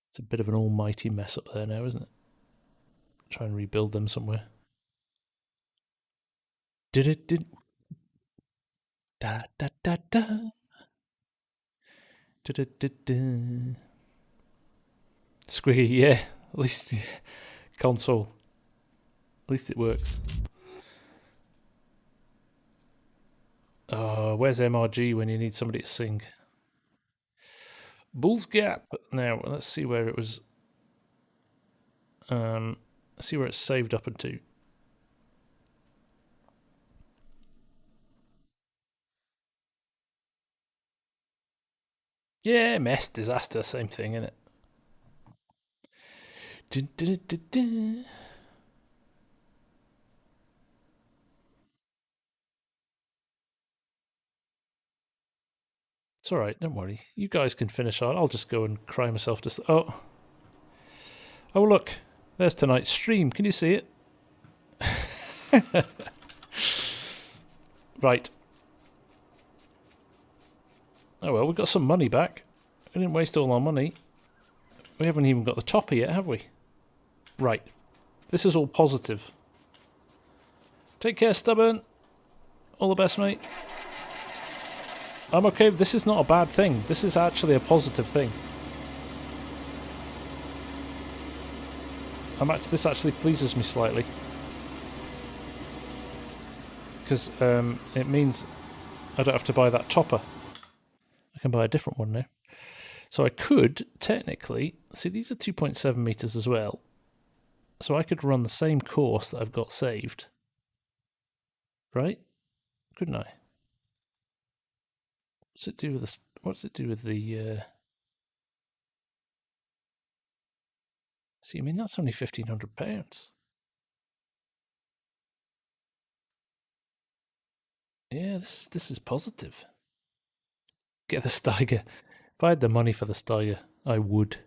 It's a bit of an almighty mess up there now, isn't it? Try and rebuild them somewhere. Did it? Da da da da. Da da da da. Squiggy, yeah. At least console. At least it works. Oh, where's MRG when you need somebody to sing? Bull's Gap. Now let's see where it was. See where it's saved up into. Yeah, mess, disaster, same thing, isn't it? It's alright, don't worry. You guys can finish on. I'll just go and cry myself to... Oh, look. There's tonight's stream. Can you see it? Right. Oh well, we got some money back. We didn't waste all our money. We haven't even got the topper yet, have we? Right. This is all positive. Take care, Stubborn. All the best, mate. I'm okay. This is not a bad thing. This is actually a positive thing. This actually pleases me slightly. Because it means I don't have to buy that topper. I can buy a different one now. So I could, technically... See, these are 2.7 meters as well. So I could run the same course that I've got saved. Right? Couldn't I? What's it do with the... See, I mean, that's only £1,500. Yeah, this is positive. Get the Steiger. If I had the money for the Steiger, I would.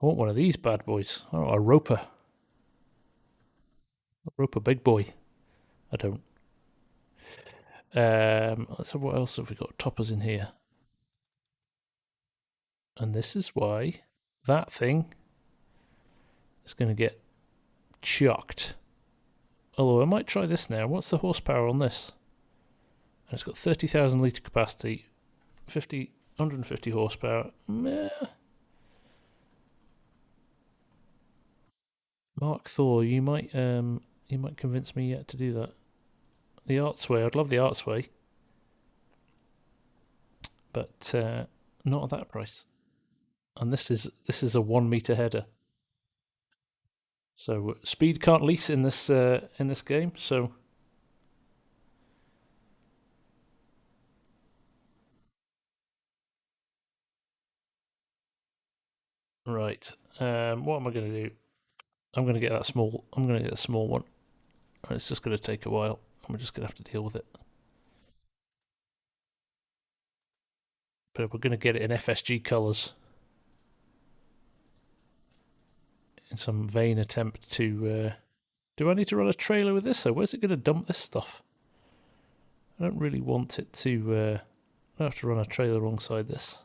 I want one of these bad boys. Oh, a Roper. A Roper big boy. I don't. Let's have what else have we got? Toppers in here. And this is why that thing is going to get chucked. Although I might try this now. What's the horsepower on this? And it's got 30,000 litre capacity, 150 horsepower. Meh. Mark Thor, you might convince me yet to do that. The Artsway, I'd love the Artsway, but not at that price. And this is a 1 meter header, so speed can't lease in this game. So right, what am I going to do? I'm going to get that small. I'm going to get a small one. It's just going to take a while. I'm just going to have to deal with it. But we're going to get it in FSG colours. In some vain attempt to... do I need to run a trailer with this, though? Where's it going to dump this stuff? I don't really want it to... I have to run a trailer alongside this.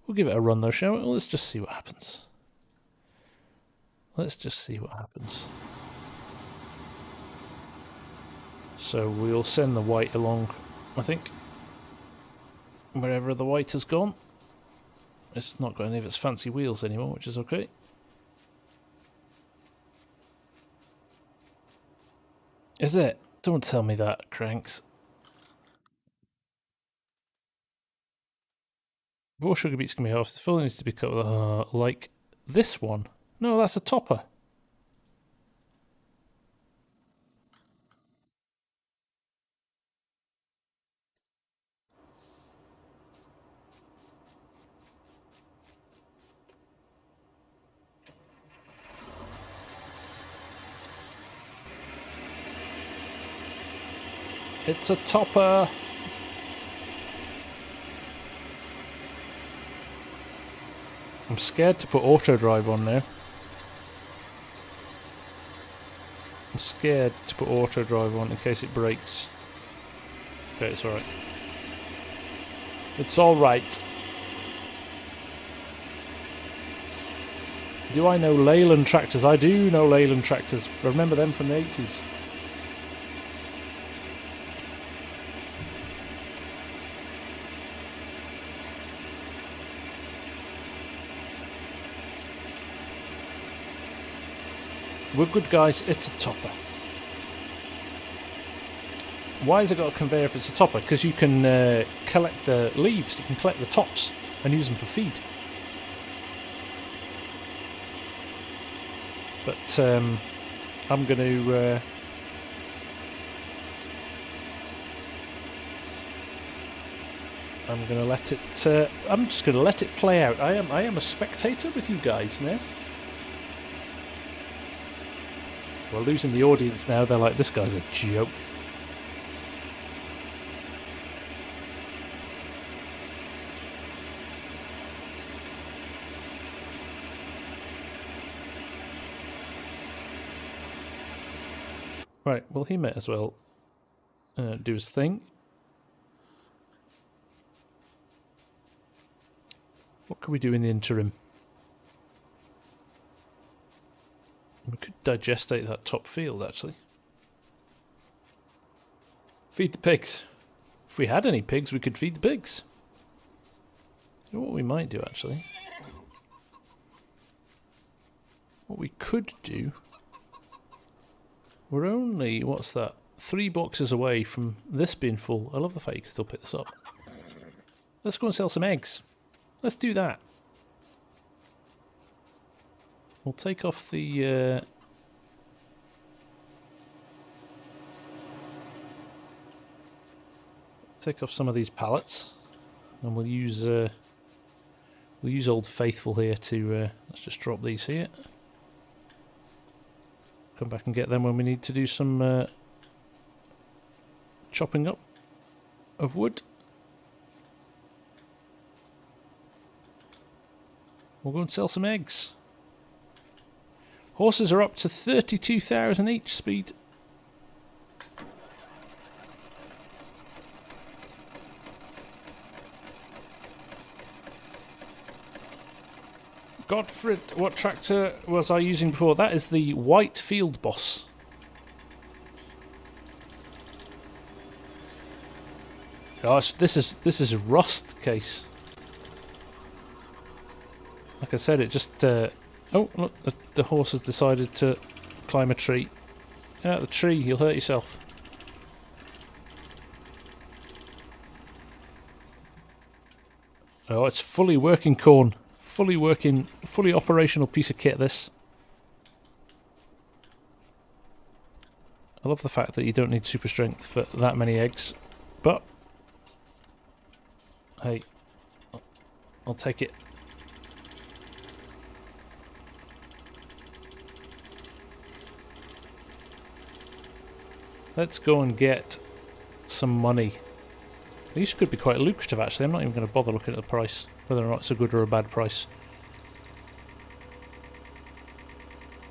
We'll give it a run, though, shall we? Well, let's just see what happens. Let's just see what happens. So we'll send the white along, I think. Wherever the white has gone. It's not got any of its fancy wheels anymore, which is okay. Is it? Don't tell me that, Cranks. Raw sugar beets can be half. The filling needs to be cut like this one. No, that's a topper. It's a topper. I'm scared to put auto drive on now. I'm scared to put auto drive on in case it breaks. Okay, it's alright. It's alright. Do I know Leyland tractors? I do know Leyland tractors. Remember them from the 80s. We're good guys, it's a topper. Why has it got a conveyor if it's a topper? Because you can collect the leaves, you can collect the tops and use them for feed. But I'm going to... I'm going to let it... I'm just going to let it play out. I am a spectator with you guys now. We're losing the audience now. They're like, this guy's a joke. Right, well, he might as well do his thing. What can we do in the interim? We could digestate that top field, actually. Feed the pigs. If we had any pigs, we could feed the pigs. You know what we might do, actually? What we could do... We're only, what's that? 3 boxes away from this being full. I love the fact you can still pick this up. Let's go and sell some eggs. Let's do that. We'll take off the... take off some of these pallets. And we'll use We'll use Old Faithful here to... let's just drop these here. Come back and get them when we need to do some chopping up of wood. We'll go and sell some eggs. Horses are up to 32,000 each speed. Godfrey, what tractor was I using before? That is the White Field Boss. Gosh, this is rust case. Like I said, it just... oh, look, the horse has decided to climb a tree. Get out of the tree, you'll hurt yourself. Oh, it's fully working corn. Fully working, fully operational piece of kit, this. I love the fact that you don't need super strength for that many eggs. But... hey, I'll take it. Let's go and get some money. These could be quite lucrative actually. I'm not even going to bother looking at the price, whether or not it's a good or a bad price.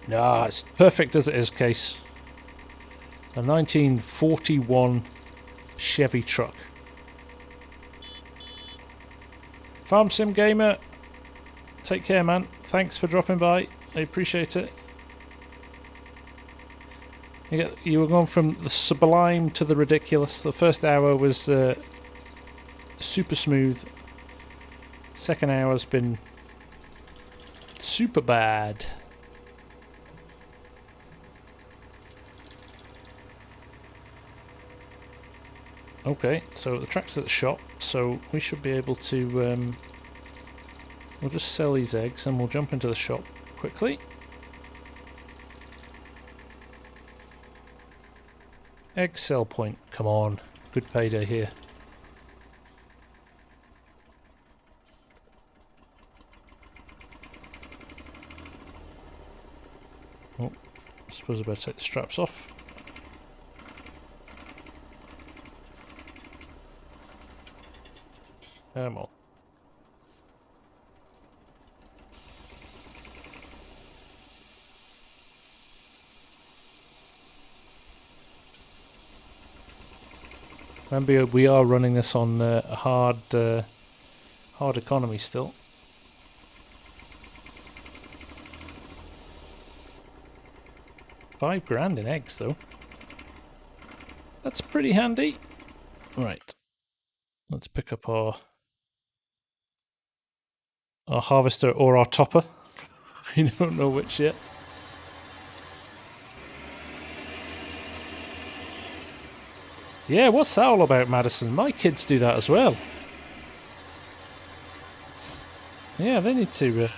Nah, it's perfect as it is, Case. A 1941 Chevy truck. Farm Sim Gamer, take care, man. Thanks for dropping by. I appreciate it. You were going from the sublime to the ridiculous. The first hour was super smooth. Second hour's been super bad. Okay, so the tractor's at the shop, so we should be able to... we'll just sell these eggs and we'll jump into the shop quickly. Egg sell point, come on, good payday here. Oh, I suppose I better take the straps off. Come on. Remember, we are running this on a hard economy still. £5 in eggs, though. That's pretty handy. Right, let's pick up our harvester or our topper. We don't know which yet. Yeah, what's that all about, Madison? My kids do that as well. Yeah, they need to...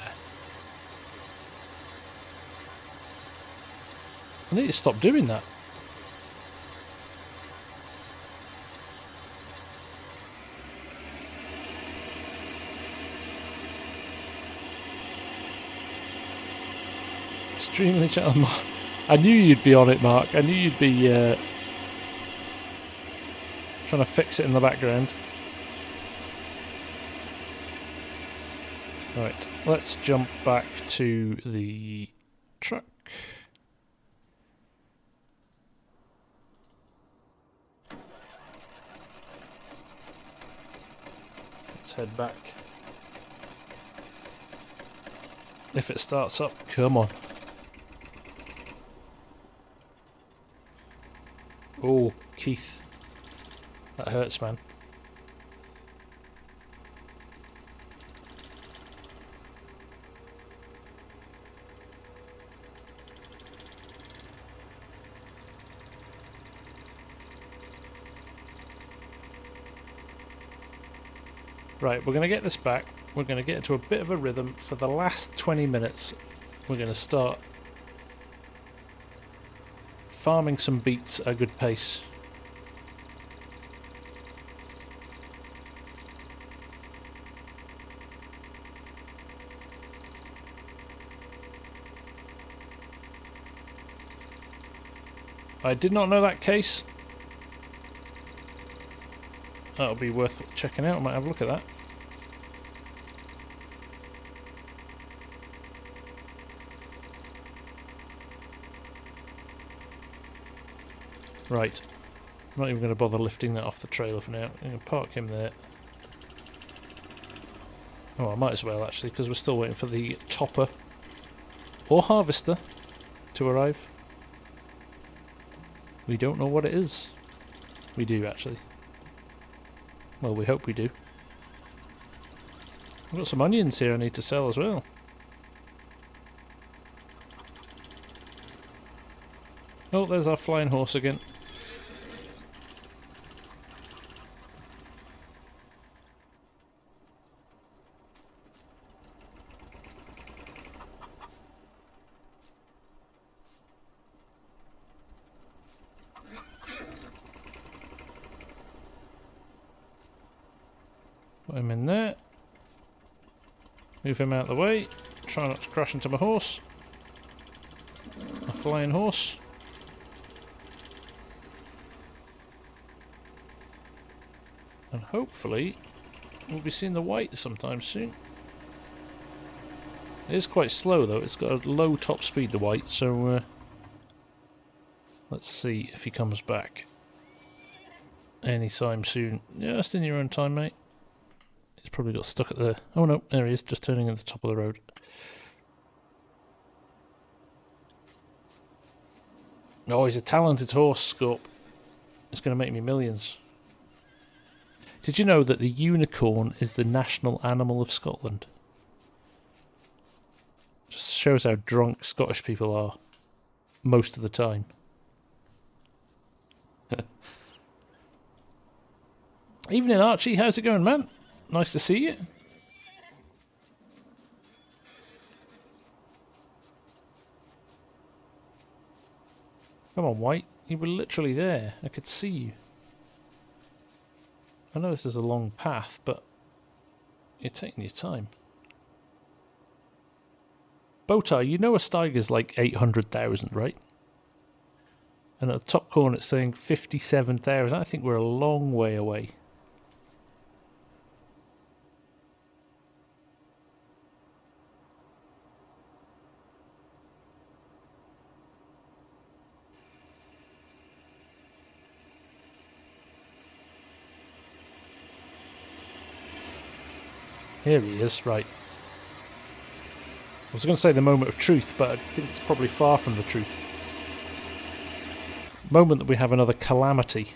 I need to stop doing that. Extremely challenging. I knew you'd be on it, Mark. I knew you'd be... trying to fix it in the background. Right, let's jump back to the truck. Let's head back. If it starts up, come on. Oh, Keith. That hurts, man. Right, we're going to get this back. We're going to get into a bit of a rhythm. For the last 20 minutes, we're going to start farming some beets at a good pace. I did not know that case. That'll be worth checking out. I might have a look at that. Right. I'm not even going to bother lifting that off the trailer for now. I'm going to park him there. Oh, I might as well actually, because we're still waiting for the topper or harvester to arrive. We don't know what it is. We do actually. Well, we hope we do. I've got some onions here I need to sell as well. Oh, there's our flying horse again. Put him in there. Move him out of the way. Try not to crash into my horse. A flying horse. And hopefully we'll be seeing the white sometime soon. It is quite slow though, it's got a low top speed, the white, so let's see if he comes back anytime soon. Just in your own time, mate. He's probably got stuck at the... Oh no, there he is, just turning at the top of the road. Oh, he's a talented horse, Scorp. It's going to make me millions. Did you know that the unicorn is the national animal of Scotland? Just shows how drunk Scottish people are most of the time. Evening, Archie. How's it going, man? Nice to see you. Come on, White. You were literally there. I could see you. I know this is a long path, but you're taking your time. Bowtie, you know a Steiger's like 800,000, right? And at the top corner it's saying 57,000. I think we're a long way away. Here he is, right. I was going to say the moment of truth, but I think it's probably far from the truth. Moment that we have another calamity.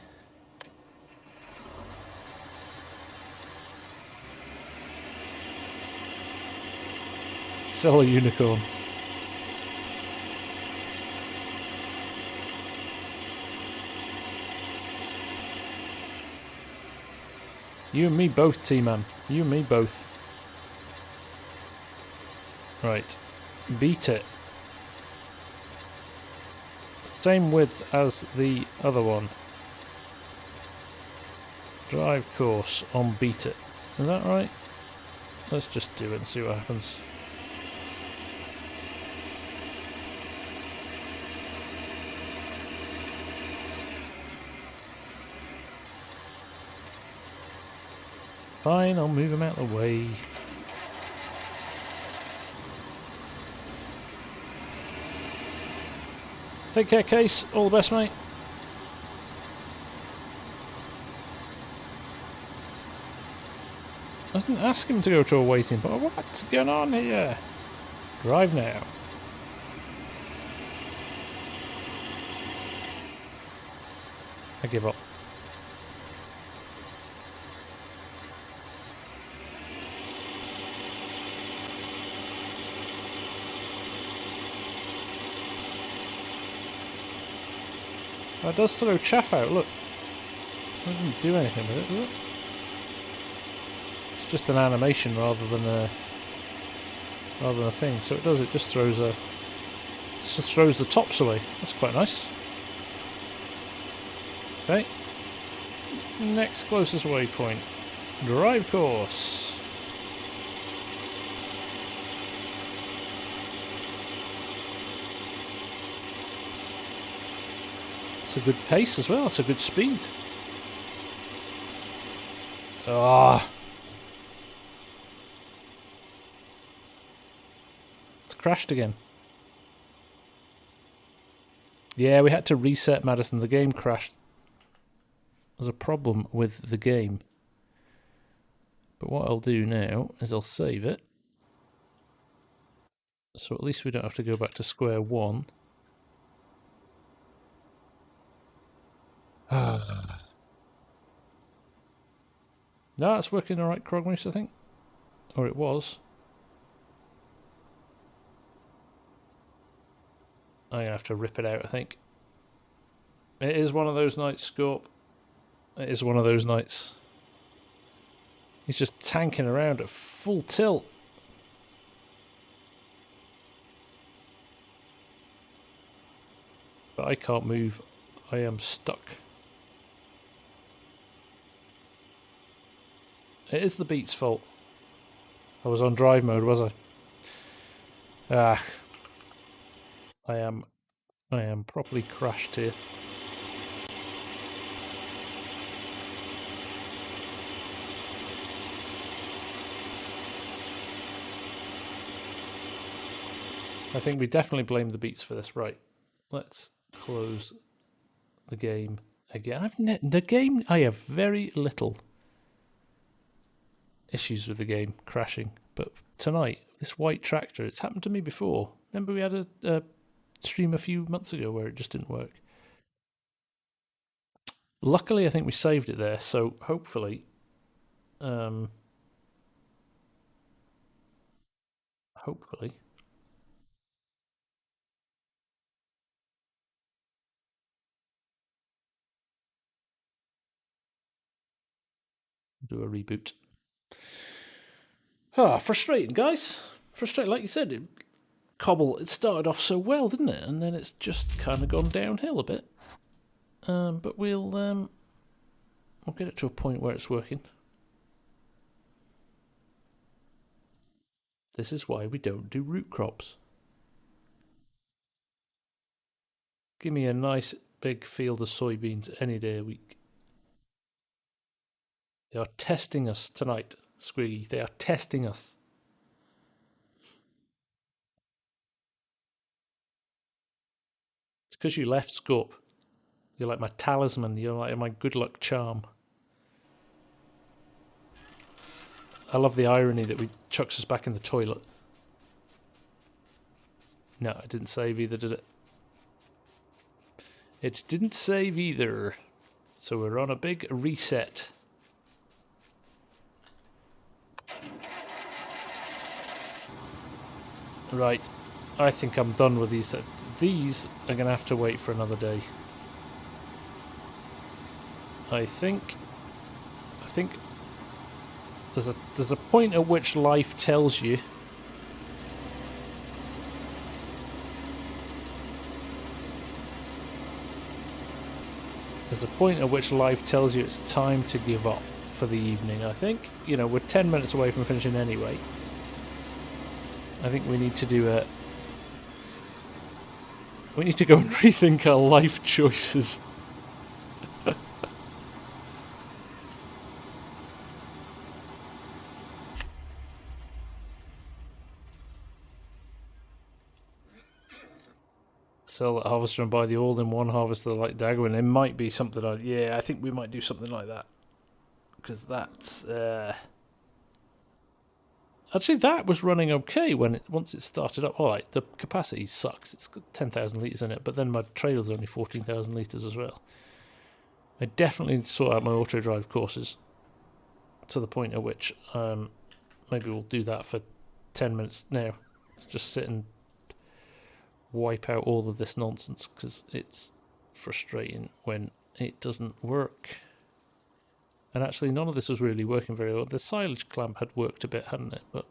Sell a unicorn. You and me both, T-Man. You and me both. Right, beat it. Same width as the other one. Drive course on beat it. Is that right? Let's just do it and see what happens. Fine, I'll move him out of the way. Take care, Case. All the best, mate. I didn't ask him to go to a waiting bar. What's going on here? Drive now. I give up. That does throw chaff out, look. It doesn't do anything with it, does it? It's just an animation rather than a thing. So it does, it just throws the tops away. That's quite nice. Okay. Next closest waypoint. Drive course. That's a good pace as well. That's a good speed. Ah. It's crashed again. Yeah, we had to reset Madison. The game crashed. There's a problem with the game. But what I'll do now is I'll save it. So at least we don't have to go back to square one. No, it's working alright, Krogmoose, I think. Or it was. I'm going to have to rip it out, I think. It is one of those nights, Scorp. It is one of those nights. He's just tanking around at full tilt. But I can't move. I am stuck. It is the Beat's fault. I was on drive mode, was I? Ah. I am properly crashed here. I think we definitely blame the Beats for this. Right. Let's close the game again. I have very little issues with the game crashing, but tonight this white tractor, it's happened to me before. Remember we had a stream a few months ago where it just didn't work. Luckily I think we saved it there, so hopefully do a reboot. Frustrating, guys. Frustrating, like you said, Cobble, it started off so well, didn't it? And then it's just kind of gone downhill a bit. But we'll get it to a point where it's working. This is why we don't do root crops. Give me a nice big field of soybeans any day a week. They are testing us tonight, Squiggy. They are testing us. It's because you left, Scorp. You're like my talisman. You're like my good luck charm. I love the irony that we chucks us back in the toilet. No, it didn't save either, did it? It didn't save either. So we're on a big reset. Right. I think I'm done with these. These are going to have to wait for another day. I think there's a point at which life tells you it's time to give up for the evening. I think, you know, we're 10 minutes away from finishing anyway. I think we need to do we need to go and rethink our life choices. Sell that harvester and buy the all-in-one harvester like daggerwin. It might be something I think we might do something like that. Because that's actually, that was running okay once it started up. Alright, the capacity sucks. It's got 10,000 litres in it, but then my trailer's only 14,000 litres as well. I definitely need to sort out my auto drive courses to the point at which maybe we'll do that for 10 minutes now. Just sit and wipe out all of this nonsense, because it's frustrating when it doesn't work. And actually none of this was really working very well. The silage clamp had worked a bit, hadn't it? But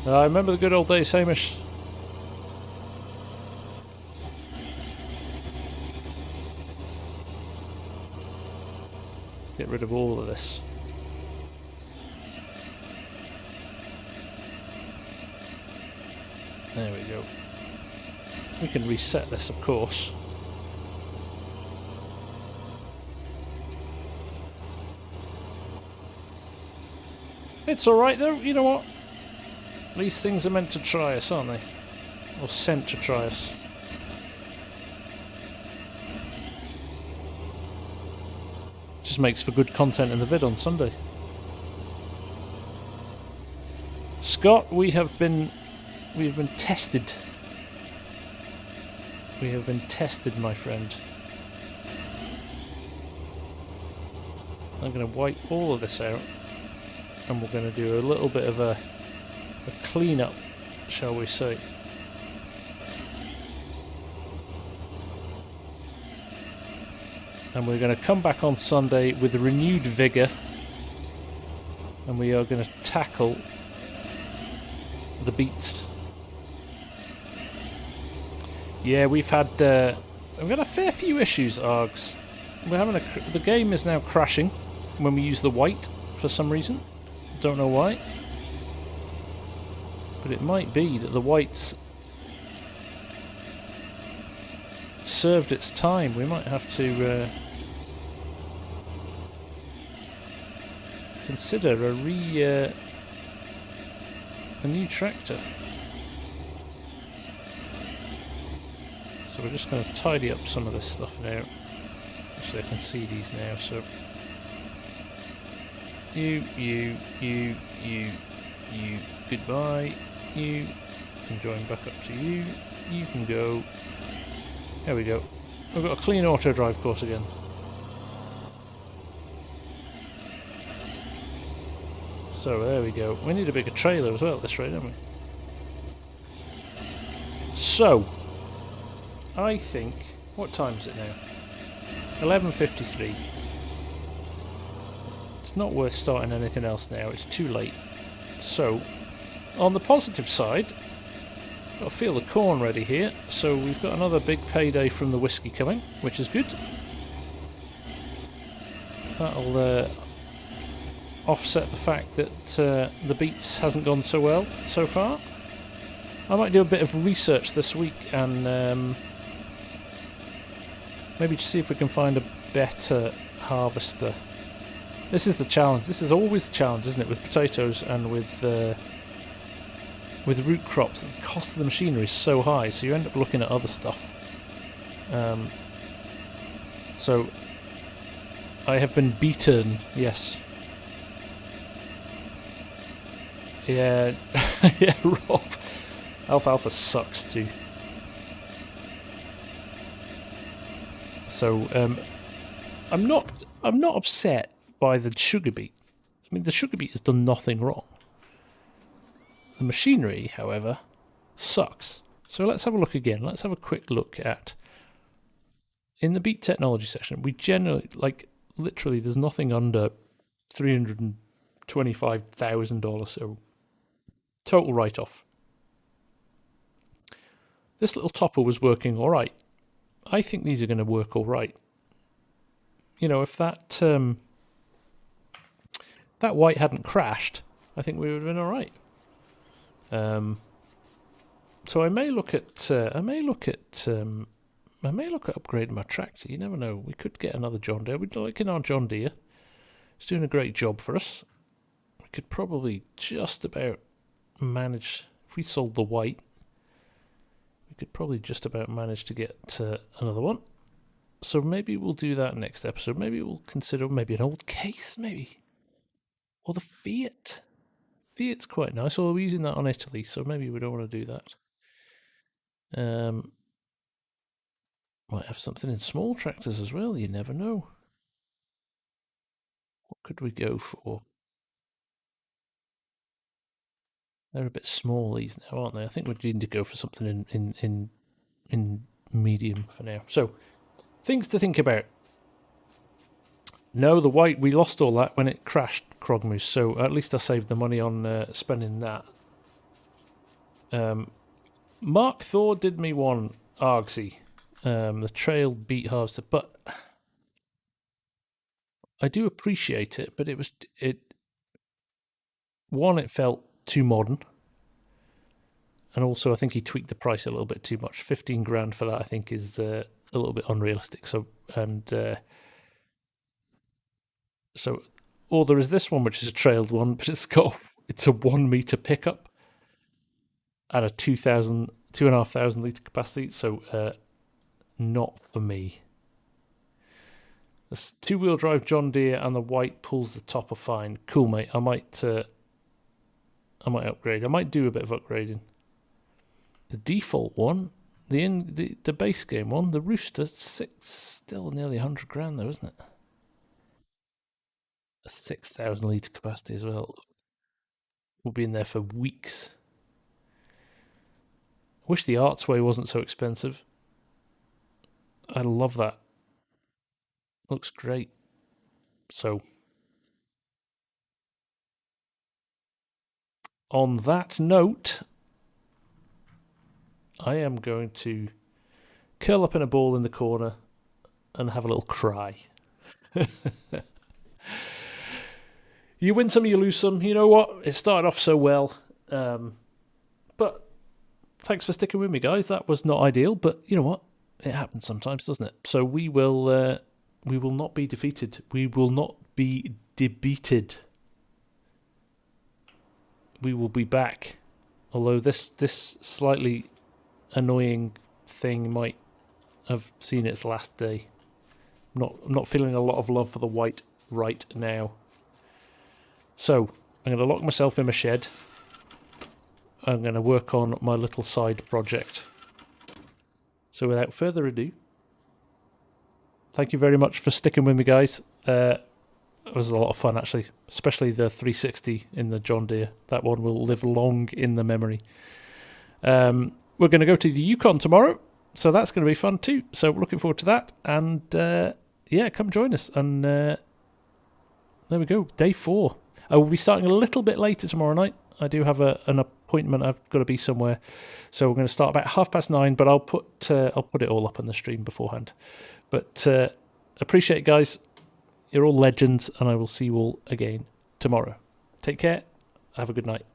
I remember the good old days, Hamish. Let's get rid of all of this. There we go. We can reset this, of course. It's alright though, you know what? These things are meant to try us, aren't they? Or sent to try us. Just makes for good content in the vid on Sunday. Scott, we have been tested. We have been tested, my friend. I'm going to wipe all of this out, and we're going to do a little bit of a clean-up, shall we say. And we're going to come back on Sunday with renewed vigour, and we are going to tackle the beats. Yeah, we've had a fair few issues, Args. We're having the game is now crashing when we use the white for some reason. Don't know why, but it might be that the white's served its time. We might have to consider a new tractor. So we're just going to tidy up some of this stuff now. Actually, I can see these now. So you, goodbye. You can join back up to you. You can go. There we go. We've got a clean auto drive course again. So there we go. We need a bigger trailer as well at this rate, don't we? So, I think... What time is it now? 11:53. It's not worth starting anything else now. It's too late. So, on the positive side, got to feel the corn ready here. So we've got another big payday from the whiskey coming, which is good. That'll offset the fact that the beats hasn't gone so well so far. I might do a bit of research this week and maybe see if we can find a better harvester. This is the challenge. This is always the challenge, isn't it, with potatoes and with root crops. The cost of the machinery is so high, so you end up looking at other stuff. So I have been beaten, yes. Yeah, yeah, Rob. Alfalfa sucks too. So I'm not upset by the sugar beet. I mean, the sugar beet has done nothing wrong. The machinery, however, sucks. So let's have a look again. Let's have a quick look at, in the beet technology section, we generally, like, literally there's nothing under $325,000, so total write-off. This little topper was working all right. I think these are going to work all right. You know, if that that white hadn't crashed, I think we would have been all right. So I may look at upgrading my tractor. You never know. We could get another John Deere. We'd like in our John Deere. It's doing a great job for us. We could probably just about manage, if we sold the white, we could probably just about manage to get another one. So maybe we'll do that next episode. Maybe we'll consider maybe an old case, maybe. Or the Fiat. Fiat's quite nice. Well, we're using that on Italy, so maybe we don't want to do that. Might have something in small tractors as well, you never know. What could we go for? They're a bit small, these now, aren't they? I think we need to go for something in medium for now. So, things to think about. No, the white, we lost all that when it crashed, Krogmoose, so at least I saved the money on spending that. Mark Thor did me one, Argsy, the trail beet harvester, but I do appreciate it, but it felt too modern. And also, I think he tweaked the price a little bit too much. 15 grand for that, I think, is a little bit unrealistic. So, or there is this one, which is a trailed one, but it's a 1 meter pickup and a 2,500 litre capacity. So, not for me. This 2-wheel drive John Deere and the white pulls the top are fine. Cool, mate. I might upgrade. I might do a bit of upgrading. The default one, the base game one, the Rooster, still nearly 100 grand though, isn't it? A 6,000 litre capacity as well. We'll be in there for weeks. I wish the Artsway wasn't so expensive. I love that. Looks great. So, on that note, I am going to curl up in a ball in the corner and have a little cry. You win some, you lose some. You know what? It started off so well. But thanks for sticking with me, guys. That was not ideal, but you know what? It happens sometimes, doesn't it? So we will not be defeated. We will not be debeated. We will be back. Although this slightly annoying thing might have seen its last day. I'm not feeling a lot of love for the white right now. So I'm going to lock myself in my shed. I'm going to work on my little side project. So without further ado, thank you very much for sticking with me, guys. It was a lot of fun, actually, especially the 360 in the John Deere. That one will live long in the memory. We're going to go to the Yukon tomorrow, so that's going to be fun too. So looking forward to that. And yeah, come join us. And there we go, day 4. I will be starting a little bit later tomorrow night. I do have an appointment. I've got to be somewhere, so we're going to start about 9:30. But I'll put it all up on the stream beforehand. But appreciate it, guys. You're all legends, and I will see you all again tomorrow. Take care. Have a good night.